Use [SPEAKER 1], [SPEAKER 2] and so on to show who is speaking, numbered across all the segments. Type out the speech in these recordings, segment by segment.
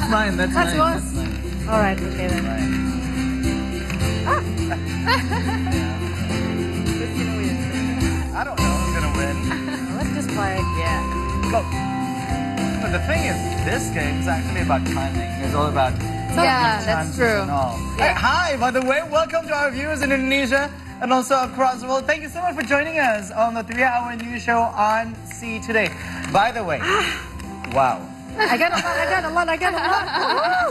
[SPEAKER 1] mine. That's
[SPEAKER 2] That's
[SPEAKER 1] mine.
[SPEAKER 2] yours?
[SPEAKER 1] That's mine.
[SPEAKER 2] All right, okay then.
[SPEAKER 1] I don't know who's gonna win.
[SPEAKER 2] Let's just play.
[SPEAKER 3] Yeah.
[SPEAKER 1] Look, but the thing is, this game is actually about timing. It's all about
[SPEAKER 3] Yeah, that's
[SPEAKER 1] chances
[SPEAKER 3] true.
[SPEAKER 1] and all. Hey, hi, by the way, welcome to our viewers in Indonesia and also across the world. Thank you so much for joining us on the 3-hour news show on C Today. By the way, wow.
[SPEAKER 2] I got a lot.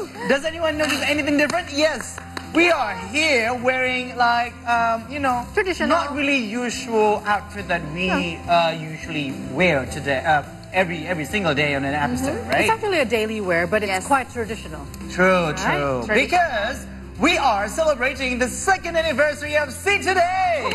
[SPEAKER 2] Woo!
[SPEAKER 1] Does anyone notice anything different? Yes. We are here wearing like,
[SPEAKER 2] Traditional.
[SPEAKER 1] not really usual outfit that we usually wear today, every single day on an episode,
[SPEAKER 2] It's
[SPEAKER 1] right?
[SPEAKER 2] actually a daily wear, but it's
[SPEAKER 3] Yes.
[SPEAKER 2] quite traditional.
[SPEAKER 1] True,
[SPEAKER 2] Right?
[SPEAKER 1] true.
[SPEAKER 3] Traditional.
[SPEAKER 1] Because we are celebrating the second anniversary of See Today.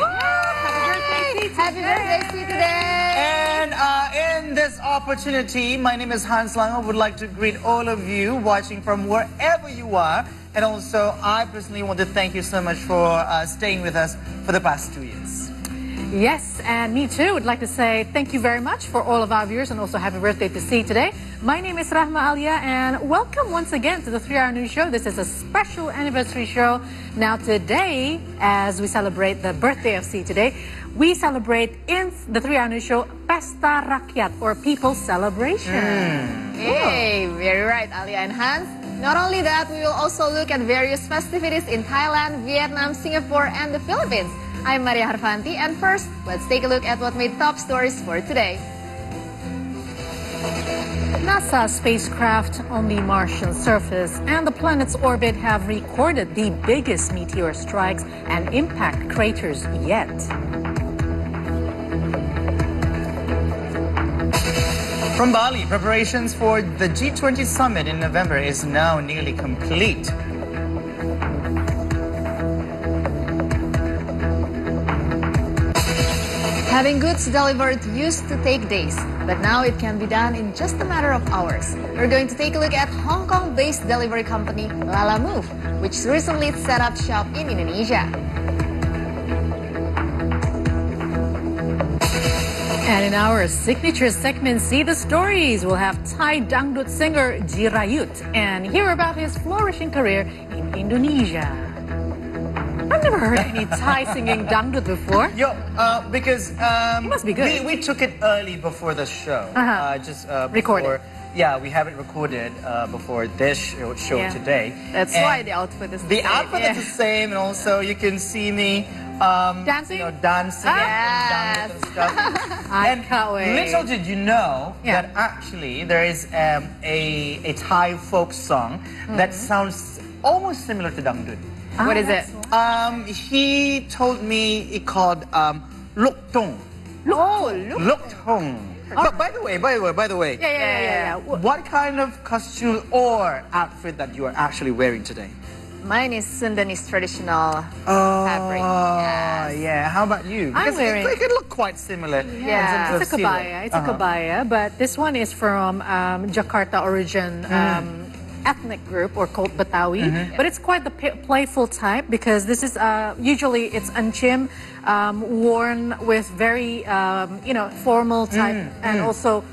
[SPEAKER 3] Happy birthday, see today.
[SPEAKER 1] And in this opportunity, my name is Hans Lang. I would like to greet all of you watching from wherever you are. And also, I personally want to thank you so much for staying with us for the past 2 years.
[SPEAKER 2] Yes, and me too. Would like to say thank you very much for all of our viewers and also happy birthday to C Today. My name is Rahma Alia and welcome once again to the 3-hour news show. This is a special anniversary show. Now today, as we celebrate the birthday of C Today, we celebrate in the 3-hour news show Pesta Rakyat or People's Celebration.
[SPEAKER 3] Hey, very right, Alia and Hans. Not only that, we will also look at various festivities in Thailand, Vietnam, Singapore, and the Philippines. I'm Maria Harfanti, and first, let's take a look at what made top stories for today.
[SPEAKER 2] NASA spacecraft on the Martian surface and the planet's orbit have recorded the biggest meteor strikes and impact craters yet.
[SPEAKER 1] From Bali, preparations for the G20 summit in November is now nearly complete.
[SPEAKER 3] Having goods delivered used to take days, but now it can be done in just a matter of hours. We're going to take a look at Hong Kong-based delivery company Lalamove, which recently set up shop in Indonesia.
[SPEAKER 2] And in our signature segment, See the Stories, we'll have Thai dangdut singer Jirayut and hear about his flourishing career in Indonesia. I've never heard any Thai singing dangdut before.
[SPEAKER 1] Yo, because
[SPEAKER 2] It must be good.
[SPEAKER 1] We took it early before the show. Just
[SPEAKER 2] Recorded.
[SPEAKER 1] Yeah, we have it recorded before this show
[SPEAKER 2] Yeah.
[SPEAKER 1] today.
[SPEAKER 3] That's
[SPEAKER 1] And
[SPEAKER 3] why the outfit is
[SPEAKER 1] the
[SPEAKER 3] same.
[SPEAKER 1] outfit
[SPEAKER 3] Yeah.
[SPEAKER 1] is the same, and also you can see me
[SPEAKER 2] Dancing?
[SPEAKER 1] dancing
[SPEAKER 3] Yes.
[SPEAKER 1] and stuff.
[SPEAKER 2] I
[SPEAKER 1] And
[SPEAKER 2] can't wait.
[SPEAKER 1] little did you know
[SPEAKER 2] Yeah.
[SPEAKER 1] that actually there is a Thai folk song that sounds almost similar to dangdut.
[SPEAKER 3] What is it?
[SPEAKER 1] He told me it called Luk Tong.
[SPEAKER 3] Oh, look.
[SPEAKER 1] Luk Tong. But by the way,
[SPEAKER 2] Yeah.
[SPEAKER 1] what kind of costume or outfit that you are actually wearing today?
[SPEAKER 3] Mine is Sundanese traditional fabric.
[SPEAKER 1] Oh,
[SPEAKER 3] Yes.
[SPEAKER 1] yeah. How about you?
[SPEAKER 2] I'm
[SPEAKER 1] Because
[SPEAKER 2] wearing-
[SPEAKER 1] it could look quite similar. in
[SPEAKER 3] Yeah.
[SPEAKER 1] terms
[SPEAKER 2] It's
[SPEAKER 1] of
[SPEAKER 2] a
[SPEAKER 1] silhouette.
[SPEAKER 2] kabaya. It's a kabaya, but this one is from Jakarta origin ethnic group or called Betawi. But it's quite the playful type because this is usually it's anchim worn with very formal type and also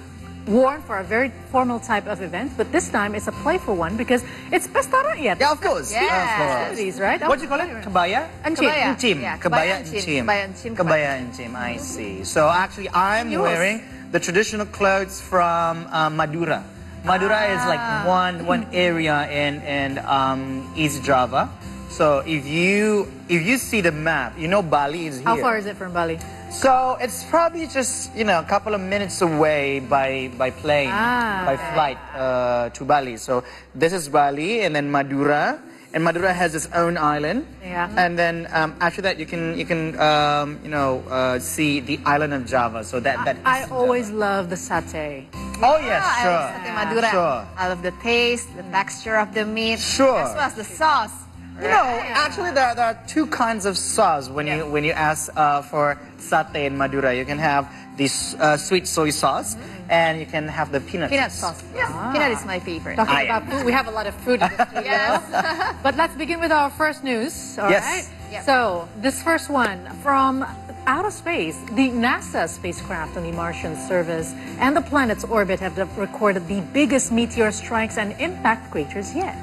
[SPEAKER 2] worn for a very formal type of event. But this time it's a playful one because it's Pesta Rakyat.
[SPEAKER 1] Yeah, of course.
[SPEAKER 3] Yeah.
[SPEAKER 1] Of course.
[SPEAKER 2] Festivities, right?
[SPEAKER 1] What do you call it? Kabaya?
[SPEAKER 2] Anchim.
[SPEAKER 3] Kabaya.
[SPEAKER 1] Anchim.
[SPEAKER 3] Yeah,
[SPEAKER 1] Kabaya
[SPEAKER 3] kabaya anchim.
[SPEAKER 1] anchim.
[SPEAKER 3] Kabaya anchim.
[SPEAKER 1] Kabaya anchim. I see. So actually, I'm
[SPEAKER 2] Yours.
[SPEAKER 1] wearing the traditional clothes from Madura. Madura is like one area in East Java. So if you see the map, you know Bali is here.
[SPEAKER 2] How far is it from Bali?
[SPEAKER 1] So it's probably just a couple of minutes away by plane, by flight to Bali. So this is Bali, and then Madura, and Madura has its own island.
[SPEAKER 2] Yeah.
[SPEAKER 1] And then after that, you can see the island of Java. So that
[SPEAKER 2] I
[SPEAKER 1] is
[SPEAKER 2] always love the satay.
[SPEAKER 1] Oh yes,
[SPEAKER 3] I
[SPEAKER 1] sure.
[SPEAKER 3] love Sate Madura.
[SPEAKER 1] Sure.
[SPEAKER 3] I love the taste, the texture of the meat,
[SPEAKER 1] Sure.
[SPEAKER 3] as well as the sauce.
[SPEAKER 1] Actually, there are two kinds of sauce when you ask for satay in Madura. You can have this sweet soy sauce, and you can have the peanut
[SPEAKER 3] sauce. Yes, peanut is my favorite.
[SPEAKER 2] Talking about food, we have a lot of food in the studio.
[SPEAKER 3] Yes.
[SPEAKER 2] But let's begin with our first news. All
[SPEAKER 1] Yes.
[SPEAKER 2] right.
[SPEAKER 3] Yep.
[SPEAKER 2] So this first one from outer space, the NASA spacecraft on the Martian surface and the planet's orbit have recorded the biggest meteor strikes and impact craters yet.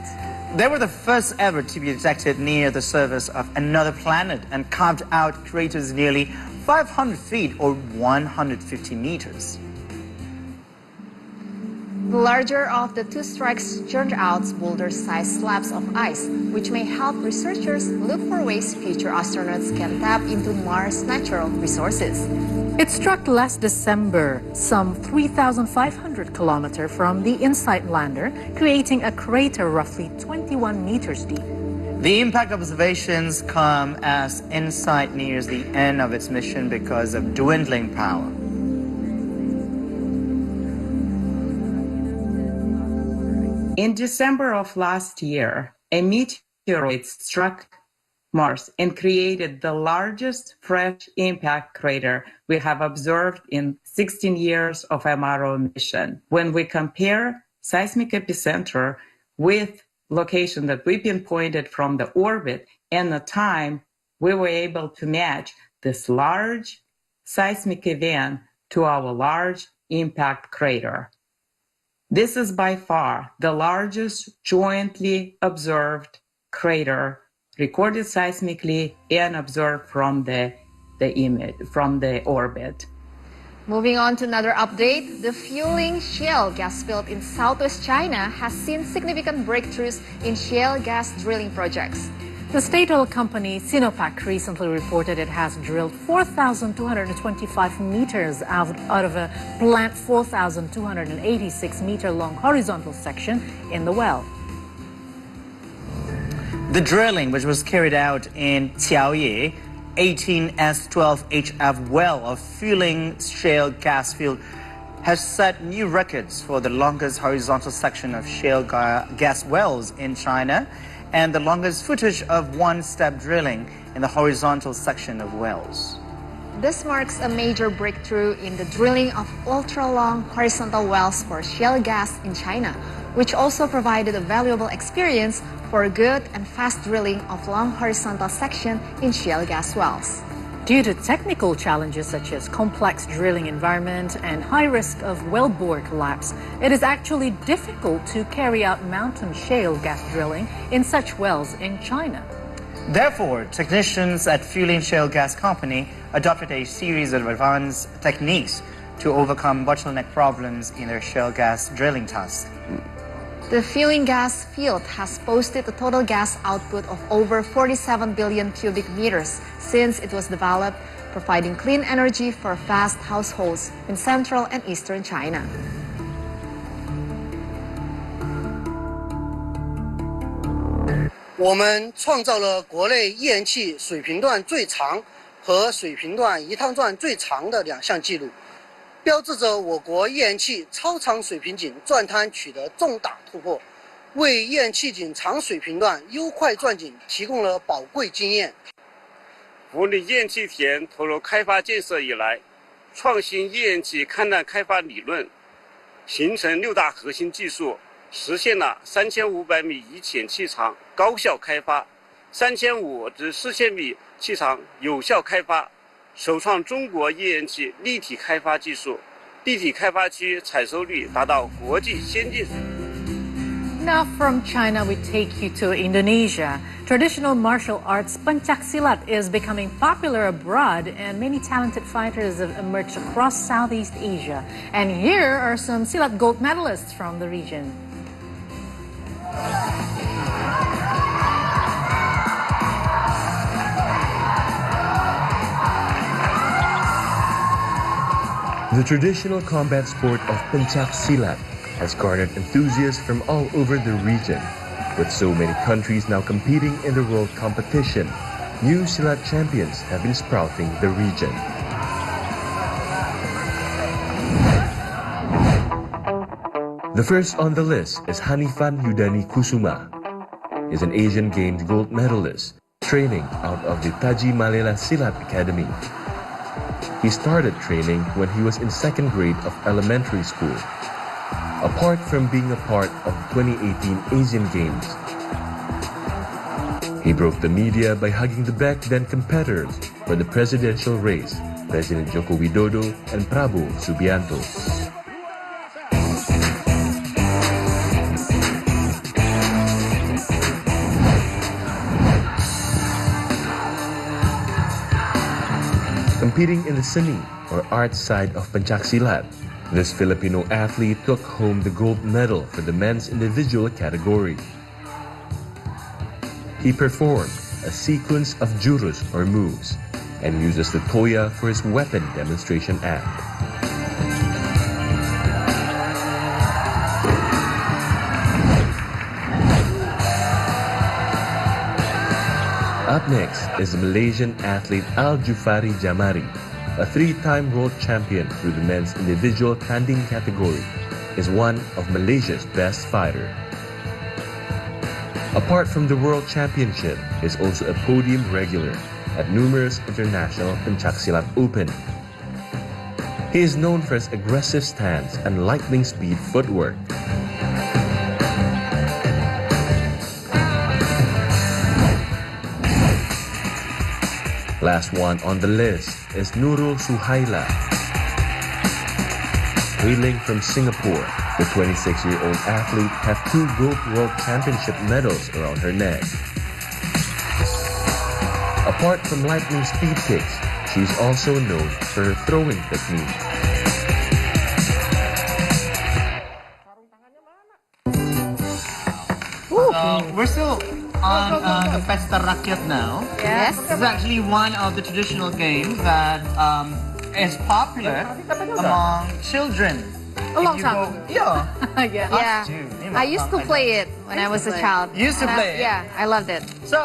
[SPEAKER 1] They were the first ever to be detected near the surface of another planet and carved out craters nearly 500 feet or 150 meters.
[SPEAKER 3] The larger of the two strikes churned out boulder-sized slabs of ice, which may help researchers look for ways future astronauts can tap into Mars' natural resources.
[SPEAKER 2] It struck last December, some 3,500 kilometers from the InSight lander, creating a crater roughly 21 meters deep.
[SPEAKER 1] The impact observations come as InSight nears the end of its mission because of dwindling power.
[SPEAKER 4] In December of last year, a meteoroid struck Mars and created the largest fresh impact crater we have observed in 16 years of MRO mission. When we compare seismic epicenter with location that we pinpointed from the orbit and the time, we were able to match this large seismic event to our large impact crater. This is by far the largest jointly observed crater recorded seismically and observed from the image, from the orbit.
[SPEAKER 3] Moving on to another update, the fueling shale gas field in southwest China has seen significant breakthroughs in shale gas drilling projects.
[SPEAKER 2] The state-owned company Sinopec recently reported it has drilled 4,225 meters out of a planned 4,286-meter-long horizontal section in the well.
[SPEAKER 1] The drilling, which was carried out in Qiaoye 18S12HF well of fueling shale gas field, has set new records for the longest horizontal section of shale gas wells in China and the longest footage of one-step drilling in the horizontal section of wells.
[SPEAKER 3] This marks a major breakthrough in the drilling of ultra-long horizontal wells for shale gas in China, which also provided a valuable experience for good and fast drilling of long horizontal section in shale gas wells.
[SPEAKER 2] Due to technical challenges such as complex drilling environment and high risk of wellbore collapse, it is actually difficult to carry out mountain shale gas drilling in such wells in China.
[SPEAKER 1] Therefore, technicians at Fueling Shale Gas Company adopted a series of advanced techniques to overcome bottleneck problems in their shale gas drilling tasks.
[SPEAKER 3] The fueling gas field has posted a total gas output of over 47 billion cubic meters since it was developed, providing clean energy for fast households in central and eastern China.
[SPEAKER 5] 我们创造了国内页岩气水平段最长和水平段一趟钻最长的2项纪录，标志着我国页岩气超长水平井钻滩取得重大突破，为页岩气井长水平段优快钻井提供了宝贵经验。
[SPEAKER 6] 福利页岩气田投入开发建设以来，创新页岩气勘探开发理论，形成6大核心技术，实现了3500米以浅气长高效开发，3500至4000米气长有效开发，首创中国页岩气立体开发技术，立体开发区采收率达到国际先进水平。
[SPEAKER 2] Now from China, we take you to Indonesia. Traditional martial arts Pencaksilat is becoming popular abroad, and many talented fighters have emerged across Southeast Asia. And here are some Silat gold medalists from the region.
[SPEAKER 7] The traditional combat sport of Pencaksilat has garnered enthusiasts from all over the region. With so many countries now competing in the world competition, new Silat champions have been sprouting the region. The first on the list is Hanifan Yudani Kusuma. He's an Asian Games gold medalist, training out of the Taji Malela Silat Academy. He started training when he was in 2nd grade of elementary school. Apart from being a part of the 2018 Asian Games, he broke the media by hugging the back then competitors for the presidential race, President Joko Widodo and Prabowo Subianto. Competing in the seni, or art side of Pencaksilat, this Filipino athlete took home the gold medal for the men's individual category. He performed a sequence of jurus or moves and uses the toya for his weapon demonstration act. Up next is the Malaysian athlete Al Jufari Jamari, a three-time world champion through the men's individual tanding category, is one of Malaysia's best fighters. Apart from the World Championship, he is also a podium regular at numerous international Pencaksilat Open. He is known for his aggressive stance and lightning speed footwork. Last one on the list is Nurul Suhaila. Hailing from Singapore, the 26-year-old athlete has 2 gold world championship medals around her neck. Apart from lightning speed kicks, she's also known for her throwing technique.
[SPEAKER 1] We're still on the Pesta Rakyat now.
[SPEAKER 3] Yes.
[SPEAKER 1] This is actually one of the traditional games that is popular among children.
[SPEAKER 2] A long
[SPEAKER 1] If you
[SPEAKER 2] time
[SPEAKER 1] go-
[SPEAKER 2] ago.
[SPEAKER 1] Yeah.
[SPEAKER 2] Yeah.
[SPEAKER 3] Yeah.
[SPEAKER 1] too.
[SPEAKER 3] I used to play it when I was a child.
[SPEAKER 1] Used to
[SPEAKER 3] And
[SPEAKER 1] play it?
[SPEAKER 3] Yeah, I loved it.
[SPEAKER 1] So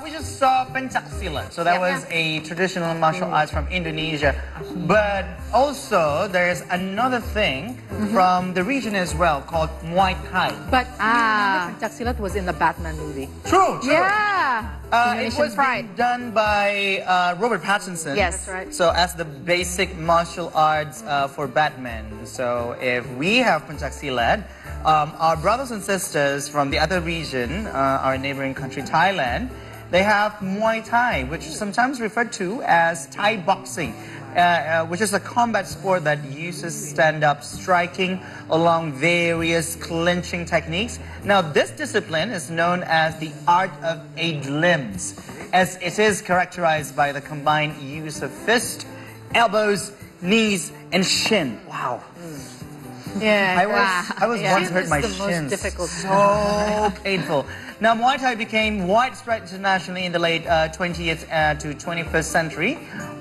[SPEAKER 1] we just saw Pencaksilat. So that was a traditional martial arts from Indonesia. But also there's another thing from the region as well called Muay Thai.
[SPEAKER 2] But Pencaksilat was in the Batman movie.
[SPEAKER 1] True.
[SPEAKER 3] Yeah.
[SPEAKER 1] It
[SPEAKER 3] Indonesian
[SPEAKER 1] was
[SPEAKER 3] pride.
[SPEAKER 1] being done by Robert Pattinson.
[SPEAKER 3] Yes.
[SPEAKER 2] That's right.
[SPEAKER 1] So as the basic martial arts for Batman. So if we have Pencaksilat, our brothers and sisters from the other region, our neighboring country Thailand, they have Muay Thai, which is sometimes referred to as Thai boxing, which is a combat sport that uses stand-up striking along various clinching techniques. Now, this discipline is known as the art of 8 limbs, as it is characterized by the combined use of fist, elbows, knees, and shin. Wow.
[SPEAKER 2] Yeah.
[SPEAKER 1] I was once hurt my
[SPEAKER 2] Shin is the most
[SPEAKER 1] shins.
[SPEAKER 2] difficult.
[SPEAKER 1] So painful. Now, Muay Thai became widespread internationally in the late 20th to 21st century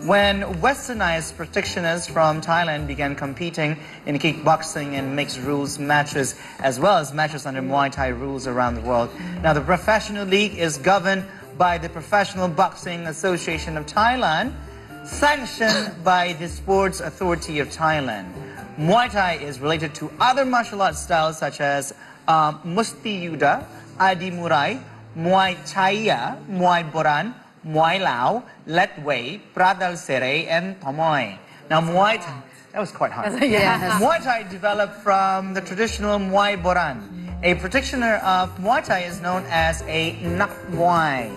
[SPEAKER 1] when westernized practitioners from Thailand began competing in kickboxing and mixed rules matches, as well as matches under Muay Thai rules around the world. Now, the professional league is governed by the Professional Boxing Association of Thailand, sanctioned by the Sports Authority of Thailand. Muay Thai is related to other martial arts styles such as Musti Yuda, Adi Murai, Muay Chaya, Muay Boran, Muay Lao, Letway, Pradal Sere, and Tomoy. Now, Muay Thai, that was quite hard.
[SPEAKER 2] Yeah.
[SPEAKER 1] Muay Thai developed from the traditional Muay Boran. A practitioner of Muay Thai is known as a Nak Muay.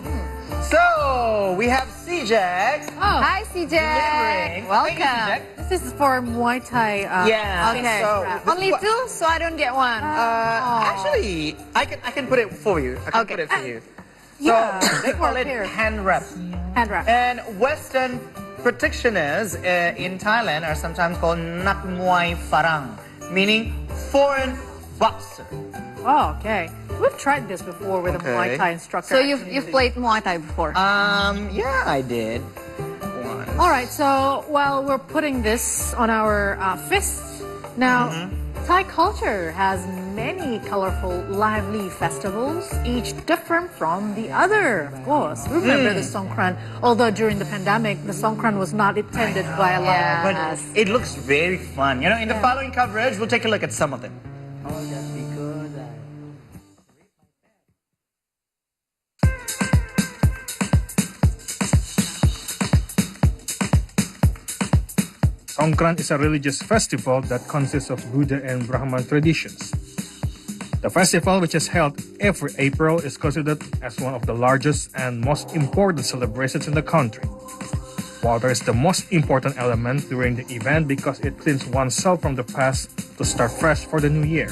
[SPEAKER 1] So, we have CJ.
[SPEAKER 3] Hi, CJ.
[SPEAKER 1] delivering.
[SPEAKER 3] Welcome.
[SPEAKER 1] Thank you,
[SPEAKER 2] This is for Muay Thai.
[SPEAKER 1] Yeah.
[SPEAKER 3] Okay.
[SPEAKER 1] So,
[SPEAKER 3] Only 2, so I don't get one.
[SPEAKER 1] actually, I can put it for you. I can
[SPEAKER 3] Okay.
[SPEAKER 1] put it for you. So
[SPEAKER 2] Yeah.
[SPEAKER 1] they call it
[SPEAKER 2] Here.
[SPEAKER 1] hand wrap.
[SPEAKER 2] Hand wrap.
[SPEAKER 1] And Western practitioners in Thailand are sometimes called Nak Muay Farang, meaning foreign boxer.
[SPEAKER 2] Oh, okay. We've tried this before with a
[SPEAKER 1] Okay.
[SPEAKER 2] Muay Thai instructor.
[SPEAKER 3] So you've played Muay Thai before?
[SPEAKER 1] Yeah, I did. Once.
[SPEAKER 2] All right, so while we're putting this on our fists, now Thai culture has many colorful, lively festivals, each different from the other, of course. Remember the Songkran, although during the pandemic, the Songkran was not attended by a lot of
[SPEAKER 1] But
[SPEAKER 2] us.
[SPEAKER 1] it looks very fun. You know, in the following coverage, we'll take a look at some of them.
[SPEAKER 8] Songkran is a religious festival that consists of Buddha and Brahman traditions. The festival, which is held every April, is considered as one of the largest and most important celebrations in the country. Water is the most important element during the event because it cleans oneself from the past to start fresh for the new year.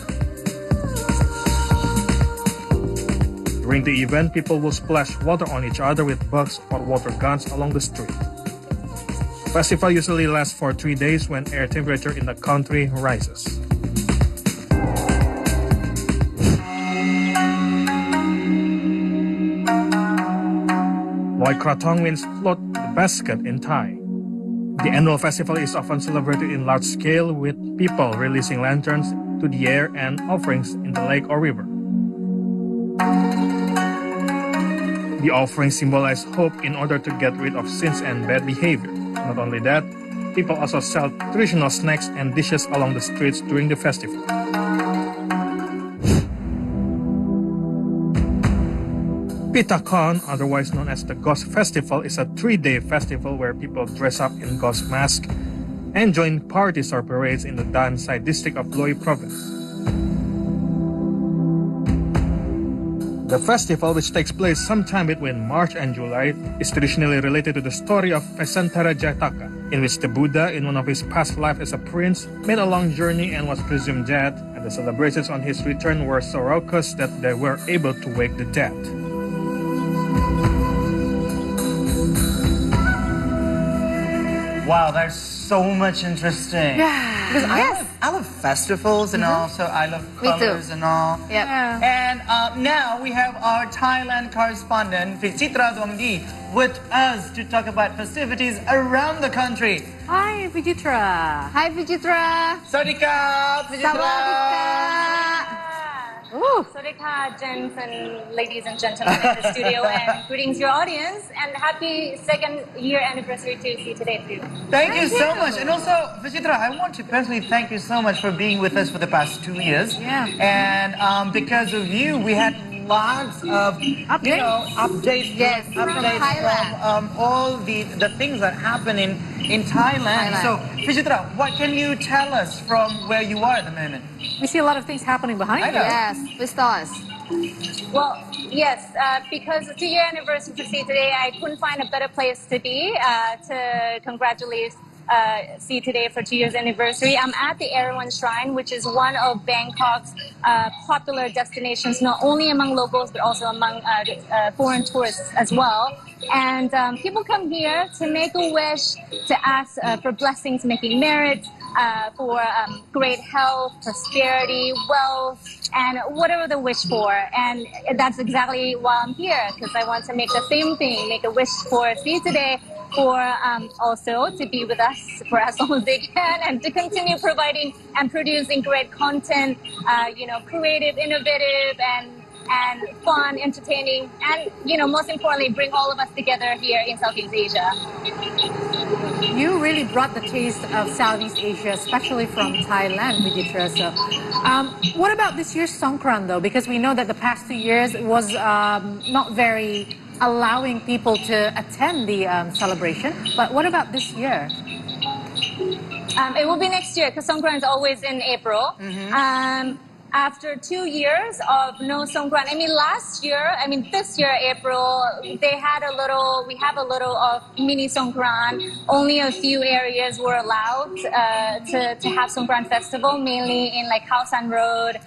[SPEAKER 8] During the event, people will splash water on each other with bugs or water guns along the street. The festival usually lasts for 3 days when air temperature in the country rises. Loy Krathong means float the basket in Thai. The annual festival is often celebrated in large scale with people releasing lanterns to the air and offerings in the lake or river. The offerings symbolize hope in order to get rid of sins and bad behavior. Not only that, people also sell traditional snacks and dishes along the streets during the festival. Pitakon, otherwise known as the Ghost Festival, is a 3-day festival where people dress up in ghost masks and join parties or parades in the Dan Sai district of Loei province. The festival, which takes place sometime between March and July, is traditionally related to the story of Vesantara Jataka, in which the Buddha, in one of his past lives as a prince, made a long journey and was presumed dead, and the celebrations on his return were so raucous that they were able to wake the dead.
[SPEAKER 1] Wow, there's so much interesting.
[SPEAKER 2] Yeah.
[SPEAKER 1] Because I love festivals and all, so I love
[SPEAKER 3] Me too.
[SPEAKER 1] colors and all.
[SPEAKER 3] Yep.
[SPEAKER 1] And now we have our Thailand correspondent, Vichitra Dongdi, with us to talk about festivities around the country.
[SPEAKER 2] Hi, Vijitra.
[SPEAKER 3] Hi, Vijitra.
[SPEAKER 1] Sawadee-krap, Vichitra.
[SPEAKER 3] Sawadee-krap.
[SPEAKER 2] Ooh.
[SPEAKER 9] Sawasdee, gents and ladies and gentlemen in the studio, and greetings to your audience, and happy second year anniversary to See Today too.
[SPEAKER 1] Thank you so much. And also, Vichitra, I want to personally thank you so much for being with us for the past 2 years.
[SPEAKER 2] Yeah.
[SPEAKER 1] And because of you, we had lots of updates.
[SPEAKER 3] Yes, from Thailand.
[SPEAKER 1] from all the things that happen in Thailand. So, Vichitra, what can you tell us from where you are at the moment?
[SPEAKER 2] We see a lot of things happening behind
[SPEAKER 1] I
[SPEAKER 2] you.
[SPEAKER 1] know.
[SPEAKER 3] Yes, please tell us.
[SPEAKER 9] Well, yes, because the 2-year anniversary for See Today, I couldn't find a better place to be to congratulate See Today for 2 years anniversary. I'm at the Erawan Shrine, which is one of Bangkok's popular destinations, not only among locals but also among foreign tourists as well. And people come here to make a wish, to ask for blessings, making merit, for great health, prosperity, wealth, and whatever they wish for. And that's exactly why I'm here, because I want to make the same thing, make a wish for See Today, for also to be with us for as long as they can, and to continue providing and producing great content, creative, innovative, and fun, entertaining, and most importantly, bring all of us together here in Southeast Asia.
[SPEAKER 2] You really brought the taste of Southeast Asia, especially from Thailand, Vijitra. So, what about this year's Songkran, though? Because we know that the past 2 years was not very allowing people to attend the celebration. But what about this year?
[SPEAKER 9] It will be next year, because Songkran is always in April. After 2 years of no Songkran, this year, April, we have a little of mini Songkran. Only a few areas were allowed to have Songkran festival, mainly in like Khao San Road,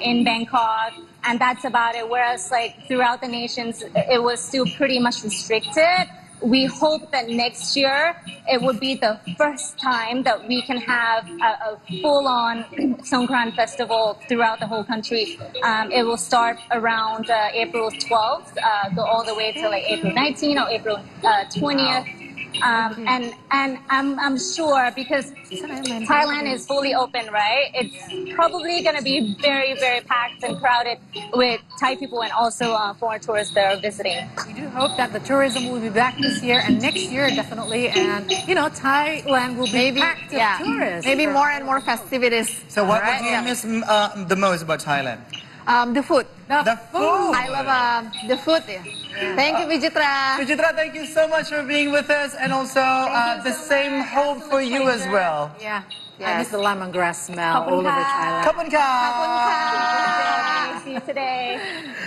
[SPEAKER 9] in Bangkok. And that's about it. Whereas throughout the nations, it was still pretty much restricted. We hope that next year it would be the first time that we can have a full-on Songkran festival throughout the whole country. It will start around April 12th, go all the way to April 19th or April 20th. And I'm sure, because Thailand is fully open, right? It's probably going to be very, very packed and crowded with Thai people and also foreign tourists that are visiting.
[SPEAKER 2] We do hope that the tourism will be back this year and next year, definitely. And, Thailand will be packed with tourists.
[SPEAKER 3] Maybe more and more festivities.
[SPEAKER 1] So what do you miss the most about Thailand?
[SPEAKER 3] The food.
[SPEAKER 1] The food.
[SPEAKER 3] I love the food. Thank you, Vijitra.
[SPEAKER 1] Vijitra, thank you so much for being with us, and also the same hope for you as well.
[SPEAKER 2] Yeah. I miss the lemongrass smell all over Thailand.
[SPEAKER 1] Khop kun kap.
[SPEAKER 9] See you today.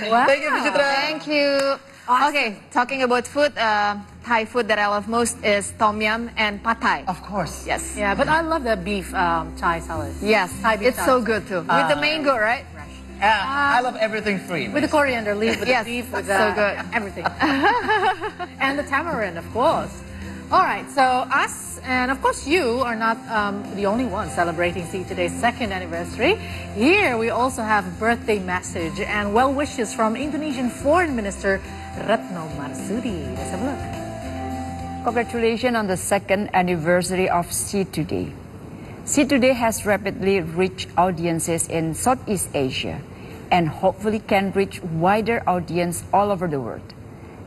[SPEAKER 2] Wow.
[SPEAKER 1] Thank you, Puchitra.
[SPEAKER 3] Thank you. Okay, talking about food, Thai food that I love most is tom yum and pad thai.
[SPEAKER 1] Of course.
[SPEAKER 3] Yes.
[SPEAKER 2] Yeah, but I love the beef Thai salad.
[SPEAKER 3] Yes,
[SPEAKER 2] Thai beef
[SPEAKER 3] it's so
[SPEAKER 2] salad.
[SPEAKER 3] good too. With the mango, right?
[SPEAKER 1] I love everything free.
[SPEAKER 2] With the coriander leaf, with
[SPEAKER 3] Yes,
[SPEAKER 2] the beef, with
[SPEAKER 3] so good.
[SPEAKER 2] everything. And the tamarind, of course. All right, so us and of course you are not the only ones celebrating See Today's second anniversary. Here we also have a birthday message and well wishes from Indonesian Foreign Minister Retno Marsudi. Let's have a look.
[SPEAKER 10] Congratulations on the second anniversary of See Today. See Today has rapidly reached audiences in Southeast Asia and hopefully can reach wider audience all over the world.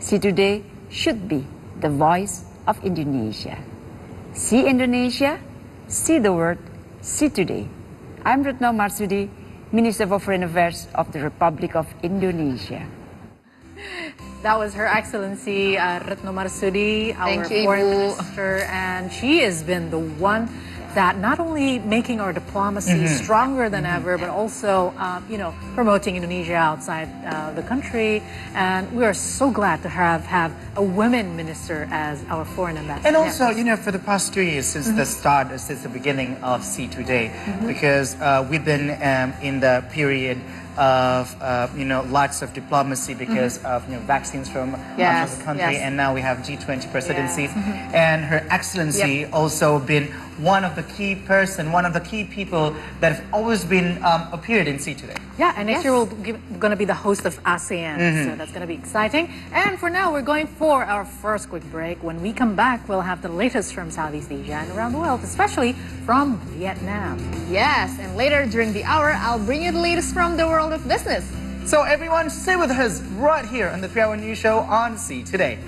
[SPEAKER 10] See Today should be the voice of Indonesia. See Indonesia, see the world, see today. I'm Retno Marsudi, Minister for Foreign Affairs of the Republic of Indonesia.
[SPEAKER 2] That was Her Excellency Retno Marsudi, our
[SPEAKER 3] Thank you,
[SPEAKER 2] foreign
[SPEAKER 3] Ibu.
[SPEAKER 2] minister, and she has been the one that not only making our diplomacy stronger than ever, but also, promoting Indonesia outside the country. And we are so glad to have a women minister as our foreign ambassador.
[SPEAKER 1] And also, for the past 2 years since since the beginning of See Today, because we've been in the period of lots of diplomacy because of vaccines from
[SPEAKER 3] Yes,
[SPEAKER 1] the country,
[SPEAKER 3] yes.
[SPEAKER 1] and now we have G20 presidencies, and Her Excellency also been one of the key people that have always been appeared in See Today.
[SPEAKER 2] Yeah, and next year we're going to be the host of ASEAN, so that's going to be exciting. And for now, we're going for our first quick break. When we come back, we'll have the latest from Southeast Asia and around the world, especially from Vietnam.
[SPEAKER 3] Yes, and later during the hour, I'll bring you the latest from the world of business.
[SPEAKER 1] So everyone, stay with us right here on the 3 Hour News Show on See Today.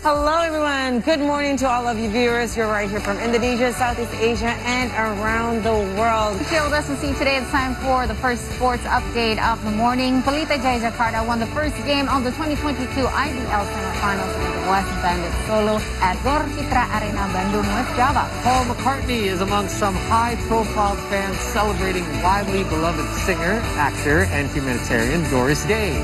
[SPEAKER 11] Hello, everyone. Good morning to all of you viewers. You're right here from Indonesia, Southeast Asia, and around the world.
[SPEAKER 3] Still with us on See Today. It's time for the first sports update of the morning. Pelita Jaya Jakarta won the first game of the 2022 IBL semifinals with West Bandit Solo at Gor Citra Arena, Bandung, West Java.
[SPEAKER 12] Paul McCartney is among some high-profile fans celebrating widely beloved singer, actor, and humanitarian Doris Day.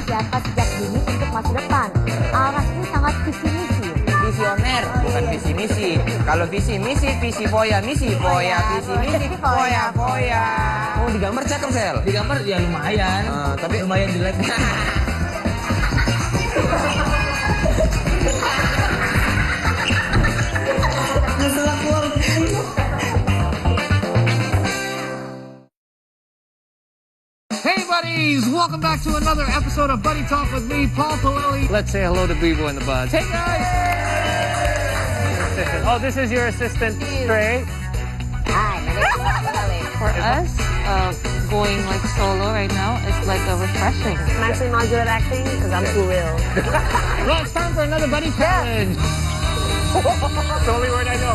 [SPEAKER 13] Siapa sejak dini untuk masa depan. Arahnya sangat visi-misi.
[SPEAKER 14] Visioner, bukan visi misi. Kalau visi misi, visi foya, visi misi, foya. Oh, digambar cakep, Sel. Digambar ya lumayan. Tapi lumayan jelek.
[SPEAKER 12] Hey, buddies! Welcome back to another episode of Buddy Talk with me, Paul Palelli. Let's say hello to Bebo and the Buds. Hey, guys! Oh, this is your assistant, Trey.
[SPEAKER 13] Hi, my name is Natalie.
[SPEAKER 11] For us, going like solo right now is like a refreshing.
[SPEAKER 13] I'm actually not good at acting because I'm too real.
[SPEAKER 12] Well, it's time for another Buddy Challenge. It's the only word I know.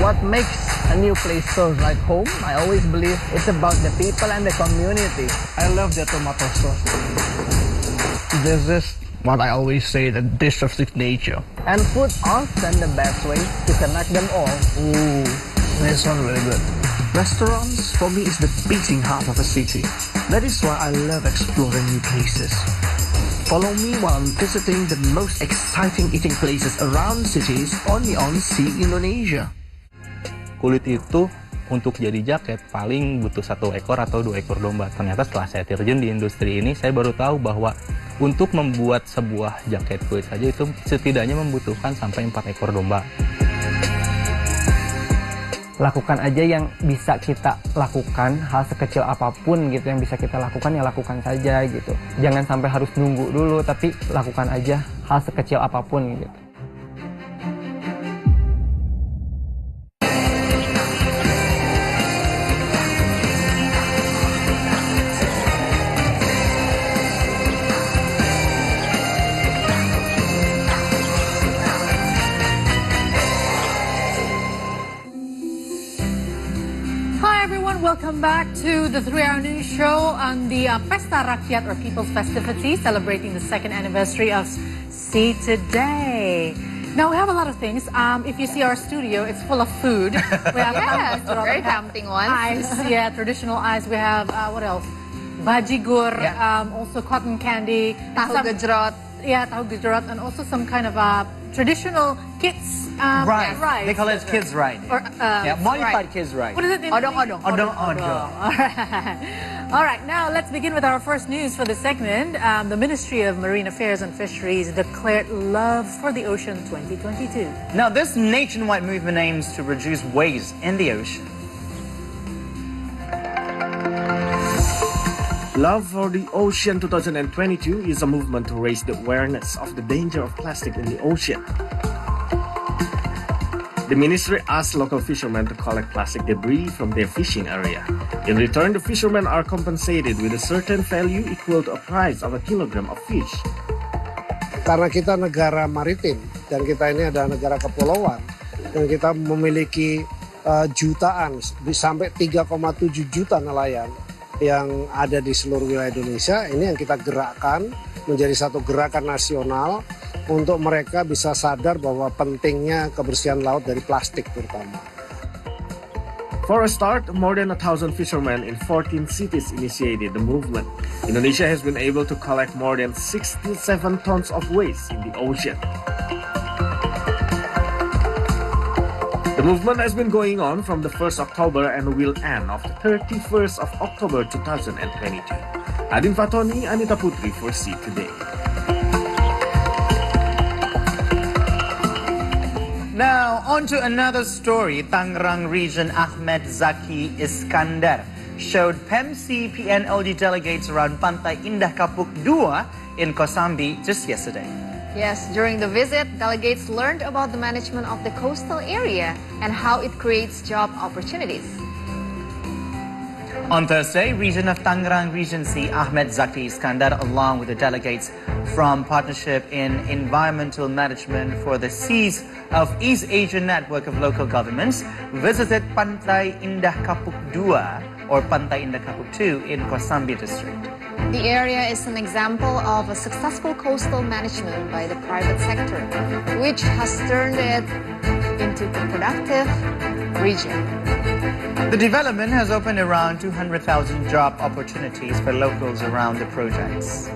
[SPEAKER 14] What makes a new place feel like home? I always believe it's about the people and the community.
[SPEAKER 15] I love the tomato sauce. This is what I always say, the dish of signature.
[SPEAKER 14] And food often the best way to connect them all.
[SPEAKER 15] Ooh, this one really good. Restaurants, for me, is the beating heart of a city. That is why I love exploring new places. Follow me while I'm visiting the most exciting eating places around cities only on See Indonesia.
[SPEAKER 16] Kulit itu untuk jadi jaket paling butuh 1 ekor atau 2 ekor domba. Ternyata setelah saya terjun di industri ini, saya baru tahu bahwa untuk membuat sebuah jaket kulit saja itu setidaknya membutuhkan sampai 4 ekor domba.
[SPEAKER 17] Lakukan aja yang bisa kita lakukan, hal sekecil apapun gitu yang bisa kita lakukan ya lakukan saja gitu. Jangan sampai harus nunggu dulu, tapi lakukan aja hal sekecil apapun gitu.
[SPEAKER 2] Welcome back to the 3-Hour News Show on the Pesta Rakyat or People's Festivity, celebrating the 2nd anniversary of See Today. Now we have a lot of things. If you see our studio, it's full of food. We have
[SPEAKER 3] yes, very tempting ones.
[SPEAKER 2] Ice, yeah, traditional ice. We have what else? Bajigur, also cotton candy,
[SPEAKER 3] tahu gejrot.
[SPEAKER 2] Yeah, tahu gejrot, and also some kind of traditional kids
[SPEAKER 1] rice.
[SPEAKER 2] rice.
[SPEAKER 1] They call it kids rice.
[SPEAKER 2] Or,
[SPEAKER 14] Modified kids rice.
[SPEAKER 2] What is it?
[SPEAKER 3] Odong-odong.
[SPEAKER 2] Odong-odong. All right, now let's begin with our first news for the segment. The Ministry of Marine Affairs and Fisheries declared Love for the Ocean 2022.
[SPEAKER 1] Now, this nationwide movement aims to reduce waste in the ocean.
[SPEAKER 18] Love for the Ocean 2022 is a movement to raise the awareness of the danger of plastic in the ocean. The ministry asked local fishermen to collect plastic debris from their fishing area. In return, the fishermen are compensated with a certain value equal to a price of a kilogram of fish.
[SPEAKER 19] Karena kita negara maritim dan kita ini adalah negara kepulauan dan kita memiliki jutaan sampai 3,7 juta nelayan yang ada di seluruh wilayah Indonesia, ini yang kita gerakkan menjadi satu gerakan nasional untuk mereka bisa sadar bahwa pentingnya kebersihan laut dari plastik terutama.
[SPEAKER 18] For a start, more than 1,000 fishermen in 14 cities initiated the movement. Indonesia has been able to collect more than 67 tons of waste in the ocean. The movement has been going on from the 1st October and will end on the 31st of October 2022. Adin Fatoni, Anita Putri for See Today.
[SPEAKER 1] Now, on to another story. Tangerang Region Ahmed Zaki Iskandar showed PEMC PNLD delegates around Pantai Indah Kapuk 2 in Kosambi just yesterday.
[SPEAKER 3] Yes, during the visit, delegates learned about the management of the coastal area and how it creates job opportunities.
[SPEAKER 1] On Thursday, Region of Tangerang Regency Ahmed Zaki Iskandar, along with the delegates from Partnership in Environmental Management for the Seas of East Asian Network of Local Governments, visited Pantai Indah Kapuk 2 or Pantai Indah Kapuk 2 in Kosambi District.
[SPEAKER 3] The area is an example of a successful coastal management by the private sector, which has turned it into a productive region.
[SPEAKER 1] The development has opened around 200,000 job opportunities for locals around the projects.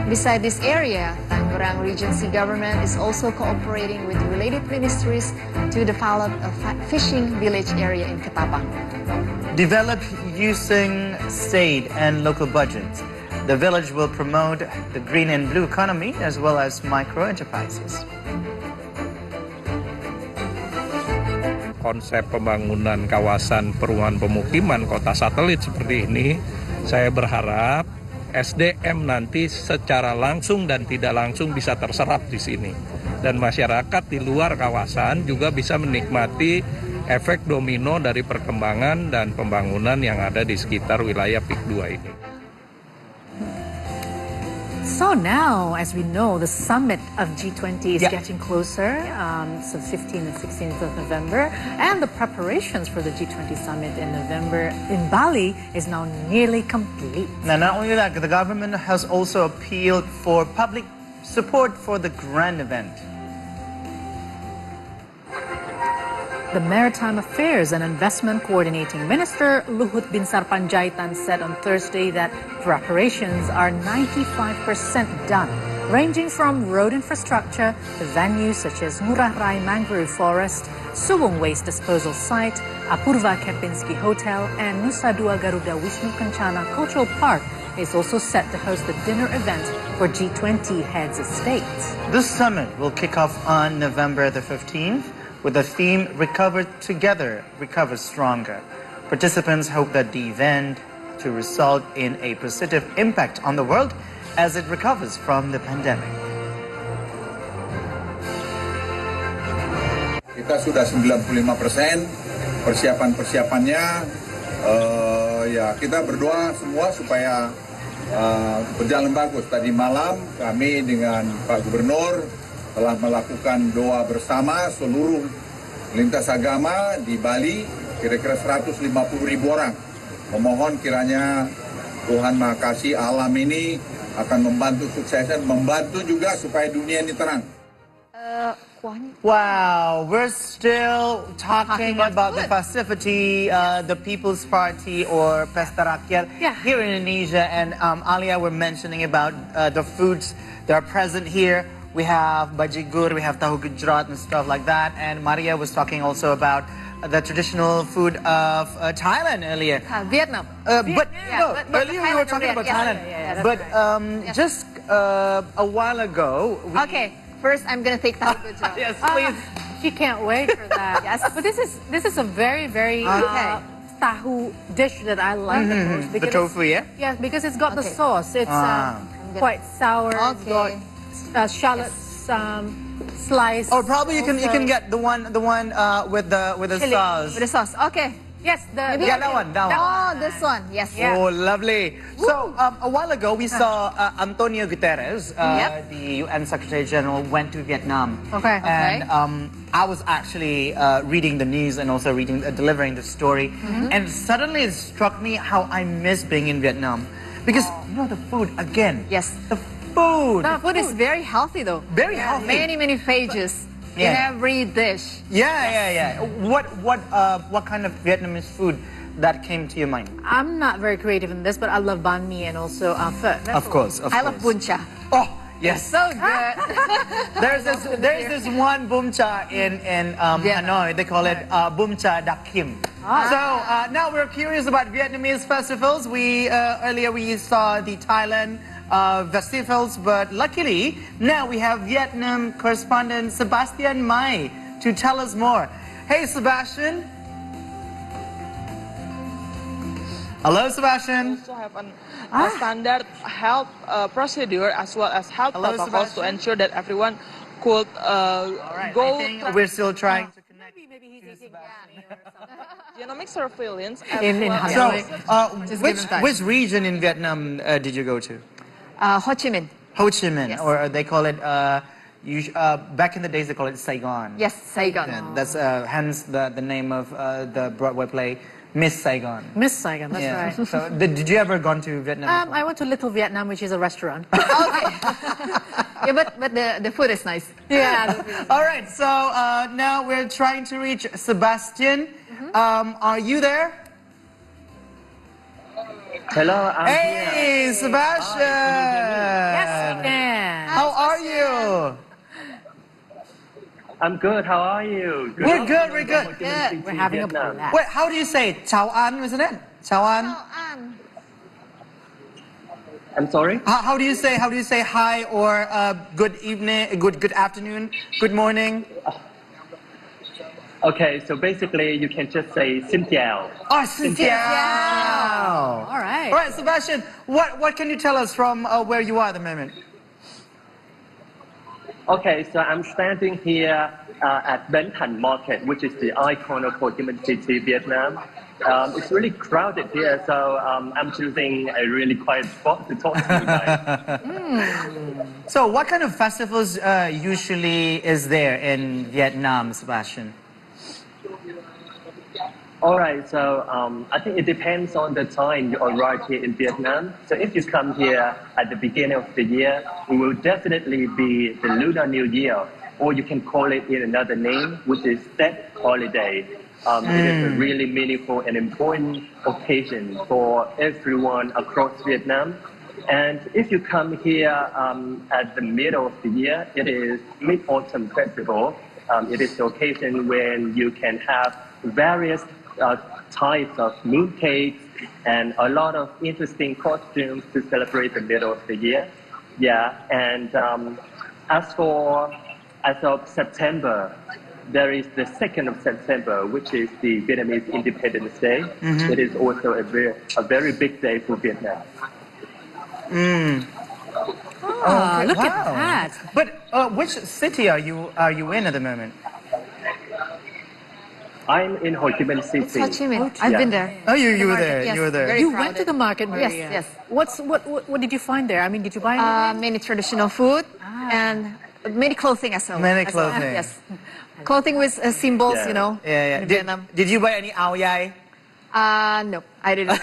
[SPEAKER 3] Beside this area, Tangerang Regency government is also cooperating with related ministries to develop a fishing village area in Ketapang.
[SPEAKER 1] Developed using state and local budgets, the village will promote the green and blue economy as well as micro enterprises.
[SPEAKER 20] Konsep pembangunan kawasan perumahan pemukiman kota satelit seperti ini, saya berharap SDM nanti secara langsung dan tidak langsung bisa terserap di sini. Dan masyarakat di luar kawasan juga bisa menikmati efek domino dari perkembangan dan pembangunan yang ada di sekitar wilayah PIK 2 ini.
[SPEAKER 2] So now, as we know, the summit of G20 is getting closer. So 15th and 16th of November. And the preparations for the G20 summit in November in Bali is now nearly complete.
[SPEAKER 1] Now, not only that, the government has also appealed for public support for the grand event.
[SPEAKER 2] The Maritime Affairs and Investment Coordinating Minister Luhut Binsar Panjaitan said on Thursday that preparations are 95% done, ranging from road infrastructure to venues such as Ngurah Rai Mangrove Forest Suwung Waste Disposal Site, Apurva Kempinski Hotel, and Nusa Dua Garuda Wisnu Kencana Cultural Park is also set to host the dinner event for G20 heads of state.
[SPEAKER 1] This summit will kick off on November the 15th with the theme Recover Together, Recover Stronger. Participants hope that the event to result in a positive impact on the world as it recovers from the pandemic.
[SPEAKER 21] Kita sudah 95%, persiapan-persiapannya ya kita berdoa semua supaya berjalan bagus. Tadi malam kami dengan Pak Gubernur telah melakukan doa bersama seluruh lintas agama di Bali, kira-kira 150.000 orang. Memohon kiranya Tuhan Maha Kasih alam ini akan membantu suksesan, membantu juga supaya dunia ini terang.
[SPEAKER 1] Wow, we're still talking about the festivity, the People's Party or Pesta Rakyat here in Indonesia. And Alia were mentioning about the foods that are present here. We have bajigur, we have tahu gejrot and stuff like that. And Maria was talking also about the traditional food of Thailand earlier.
[SPEAKER 3] Vietnam.
[SPEAKER 1] Earlier we were talking about Thailand. But just a while ago...
[SPEAKER 3] Okay. First, I'm gonna take tahu gejrot.
[SPEAKER 1] Yes, please.
[SPEAKER 2] She can't wait for that. Yes, but this is a very tahu dish that I like the most.
[SPEAKER 1] The tofu, yeah?
[SPEAKER 2] Yes, because it's got the sauce. It's quite sour.
[SPEAKER 3] Okay.
[SPEAKER 2] It's got shallots sliced.
[SPEAKER 1] Or probably you can get the one with the
[SPEAKER 2] Chili.
[SPEAKER 1] sauce.
[SPEAKER 3] With the sauce. Okay.
[SPEAKER 2] Yes,
[SPEAKER 1] that one.
[SPEAKER 3] Oh, this one. Yes.
[SPEAKER 1] Oh, lovely. So, a while ago, we saw Antonio Guterres, the UN Secretary General, went to Vietnam.
[SPEAKER 2] Okay.
[SPEAKER 1] And I was actually reading the news and also delivering the story. And suddenly it struck me how I miss being in Vietnam. Because, you know, the food, again.
[SPEAKER 3] Yes.
[SPEAKER 1] The food.
[SPEAKER 3] The food is very healthy, though.
[SPEAKER 1] Very healthy.
[SPEAKER 3] Many phages. In every dish.
[SPEAKER 1] Yeah. What kind of Vietnamese food that came to your mind?
[SPEAKER 2] I'm not very creative in this, but I love banh mi and also pho.
[SPEAKER 1] Of course.
[SPEAKER 3] I love bún chả.
[SPEAKER 1] Oh, yes.
[SPEAKER 3] So good.
[SPEAKER 1] There's this one bún chả in Hanoi. They call it bún chả Dak Kim. So now we're curious about Vietnamese festivals. Earlier we saw the Thailand festivals, but luckily now we have Vietnam correspondent Sebastian Mai to tell us more. Hey, Sebastian. Hello, Sebastian.
[SPEAKER 22] Also have a standard health procedure as well as health protocols to ensure that everyone could go.
[SPEAKER 1] I think we're still trying to connect.
[SPEAKER 22] Maybe he's eating genomic surveillance.
[SPEAKER 2] In Hanoi.
[SPEAKER 1] So, which region in Vietnam did you go to?
[SPEAKER 3] Ho Chi Minh.
[SPEAKER 1] Ho Chi Minh,
[SPEAKER 3] Yes.
[SPEAKER 1] or they call it, back in the days they call it Saigon.
[SPEAKER 3] Yes, Saigon.
[SPEAKER 1] And that's hence the name of the Broadway play, Miss Saigon.
[SPEAKER 2] Miss Saigon, that's right.
[SPEAKER 1] So did you ever gone to Vietnam?
[SPEAKER 2] I went to Little Vietnam, which is a restaurant.
[SPEAKER 3] Yeah, but the food is nice.
[SPEAKER 2] Yeah.
[SPEAKER 1] All right, so now we're trying to reach Sebastian. Are you there?
[SPEAKER 23] Hello, I'm here.
[SPEAKER 1] Hey, Sebastian!
[SPEAKER 2] Yes, we can.
[SPEAKER 1] How are you?
[SPEAKER 23] I'm good. How are you?
[SPEAKER 1] We're good.
[SPEAKER 2] We're having a blast.
[SPEAKER 1] Wait, how do you say it? Chào An, isn't it? Chào An.
[SPEAKER 23] I'm sorry?
[SPEAKER 1] How do you say hi or good evening, good afternoon, good morning?
[SPEAKER 23] Okay, so basically you can just say Xin Chào.
[SPEAKER 1] Oh, Xin Chào.
[SPEAKER 2] All right.
[SPEAKER 1] All right, Sebastian, what can you tell us from where you are at the moment?
[SPEAKER 23] Okay, so I'm standing here at Ben Thanh Market, which is the icon of Ho Chi Minh City, Vietnam. It's really crowded here, so I'm choosing a really quiet spot to talk to you guys.
[SPEAKER 1] So what kind of festivals usually is there in Vietnam, Sebastian?
[SPEAKER 23] All right, so I think it depends on the time you arrive here in Vietnam. So if you come here at the beginning of the year, it will definitely be the Lunar New Year, or you can call it in another name, which is Tết Holiday. It is a really meaningful and important occasion for everyone across Vietnam. And if you come here at the middle of the year, it is Mid-Autumn Festival. It is the occasion when you can have various types of mooncakes and a lot of interesting costumes to celebrate the middle of the year. Yeah, and as of September, there is the 2nd of September, which is the Vietnamese Independence Day.
[SPEAKER 1] Mhm.
[SPEAKER 23] It is also a very big day for Vietnam.
[SPEAKER 1] Okay,
[SPEAKER 2] look at
[SPEAKER 1] wow.
[SPEAKER 2] that.
[SPEAKER 1] But which city are you in at the moment?
[SPEAKER 23] I'm in Ho Chi Minh City.
[SPEAKER 3] It's Ho Chi Minh. I've
[SPEAKER 23] Yeah.
[SPEAKER 3] been there.
[SPEAKER 1] Oh, you
[SPEAKER 3] The
[SPEAKER 1] were
[SPEAKER 3] market,
[SPEAKER 1] there.
[SPEAKER 3] yes,
[SPEAKER 1] You were there.
[SPEAKER 3] very
[SPEAKER 2] You
[SPEAKER 3] crowded.
[SPEAKER 2] went to the market, Maria.
[SPEAKER 3] Yes, yes.
[SPEAKER 2] What did you find there? I mean, did you buy anything?
[SPEAKER 3] Many traditional food and many clothing as well.
[SPEAKER 1] Many
[SPEAKER 3] as well.
[SPEAKER 1] clothing.
[SPEAKER 3] Yes. Clothing with symbols,
[SPEAKER 1] Yeah.
[SPEAKER 3] you know.
[SPEAKER 1] Yeah.
[SPEAKER 3] in
[SPEAKER 1] Did,
[SPEAKER 3] Vietnam.
[SPEAKER 1] did you buy any ao yai?
[SPEAKER 3] No, I didn't.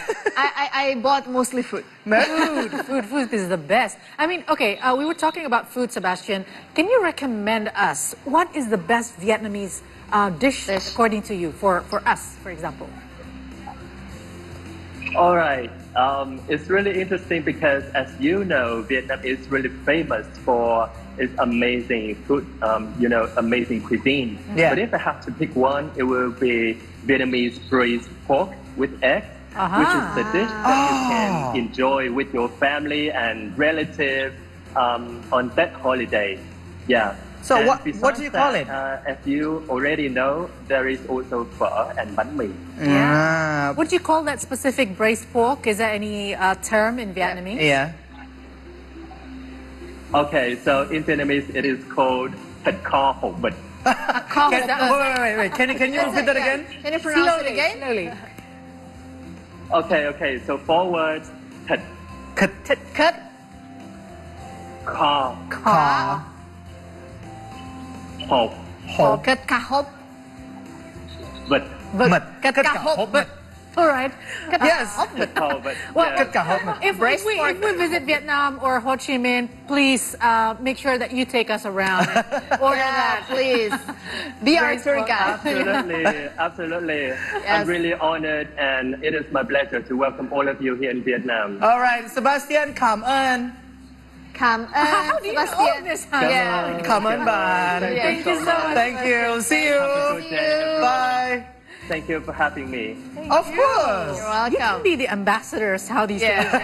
[SPEAKER 3] I bought mostly food.
[SPEAKER 2] Food is the best. I mean, okay, we were talking about food, Sebastian. Can you recommend us what is the best Vietnamese dish according to you for us, for example?
[SPEAKER 23] All right. It's really interesting because, as you know, Vietnam is really famous for its amazing food, amazing cuisine.
[SPEAKER 1] Yeah.
[SPEAKER 23] But if I have to pick one, it will be Vietnamese braised pork with egg, which is the dish that you can enjoy with your family and relatives on that holiday. Yeah.
[SPEAKER 1] So
[SPEAKER 23] And
[SPEAKER 1] what do
[SPEAKER 23] besides
[SPEAKER 1] you call it?
[SPEAKER 23] As you already know, there is also phở and bánh mì.
[SPEAKER 1] Yeah.
[SPEAKER 2] What do you call that specific braised pork? Is there any term in Vietnamese?
[SPEAKER 1] Yeah.
[SPEAKER 23] Okay, so in Vietnamese it is called thịt kho hột vịt.
[SPEAKER 1] Wait. Can you repeat that again?
[SPEAKER 3] Can you pronounce it again?
[SPEAKER 2] Slowly.
[SPEAKER 23] Okay, so 4 words. Thịt
[SPEAKER 3] Cut.
[SPEAKER 23] kho
[SPEAKER 1] Kho.
[SPEAKER 23] hột
[SPEAKER 3] Cut ca hop.
[SPEAKER 23] vịt.
[SPEAKER 1] Mật.
[SPEAKER 3] Cut ca hop.
[SPEAKER 2] All right.
[SPEAKER 1] Yes.
[SPEAKER 23] Thịt kho vịt.
[SPEAKER 2] Well,
[SPEAKER 23] Yeah.
[SPEAKER 2] if we visit Vietnam or Ho Chi Minh, please make sure that you take us around. And order that,
[SPEAKER 3] please. Be our
[SPEAKER 2] Braised
[SPEAKER 3] tour
[SPEAKER 2] pork.
[SPEAKER 23] Absolutely, absolutely. I'm really honored, and it is my pleasure to welcome all of you here in Vietnam.
[SPEAKER 1] All right, Sebastian, cảm ơn.
[SPEAKER 3] Come
[SPEAKER 2] How do you know this, Hans?
[SPEAKER 3] Yeah.
[SPEAKER 1] Cảm ơn bạn.
[SPEAKER 2] Thank you so much.
[SPEAKER 1] Thank you. See you.
[SPEAKER 23] Have a good day.
[SPEAKER 1] Bye.
[SPEAKER 23] Thank you for having me.
[SPEAKER 1] Of course.
[SPEAKER 3] You're welcome.
[SPEAKER 2] You can be the ambassador of Southeast Asia.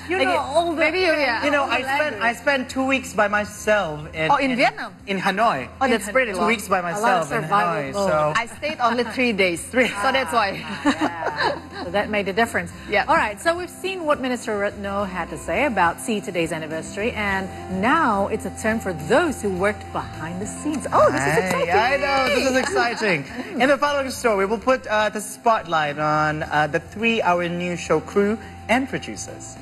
[SPEAKER 2] You know all the.
[SPEAKER 3] Maybe
[SPEAKER 1] You know, I spent 2 weeks by myself
[SPEAKER 3] in Vietnam?
[SPEAKER 1] In Hanoi.
[SPEAKER 3] Oh, that's pretty
[SPEAKER 1] 2
[SPEAKER 3] long.
[SPEAKER 1] weeks by
[SPEAKER 2] A lot of
[SPEAKER 1] myself in
[SPEAKER 2] survival
[SPEAKER 1] Hanoi.
[SPEAKER 2] mode.
[SPEAKER 1] So
[SPEAKER 3] I stayed only 3 days. So that's why.
[SPEAKER 2] So that made a difference.
[SPEAKER 3] Yeah.
[SPEAKER 2] All right. So we've seen what Minister Ratno had to say about See Today's anniversary, and now it's a turn for those who worked behind the scenes. Oh, this is exciting!
[SPEAKER 1] I know, this is exciting. In the following story, we'll put the spotlight on the 3-hour news show crew and producers.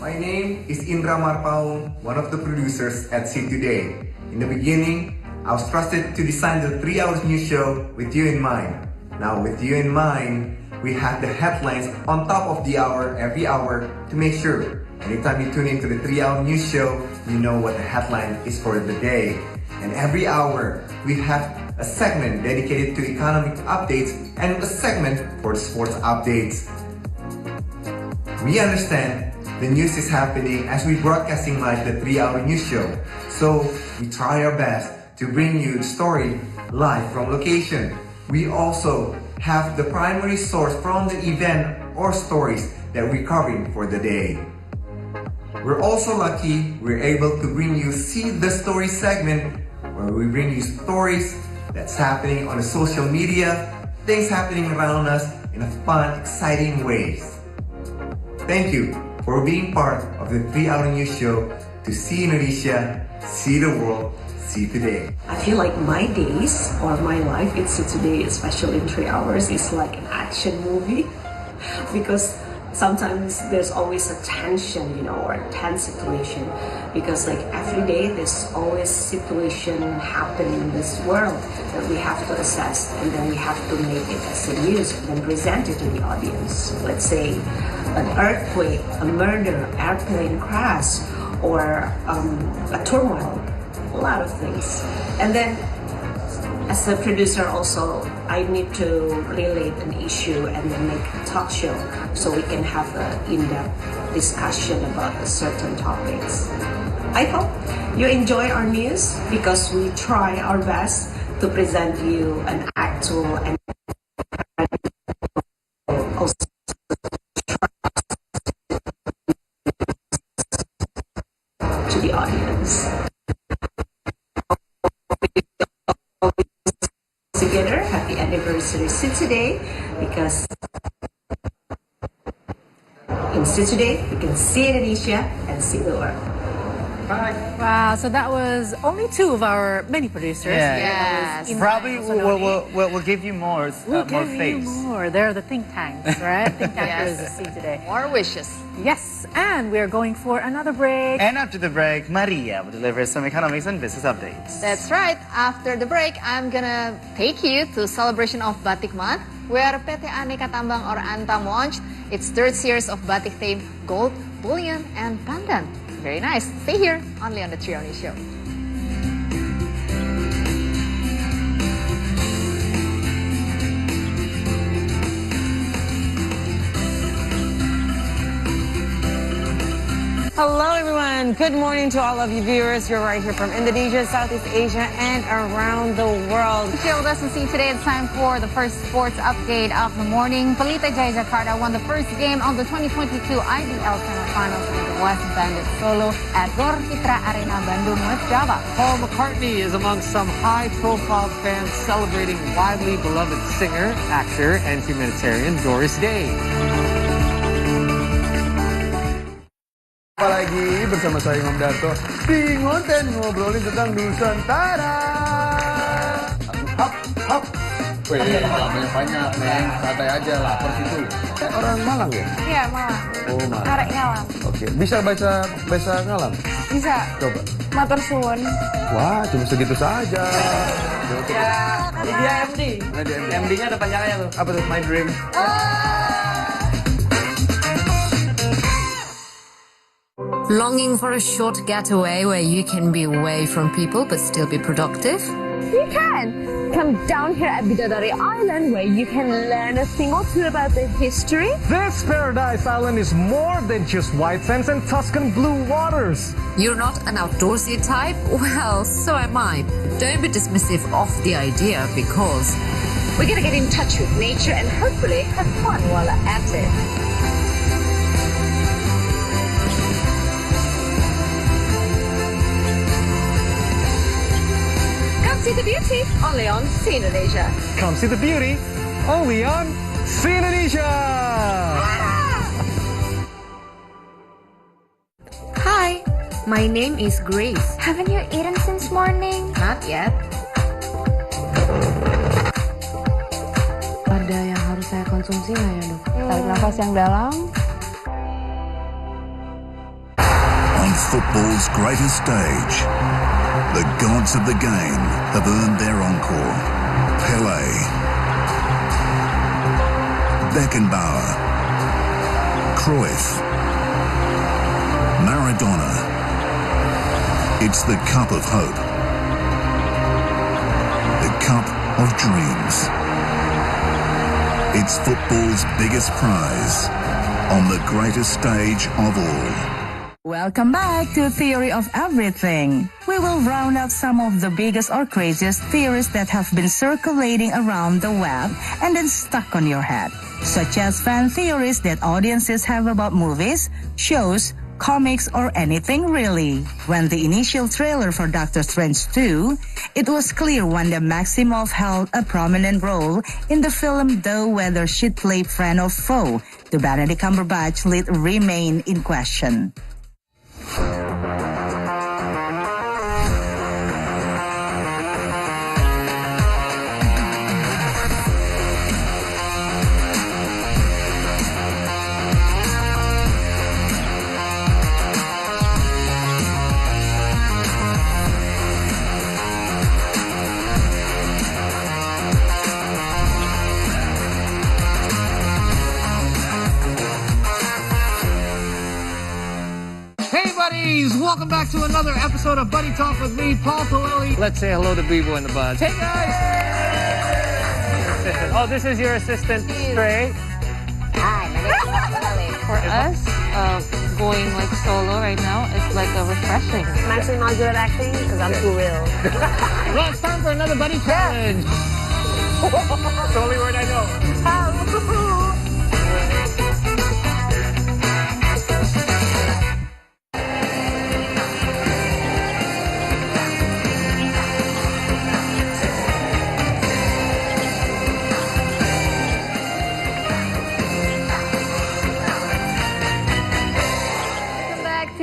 [SPEAKER 4] My name is Indra Marpaung, one of the producers at See Today. In the beginning, I was trusted to design the 3-hour news show with you in mind. Now, with you in mind, we have the headlines on top of the hour every hour to make sure anytime you tune into the 3-hour news show, you know what the headline is for the day. And every hour, we have a segment dedicated to economic updates and a segment for sports updates. We understand the news is happening as we broadcasting live the 3-hour news show. So we try our best to bring you the story live from location. We also have the primary source from the event or stories that we're covering for the day. We're also lucky we're able to bring you See the Story segment, where we bring you stories that's happening on the social media, things happening around us in a fun, exciting ways. Thank you for being part of the 3-hour news show to see Indonesia, see the world, see today.
[SPEAKER 5] I feel like my days or my life in See Today, especially in 3 hours, is like an action movie because sometimes there's always a tension, or a tense situation, because like every day there's always situation happening in this world that we have to assess, and then we have to make it as a news and then present it to the audience. Let's say an earthquake, a murder, airplane crash, or a turmoil, a lot of things. And then as a producer also, I need to relate an issue and then make a talk show so we can have an in-depth discussion about certain topics. I hope you enjoy our news because we try our best to present you an actual and also to the audience. Together, happy anniversary See Today, because in See Today we can see Indonesia and see the world.
[SPEAKER 2] Wow, so that was only two of our many producers.
[SPEAKER 1] Yeah. Probably we'll give you more,
[SPEAKER 2] We'll
[SPEAKER 1] more
[SPEAKER 2] give
[SPEAKER 1] face.
[SPEAKER 2] you more. They're the think tanks, right? Think tankers to see today.
[SPEAKER 3] More wishes.
[SPEAKER 2] Yes, and we're going for another break.
[SPEAKER 1] And after the break, Maria will deliver some economics and business updates.
[SPEAKER 3] That's right. After the break, I'm gonna take you to celebration of Batik Month, where PT Aneka Tambang or Antam launched its third series of batik theme gold, bullion, and pendant. Very nice. Stay here, only on the Trioni Show.
[SPEAKER 11] Hello, everyone. Good morning to all of you viewers. You're right here from Indonesia, Southeast Asia, and around the world.
[SPEAKER 3] Chill with us and see today. It's time for the first sports update of the morning. Pelita Jaya Jakarta won the first game of the 2022 IBL semifinals with the West Bandits Solo at Gor Citra Arena Bandung, West Java.
[SPEAKER 12] Paul McCartney is among some high-profile fans celebrating widely beloved singer, actor, and humanitarian Doris Day.
[SPEAKER 6] Apalagi bersama saya Imam Darto di Ngonten ngobrolin tentang Nusantara. Hap. Wih, malah banyak-banyak, Neng. Santai aja, lapar situ. Orang Malang ya?
[SPEAKER 7] Iya, Malang.
[SPEAKER 6] Oh, Malang.
[SPEAKER 7] Arek ngalam.
[SPEAKER 6] Oke, bisa bahasa ngalam?
[SPEAKER 7] Bisa.
[SPEAKER 6] Coba.
[SPEAKER 7] Matur suwun.
[SPEAKER 6] Wah, cuma segitu saja.
[SPEAKER 14] Ya, dia MD. MD-nya ada panjangnya tuh.
[SPEAKER 6] Apa tuh? My Dream.
[SPEAKER 8] Longing for a short getaway where you can be away from people but still be productive?
[SPEAKER 7] You can. Come down here at Bidadari Island where you can learn a thing or two about the history.
[SPEAKER 24] This Paradise Island is more than just white sands and Tuscan blue waters.
[SPEAKER 8] You're not an outdoorsy type? Well, so am I. Don't be dismissive of the idea because
[SPEAKER 7] we're gonna get in touch with nature and hopefully have fun while at it. See the beauty only on See Indonesia.
[SPEAKER 24] Come see the beauty only on See Indonesia.
[SPEAKER 7] Hi, my name is Grace. Haven't you eaten since morning? Not yet.
[SPEAKER 11] Ada yang harus saya konsumsi nggak ya, Dok? Tarik nafas yang dalam.
[SPEAKER 25] On football's greatest stage, the gods of the game have earned their encore. Pelé, Beckenbauer, Cruyff, Maradona. It's the cup of hope. The cup of dreams. It's football's biggest prize on the greatest stage of all.
[SPEAKER 26] Welcome back to Theory of Everything. We will round up some of the biggest or craziest theories that have been circulating around the web and then stuck on your head, such as fan theories that audiences have about movies, shows, comics, or anything really. When the initial trailer for Doctor Strange 2, it was clear Wanda Maximoff held a prominent role in the film, though whether she'd play friend or foe to Benedict Cumberbatch lead remain in question.
[SPEAKER 12] Welcome back to another episode of Buddy Talk with me, Paul Palelli. Let's say hello to Bebo and the Buds. Hey guys! Oh, this is your assistant, Trey.
[SPEAKER 7] Hi, my name is Natalie.
[SPEAKER 11] For us,
[SPEAKER 22] going like solo right now. It's like refreshing.
[SPEAKER 11] I'm actually not good at acting because I'm too real.
[SPEAKER 12] Well, it's time for another buddy challenge. That's the only word I know.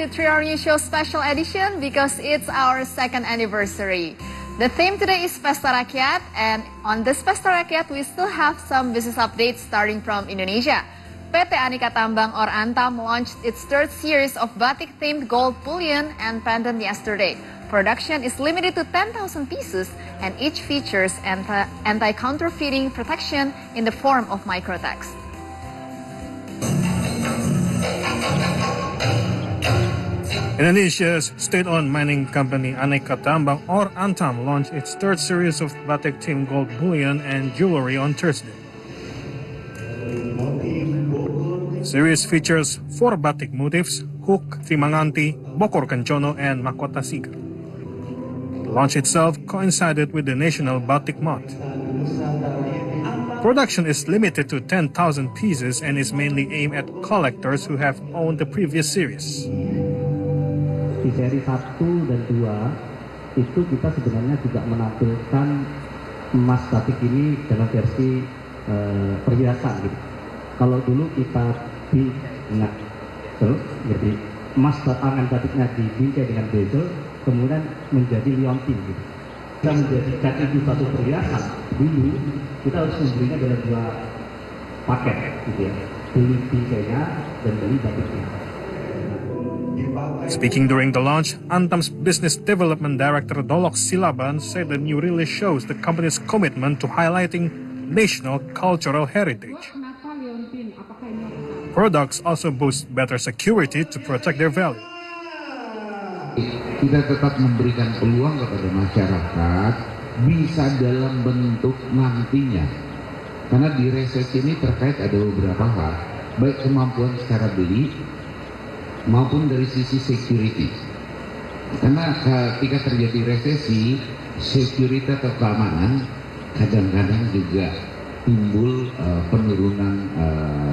[SPEAKER 3] To 3-Hour News Show Special Edition because it's our 2nd anniversary. The theme today is Pesta Rakyat, and on this Pesta Rakyat, we still have some business updates starting from Indonesia. PT Aneka Tambang or Antam launched its 3rd series of batik-themed gold bullion and pendant yesterday. Production is limited to 10,000 pieces, and each features anti-counterfeiting protection in the form of microtext.
[SPEAKER 9] Indonesia's state-owned mining company Aneka Tambang or Antam launched its 3rd series of batik-themed gold bullion and jewelry on Thursday. The series features 4 batik motifs: Hook, Trimanganti, Bokor Kencono, and Mahkota Sigar. The launch itself coincided with the National Batik Month. Production is limited to 10,000 pieces and is mainly aimed at collectors who have owned the previous series.
[SPEAKER 10] Di seri 1 dan 2 itu kita sebenarnya juga menampilkan emas batik ini dalam versi perhiasan gitu. Kalau dulu kita ingat terus, jadi emas tangan batiknya dibingkai dengan bezel, kemudian menjadi liontin gitu. Kita menjadikan itu satu perhiasan. Dulu kita harus membelinya dalam 2 paket gitu ya. Beli bingkainya dan beli batiknya.
[SPEAKER 9] Speaking during the launch, Antam's Business Development Director Dolok Silaban said the new release shows the company's commitment to highlighting national cultural heritage. Products also boast better security to protect their value.
[SPEAKER 13] Kita tetap memberikan peluang kepada masyarakat bisa dalam bentuk nantinya. Karena di resesi ini terkait ada beberapa hal, baik kemampuan secara beli maupun dari sisi security. Karena ketika terjadi resesi, security atau keamanan kadang-kadang juga timbul penurunan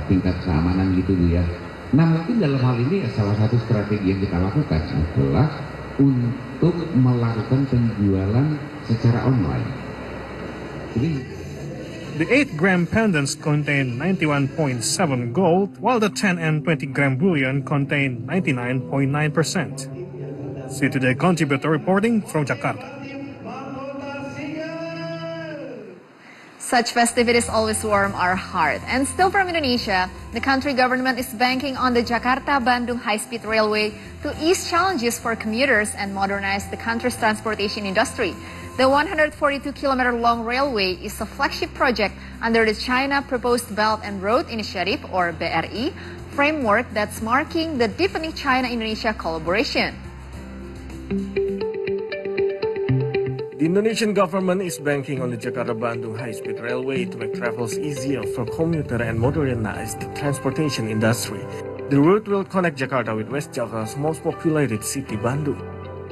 [SPEAKER 13] tingkat keamanan gitu ya. Nah mungkin dalam hal ini salah satu strategi yang kita lakukan adalah untuk melakukan penjualan secara online. Jadi,
[SPEAKER 9] the 8-gram pendants contain 91.7 gold, while the 10 and 20-gram bullion contain 99.9%. See Today contributor reporting from Jakarta.
[SPEAKER 3] Such festivities always warm our heart. And still from Indonesia, the country government is banking on the Jakarta-Bandung high-speed railway to ease challenges for commuters and modernize the country's transportation industry. The 142-kilometer-long railway is a flagship project under the China Proposed Belt and Road Initiative, or BRI, framework that's marking the deepening China-Indonesia collaboration.
[SPEAKER 9] The Indonesian government is banking on the Jakarta-Bandung high-speed railway to make travels easier for commuters and modernize the transportation industry. The route will connect Jakarta with West Java's most populated city, Bandung.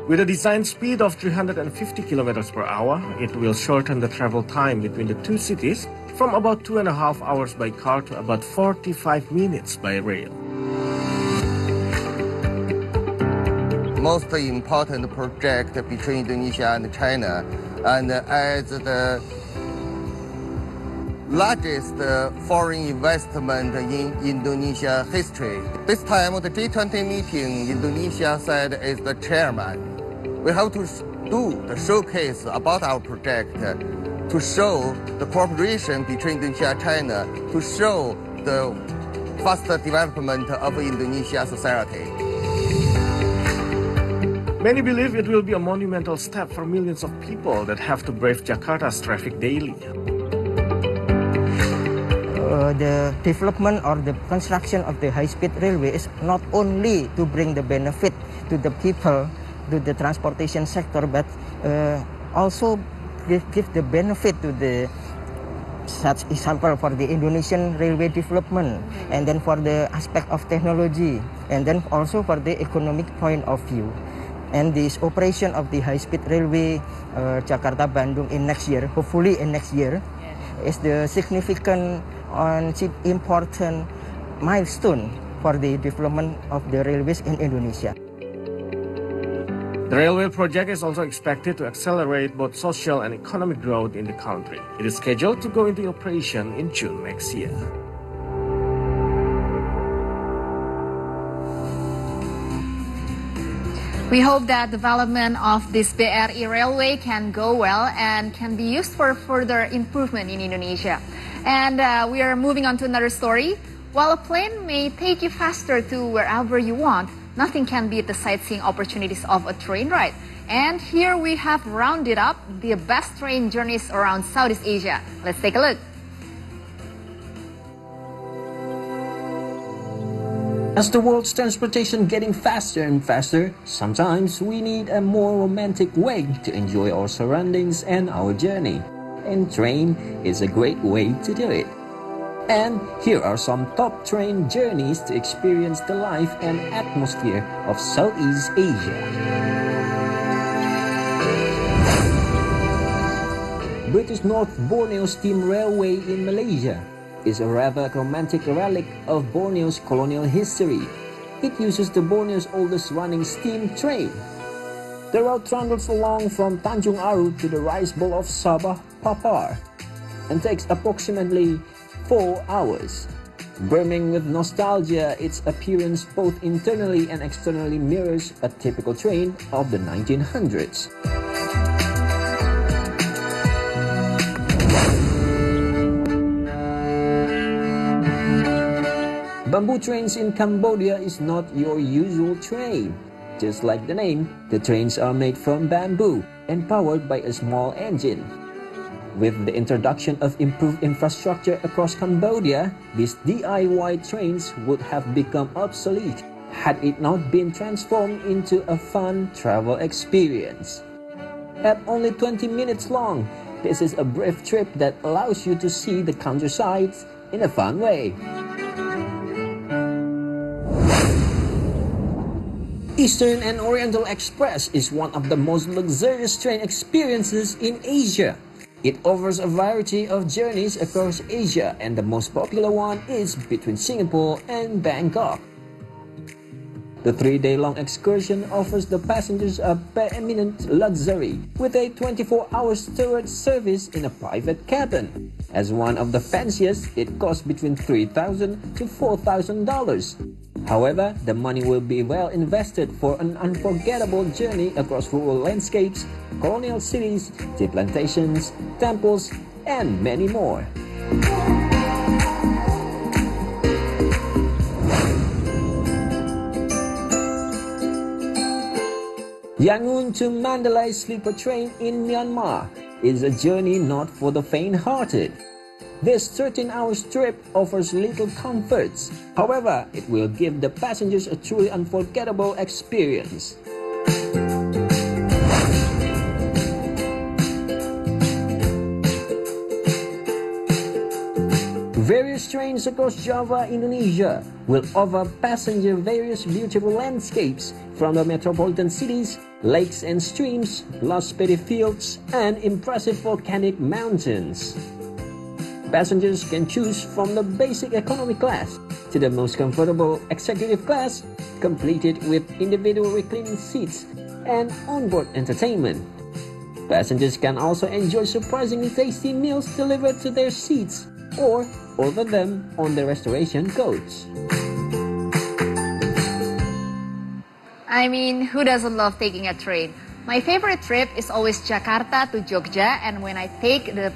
[SPEAKER 9] With a design speed of 350 kilometers per hour, it will shorten the travel time between the two cities from about 2.5 hours by car to about 45 minutes by rail.
[SPEAKER 15] Most important project between Indonesia and China, and as the largest foreign investment in Indonesia history. This time at the G20 meeting, Indonesia said is the chairman. We have to do the showcase about our project, to show the cooperation between Indonesia and China, to show the faster development of Indonesia society.
[SPEAKER 9] Many believe it will be a monumental step for millions of people that have to brave Jakarta's traffic daily.
[SPEAKER 16] The development or the construction of the high-speed railway is not only to bring the benefit to the people, to the transportation sector, but also give the benefit to the such example for the Indonesian railway development, and then for the aspect of technology, and then also for the economic point of view. And this operation of the high-speed railway Jakarta-Bandung in next year, hopefully in next year, is the significant and important milestone for the development of the railways in Indonesia.
[SPEAKER 9] The railway project is also expected to accelerate both social and economic growth in the country. It is scheduled to go into operation in June next year.
[SPEAKER 3] We hope that development of this BRI railway can go well and can be used for further improvement in Indonesia. And we are moving on to another story. While a plane may take you faster to wherever you want, nothing can beat the sightseeing opportunities of a train ride. And here we have rounded up the best train journeys around Southeast Asia. Let's take a look.
[SPEAKER 17] As the world's transportation getting faster and faster, sometimes we need a more romantic way to enjoy our surroundings and our journey. And train is a great way to do it. And here are some top train journeys to experience the life and atmosphere of Southeast Asia. British North Borneo Steam Railway in Malaysia is a rather romantic relic of Borneo's colonial history. It uses the Borneo's oldest running steam train. The route trundles along from Tanjung Aru to the rice bowl of Sabah, Papar, and takes approximately 4 hours. Brimming with nostalgia, its appearance both internally and externally mirrors a typical train of the 1900s. Bamboo trains in Cambodia is not your usual train. Just like the name, the trains are made from bamboo and powered by a small engine. With the introduction of improved infrastructure across Cambodia, these DIY trains would have become obsolete had it not been transformed into a fun travel experience. At only 20 minutes long, this is a brief trip that allows you to see the countryside in a fun way. Eastern and Oriental Express is one of the most luxurious train experiences in Asia. It offers a variety of journeys across Asia, and the most popular one is between Singapore and Bangkok. The 3-day-long excursion offers the passengers a preeminent luxury with a 24-hour steward service in a private cabin. As one of the fanciest, it costs between $3,000 to $4,000. However, the money will be well invested for an unforgettable journey across rural landscapes, colonial cities, tea plantations, temples, and many more. Yangon to Mandalay sleeper train in Myanmar is a journey not for the faint-hearted. This 13-hour trip offers little comforts. However, it will give the passengers a truly unforgettable experience. Various trains across Java, Indonesia will offer passengers various beautiful landscapes from the metropolitan cities, lakes and streams, lush paddy fields, and impressive volcanic mountains. Passengers can choose from the basic economy class to the most comfortable executive class, completed with individual reclining seats and onboard entertainment. Passengers can also enjoy surprisingly tasty meals delivered to their seats or order them on the restoration coach.
[SPEAKER 3] I mean, who doesn't love taking a train? My favorite trip is always Jakarta to Jogja, and when I take the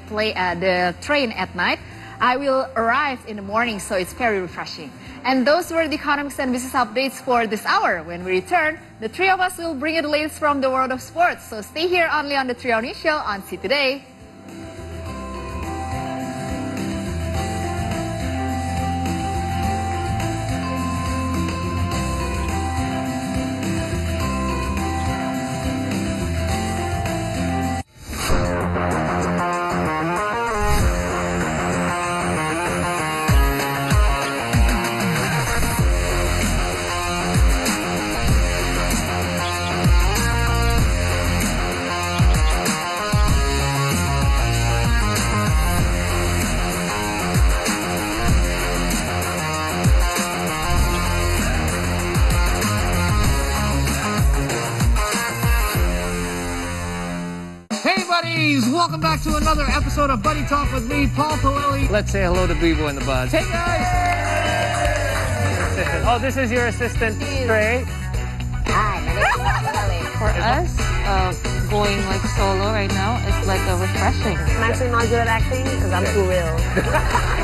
[SPEAKER 3] train at night, I will arrive in the morning, so it's very refreshing. And those were the economics and business updates for this hour. When we return, the three of us will bring you the latest from the world of sports. So stay here only on the 3 Hour News Show on See Today.
[SPEAKER 12] welcome back to another episode of Buddy Talk with me, Paul Palelli. Let's say hello to Bebo and the Buds. Hey guys! Oh, this is your assistant, Trey.
[SPEAKER 4] Hi, my name is Palelli. For us, going like solo right now is like a refreshing.
[SPEAKER 7] I'm actually not good at acting because I'm too real.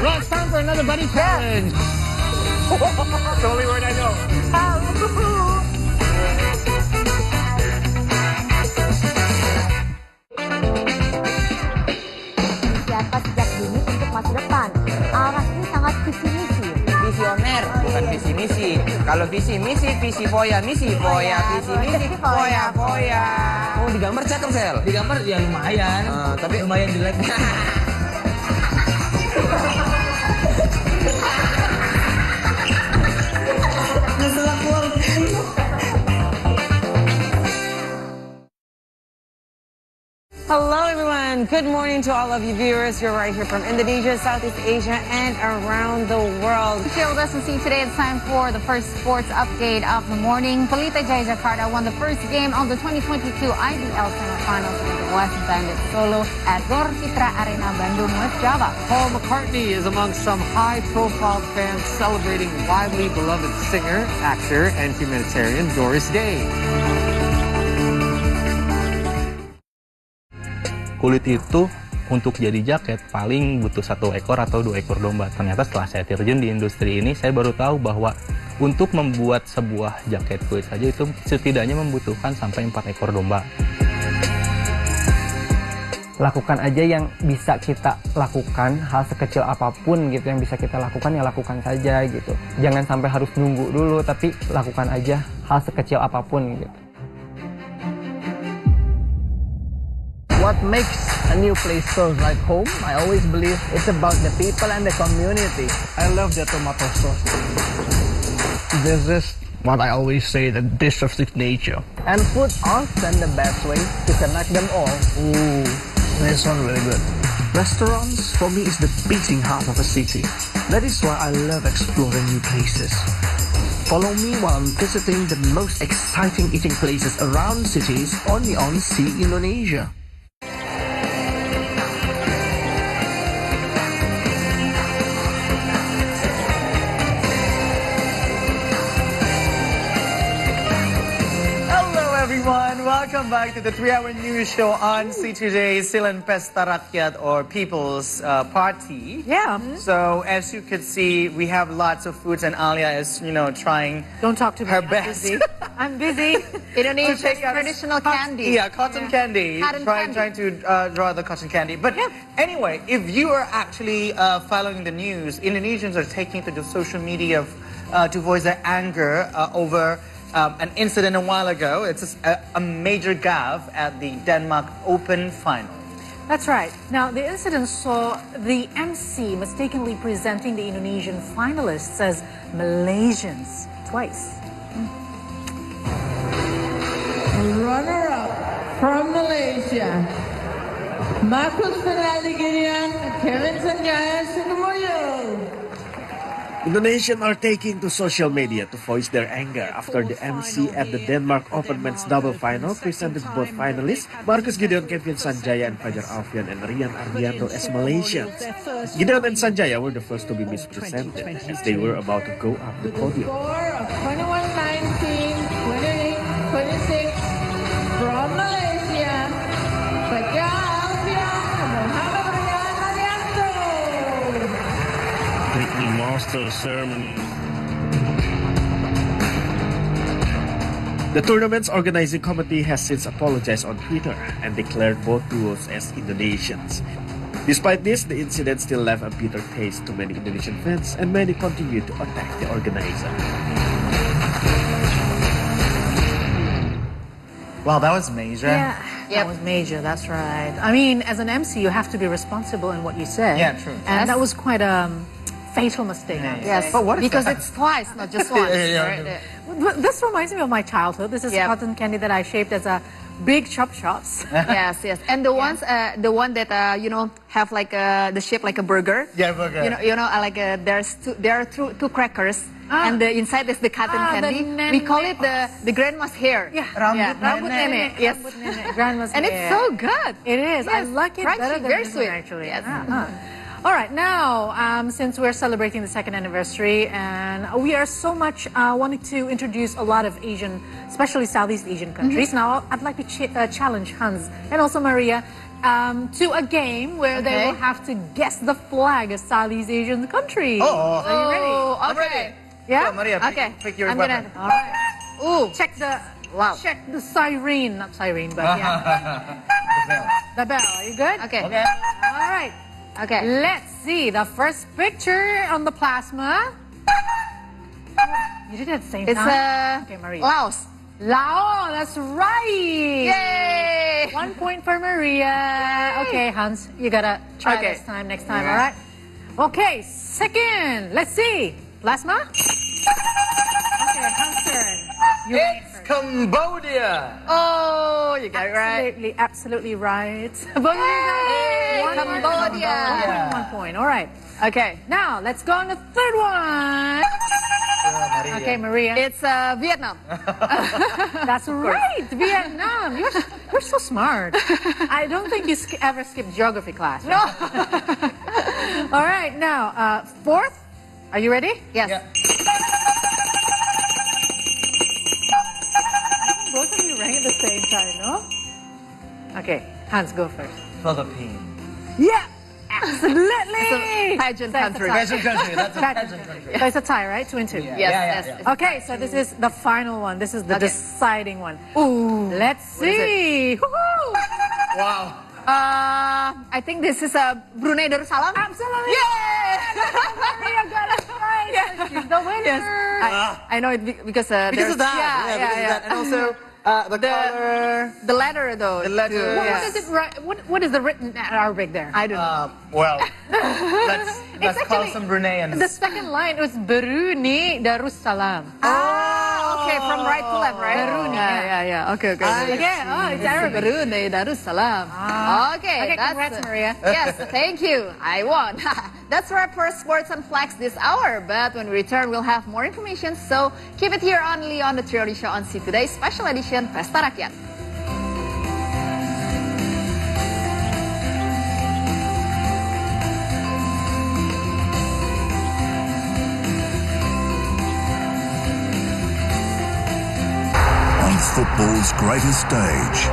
[SPEAKER 12] Well, it's time for another Buddy Challenge. It's the only word I know.
[SPEAKER 4] Siapa sejak dini untuk masa depan. Arahnya sangat visi misi. Visioner, bukan visi misi. Kalau visi misi, visi foya, visi misi, foya.
[SPEAKER 14] Oh, digambar cakep, Sel. Digambar ya lumayan. Tapi lumayan jelek.
[SPEAKER 11] Hello, everyone. Good morning to all of you viewers. You're right here from Indonesia, Southeast Asia, and around the world.
[SPEAKER 3] Share with us and see today it's time for the first sports update of the morning. Pelita Jaya Jakarta won the first game of the 2022 IBL semifinals with the West Bandits Solo at Gor Citra Arena, Bandung, West Java.
[SPEAKER 12] Paul McCartney is among some high-profile fans celebrating widely beloved singer, actor, and humanitarian Doris Day.
[SPEAKER 18] Kulit itu untuk jadi jaket paling butuh 1 ekor atau 2 ekor domba. Ternyata setelah saya terjun di industri ini, saya baru tahu bahwa untuk membuat sebuah jaket kulit saja itu setidaknya membutuhkan sampai 4 ekor domba.
[SPEAKER 19] Lakukan aja yang bisa kita lakukan, hal sekecil apapun gitu yang bisa kita lakukan, ya lakukan saja gitu. Jangan sampai harus nunggu dulu, tapi lakukan aja hal sekecil apapun gitu.
[SPEAKER 20] What makes a new place feels like home? I always believe it's about the people and the community. I love the tomato sauce. This is what I always say, the dish of signature. And food often the best way to connect them all. Ooh, this one really good.
[SPEAKER 21] Restaurants for me is the beating heart of a city. That is why I love exploring new places. Follow me while I'm visiting the most exciting eating places around cities only on See Indonesia.
[SPEAKER 1] Welcome back to the 3-hour news show on C2J Silan Pesta Rakyat or People's Party.
[SPEAKER 2] Yeah.
[SPEAKER 1] So as you could see, we have lots of foods and Alia is, trying
[SPEAKER 2] Don't talk to me.
[SPEAKER 1] her best.
[SPEAKER 2] I'm busy.
[SPEAKER 3] Indonesia's traditional candy.
[SPEAKER 1] Yeah, cotton candy. Trying to draw the cotton candy. But anyway, if you are actually following the news, Indonesians are taking to the social media to voice their anger over an incident a while ago. It's a major gaffe at the Denmark Open final.
[SPEAKER 2] That's right. Now, the incident saw the MC mistakenly presenting the Indonesian finalists as Malaysians twice.
[SPEAKER 23] Runner-up from Malaysia, Marcus Fernando Gideon, Kevin Sanjaya Sukumoyo.
[SPEAKER 9] Indonesians are taking to social media to voice their anger after the MC at the Denmark Open men's double final presented both finalists Marcus Gideon, Kevin Sanjaya, and Fajar Alfian and Rian Ardianto as Malaysians. Gideon and Sanjaya were the first to be mispresented as they were about to go up the podium.
[SPEAKER 23] 21-19, 28-26 from Malaysia, Fajar Alfian and Muhammad Rian Ardianto.
[SPEAKER 21] The master ceremony.
[SPEAKER 9] The tournament's organizing committee has since apologized on Twitter and declared both duos as Indonesians. Despite this, the incident still left a bitter taste to many Indonesian fans, and many continue to attack the organizer.
[SPEAKER 1] Wow, that was major.
[SPEAKER 2] Yeah, that was major, that's right. I mean, as an MC, you have to be responsible in what you say.
[SPEAKER 1] Yeah, true.
[SPEAKER 2] And that was quite a fatal mistake.
[SPEAKER 3] Yes,
[SPEAKER 1] but what if
[SPEAKER 3] because
[SPEAKER 1] that-
[SPEAKER 3] it's twice, not just once.
[SPEAKER 2] This reminds me of my childhood. This is cotton candy that I shaped as a big chop shops.
[SPEAKER 3] Yes, yes. And the ones, the one that have like the shape like a burger.
[SPEAKER 1] Yeah, burger.
[SPEAKER 3] There are two crackers. And the inside is the cotton candy. We call it the grandma's hair.
[SPEAKER 2] Yeah,
[SPEAKER 3] Rambut nenek. Yes.
[SPEAKER 2] Grandma's
[SPEAKER 3] And
[SPEAKER 2] hair.
[SPEAKER 3] it's so good.
[SPEAKER 2] It is. I
[SPEAKER 3] Yes,
[SPEAKER 2] like it
[SPEAKER 3] crunchy,
[SPEAKER 2] better than
[SPEAKER 3] very
[SPEAKER 2] this one,
[SPEAKER 3] sweet.
[SPEAKER 2] actually.
[SPEAKER 3] Yes.
[SPEAKER 2] All right, now, since we're celebrating the second anniversary, and we are so much wanting to introduce a lot of Asian, especially Southeast Asian countries. Now, I'd like to challenge Hans and also Maria to a game where they will have to guess the flag of Southeast Asian countries.
[SPEAKER 1] Oh.
[SPEAKER 2] Are you ready?
[SPEAKER 3] Oh, okay.
[SPEAKER 2] Yeah?
[SPEAKER 1] So, Maria, pick your weapon.
[SPEAKER 2] All right. Ooh. Check the siren, not siren, but yeah. The bell. Are you good?
[SPEAKER 3] Okay.
[SPEAKER 2] All right.
[SPEAKER 3] Okay.
[SPEAKER 2] Let's see the first picture on the plasma. You did it at the same
[SPEAKER 3] It's
[SPEAKER 2] time. Okay, Maria.
[SPEAKER 3] Laos.
[SPEAKER 2] Lao, that's right.
[SPEAKER 3] Yay!
[SPEAKER 2] 1 point for Maria. Okay, Hans, you gotta try this time next time, all right? Okay, second. Let's see. Plasma. Okay, Hans' turn.
[SPEAKER 1] It's Cambodia.
[SPEAKER 3] Oh, you got it right.
[SPEAKER 2] Absolutely right. Both of you got it.
[SPEAKER 3] Cambodia.
[SPEAKER 2] 1 point. All right.
[SPEAKER 3] Okay.
[SPEAKER 2] Now, let's go on the third one. Okay, Maria.
[SPEAKER 3] It's Vietnam.
[SPEAKER 2] That's right, Vietnam. You're so smart. I don't think you ever skipped geography class.
[SPEAKER 3] No.
[SPEAKER 2] All right, now, fourth. Are you ready?
[SPEAKER 3] Yes.
[SPEAKER 1] Yeah.
[SPEAKER 2] Both of you rang at the same time, no? Okay, Hans, go first.
[SPEAKER 1] Philippines.
[SPEAKER 2] Yeah, absolutely.
[SPEAKER 3] It's a pageant country.
[SPEAKER 1] Pageant country. That's a pageant country.
[SPEAKER 2] So it's a tie, right? 2 and 2.
[SPEAKER 3] Yes.
[SPEAKER 2] Okay, so this is the final one. This is the deciding one.
[SPEAKER 3] Ooh.
[SPEAKER 2] Let's see. Woohoo!
[SPEAKER 1] Wow.
[SPEAKER 3] I think this is Brunei Darussalam.
[SPEAKER 2] Absolutely.
[SPEAKER 3] Yay!
[SPEAKER 2] Maria got it right. She's the winner.
[SPEAKER 3] Yes. I know it because
[SPEAKER 1] Because of that. Because of that. And also the color.
[SPEAKER 3] The letter though.
[SPEAKER 1] The letter.
[SPEAKER 2] What is it? What is the written Arabic there?
[SPEAKER 3] I don't know.
[SPEAKER 1] Well, let's call some Bruneians.
[SPEAKER 2] The second line was Brunei Darussalam.
[SPEAKER 3] Okay, from right to left, right?
[SPEAKER 2] Brunei.
[SPEAKER 3] Yeah. Okay.
[SPEAKER 2] It's Arabic.
[SPEAKER 3] Brunei Darussalam. Okay,
[SPEAKER 2] congrats, Maria.
[SPEAKER 3] Yes, thank you. I won. That's wrap for Sports and Flags this hour. But when we return, we'll have more information. So keep it here only on the Triodi Show on See Today, special edition Pesta Rakyat.
[SPEAKER 5] Football's greatest stage,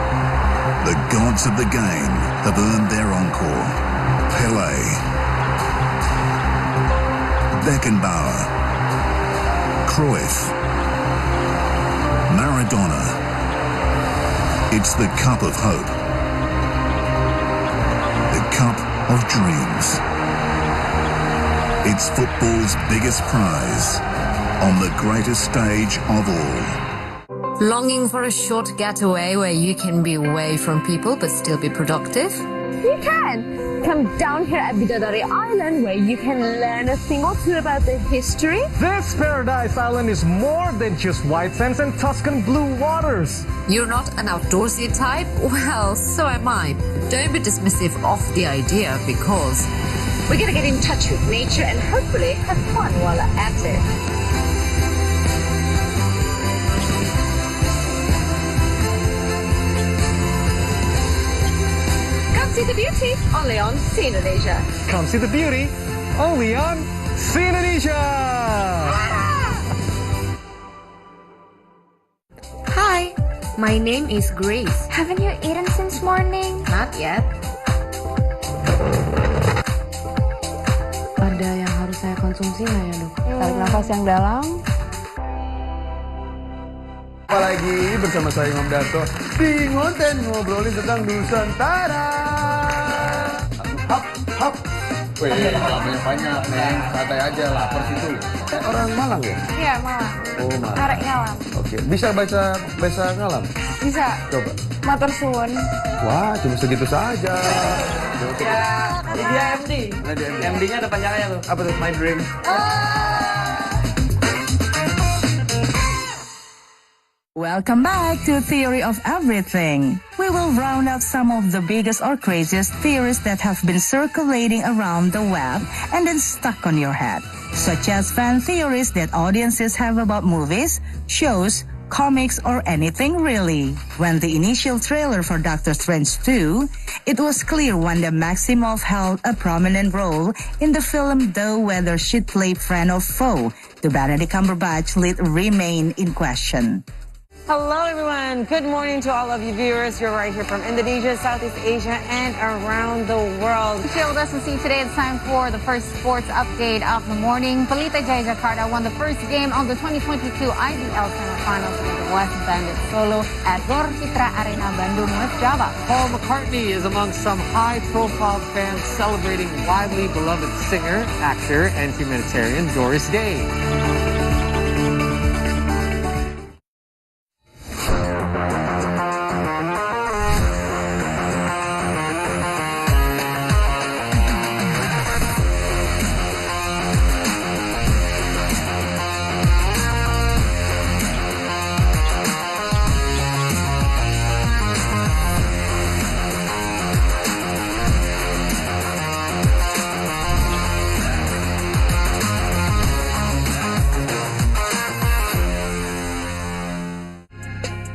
[SPEAKER 5] the gods of the game have earned their encore. Pelé, Beckenbauer, Cruyff, Maradona. It's the cup of hope, the cup of dreams. It's football's biggest prize on the greatest stage of all.
[SPEAKER 6] Longing for a short getaway where you can be away from people but still be productive?
[SPEAKER 7] You can! Come down here at Bidadari Island where you can learn a thing or two about the history.
[SPEAKER 12] This paradise island is more than just white sands and Tuscan blue waters.
[SPEAKER 6] You're not an outdoorsy type? Well, so am I. Don't be dismissive of the idea because
[SPEAKER 7] we're gonna get in touch with nature and hopefully have fun while at it. See the beauty only on See Indonesia.
[SPEAKER 12] Come see the beauty only on See Indonesia.
[SPEAKER 8] Hi, my name is Grace.
[SPEAKER 7] Haven't you eaten since morning?
[SPEAKER 8] Not yet.
[SPEAKER 24] Ada yang harus saya konsumsi nggak ya, Dok? Tarik nafas yang dalam.
[SPEAKER 25] Apalagi bersama saya Imam Darto di Ngonten ngobrolin tentang Nusantara. Hap. Wih, banyak, Neng. Santai aja, lapar situ. Orang Malang ya?
[SPEAKER 7] Iya, Malang.
[SPEAKER 25] Oh, Malang.
[SPEAKER 7] Arek ngalam.
[SPEAKER 25] Oke, bisa bahasa ngalam?
[SPEAKER 7] Bisa.
[SPEAKER 25] Coba.
[SPEAKER 7] Matur suwun.
[SPEAKER 25] Wah, cuma segitu saja.
[SPEAKER 14] Ya, dia MD. MD-nya ada panjangnya tuh.
[SPEAKER 25] Apa tuh? My Dream.
[SPEAKER 7] Oh.
[SPEAKER 10] Welcome back to Theory of Everything. We will round up some of the biggest or craziest theories that have been circulating around the web and then stuck on your head, such as fan theories that audiences have about movies, shows, comics, or anything really. When the initial trailer for Doctor Strange 2, it was clear Wanda Maximoff held a prominent role in the film, though whether she'd play friend or foe to Benedict Cumberbatch lead remain in question.
[SPEAKER 11] Hello, everyone. Good morning to all of you viewers. You're right here from Indonesia, Southeast Asia, and around the world.
[SPEAKER 3] Share with us and see today. It's time for the first sports update of the morning. Pelita Jaya Jakarta won the first game of the 2022 IBL semifinals with West Bandit Solo at Gor Citra Arena, Bandung, West Java.
[SPEAKER 12] Paul McCartney is among some high-profile fans celebrating widely beloved singer, actor, and humanitarian Doris Day.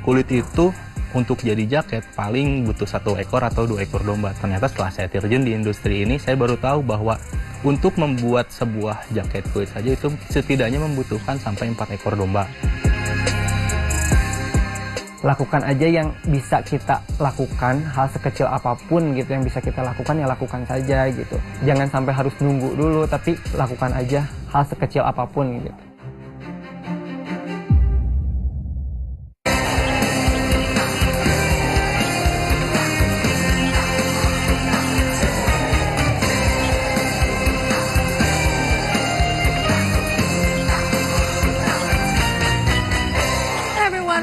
[SPEAKER 18] Kulit itu untuk jadi jaket paling butuh 1 ekor atau 2 ekor domba. Ternyata setelah saya terjun di industri ini, saya baru tahu bahwa untuk membuat sebuah jaket kulit saja itu setidaknya membutuhkan sampai 4 ekor domba.
[SPEAKER 19] Lakukan aja yang bisa kita lakukan, hal sekecil apapun gitu yang bisa kita lakukan, ya lakukan saja gitu. Jangan sampai harus nunggu dulu, tapi lakukan aja hal sekecil apapun gitu.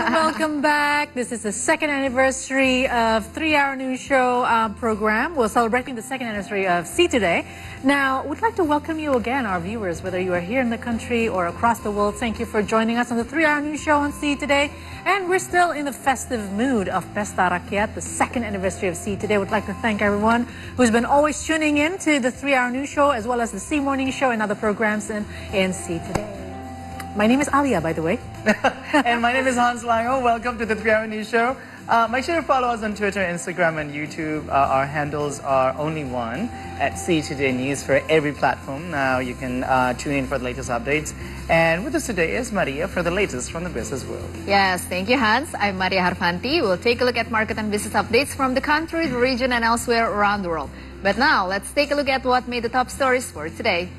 [SPEAKER 2] Welcome back. This is the second anniversary of 3-Hour News Show program. We're celebrating the second anniversary of See Today. Now, we'd like to welcome you again, our viewers, whether you are here in the country or across the world. Thank you for joining us on the 3-Hour News Show on See Today. And we're still in the festive mood of Pesta Rakyat, the second anniversary of See Today. We'd like to thank everyone who's been always tuning in to the 3-Hour News Show, as well as the See Morning Show and other programs in See Today. My name is Alia, by the way.
[SPEAKER 1] And my name is Hans Lango. Welcome to the 3-Hour News Show. Make sure to follow us on Twitter, Instagram, and YouTube. Our handles are only one, at See Today News for every platform. Now you can tune in for the latest updates. And with us today is Maria for the latest from the business world.
[SPEAKER 3] Yes, thank you, Hans. I'm Maria Harfanti. We'll take a look at market and business updates from the country, the region, and elsewhere around the world. But now, let's take a look at what made the top stories for today.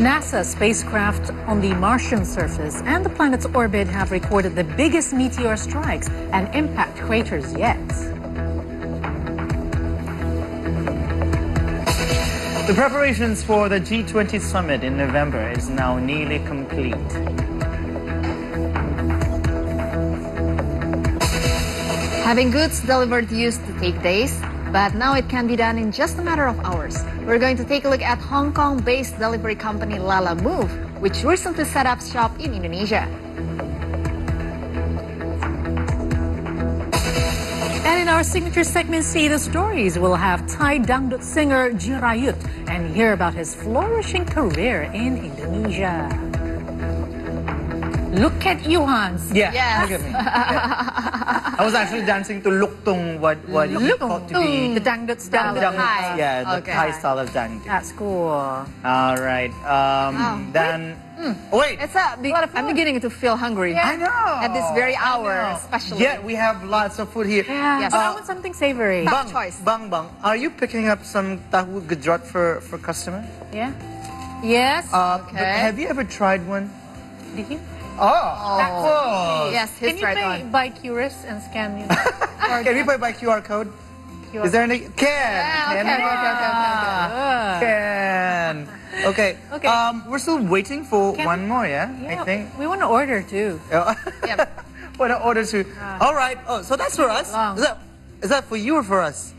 [SPEAKER 2] NASA spacecraft on the Martian surface and the planet's orbit have recorded the biggest meteor strikes and impact craters yet.
[SPEAKER 1] The preparations for the G20 summit in November is now nearly complete.
[SPEAKER 3] Having goods delivered used to take days, but now it can be done in just a matter of hours. We're going to take a look at Hong Kong-based delivery company Lalamove, which recently set up shop in Indonesia.
[SPEAKER 2] And in our signature segment, See the Stories, we'll have Thai dangdut singer Jirayut and hear about his flourishing career in Indonesia. Look at you, Hans.
[SPEAKER 1] Yeah,
[SPEAKER 3] yes.
[SPEAKER 1] Look at me. Yeah. I was actually dancing to Luktung, what you thought to be
[SPEAKER 2] the dangdut style.
[SPEAKER 3] Thai.
[SPEAKER 1] Yeah, the
[SPEAKER 3] Okay.
[SPEAKER 1] Thai style of dangdut.
[SPEAKER 2] That's cool.
[SPEAKER 1] All right. Then. Wait.
[SPEAKER 3] It's I'm beginning to feel hungry.
[SPEAKER 1] I know.
[SPEAKER 3] At this very hour, especially.
[SPEAKER 1] Yeah, we have lots of food here.
[SPEAKER 2] Yeah,
[SPEAKER 3] Yes.
[SPEAKER 2] but I want something savory.
[SPEAKER 3] Tough choice.
[SPEAKER 1] Bang, are you picking up some tahu gejrot for customer?
[SPEAKER 2] Yeah. Yes.
[SPEAKER 1] But have you ever tried one?
[SPEAKER 2] Did you?
[SPEAKER 1] Oh.
[SPEAKER 3] Yes,
[SPEAKER 2] Can
[SPEAKER 3] he's
[SPEAKER 2] you
[SPEAKER 3] right
[SPEAKER 2] pay
[SPEAKER 3] on.
[SPEAKER 2] by Curious and scan me?
[SPEAKER 1] Can we pay by QR code? Is there any? Can. Can. Okay. We're still waiting for one more, yeah? I think.
[SPEAKER 2] We want to order too.
[SPEAKER 1] Want to order too. All right. Oh, so that's for us. Is that for you or for us?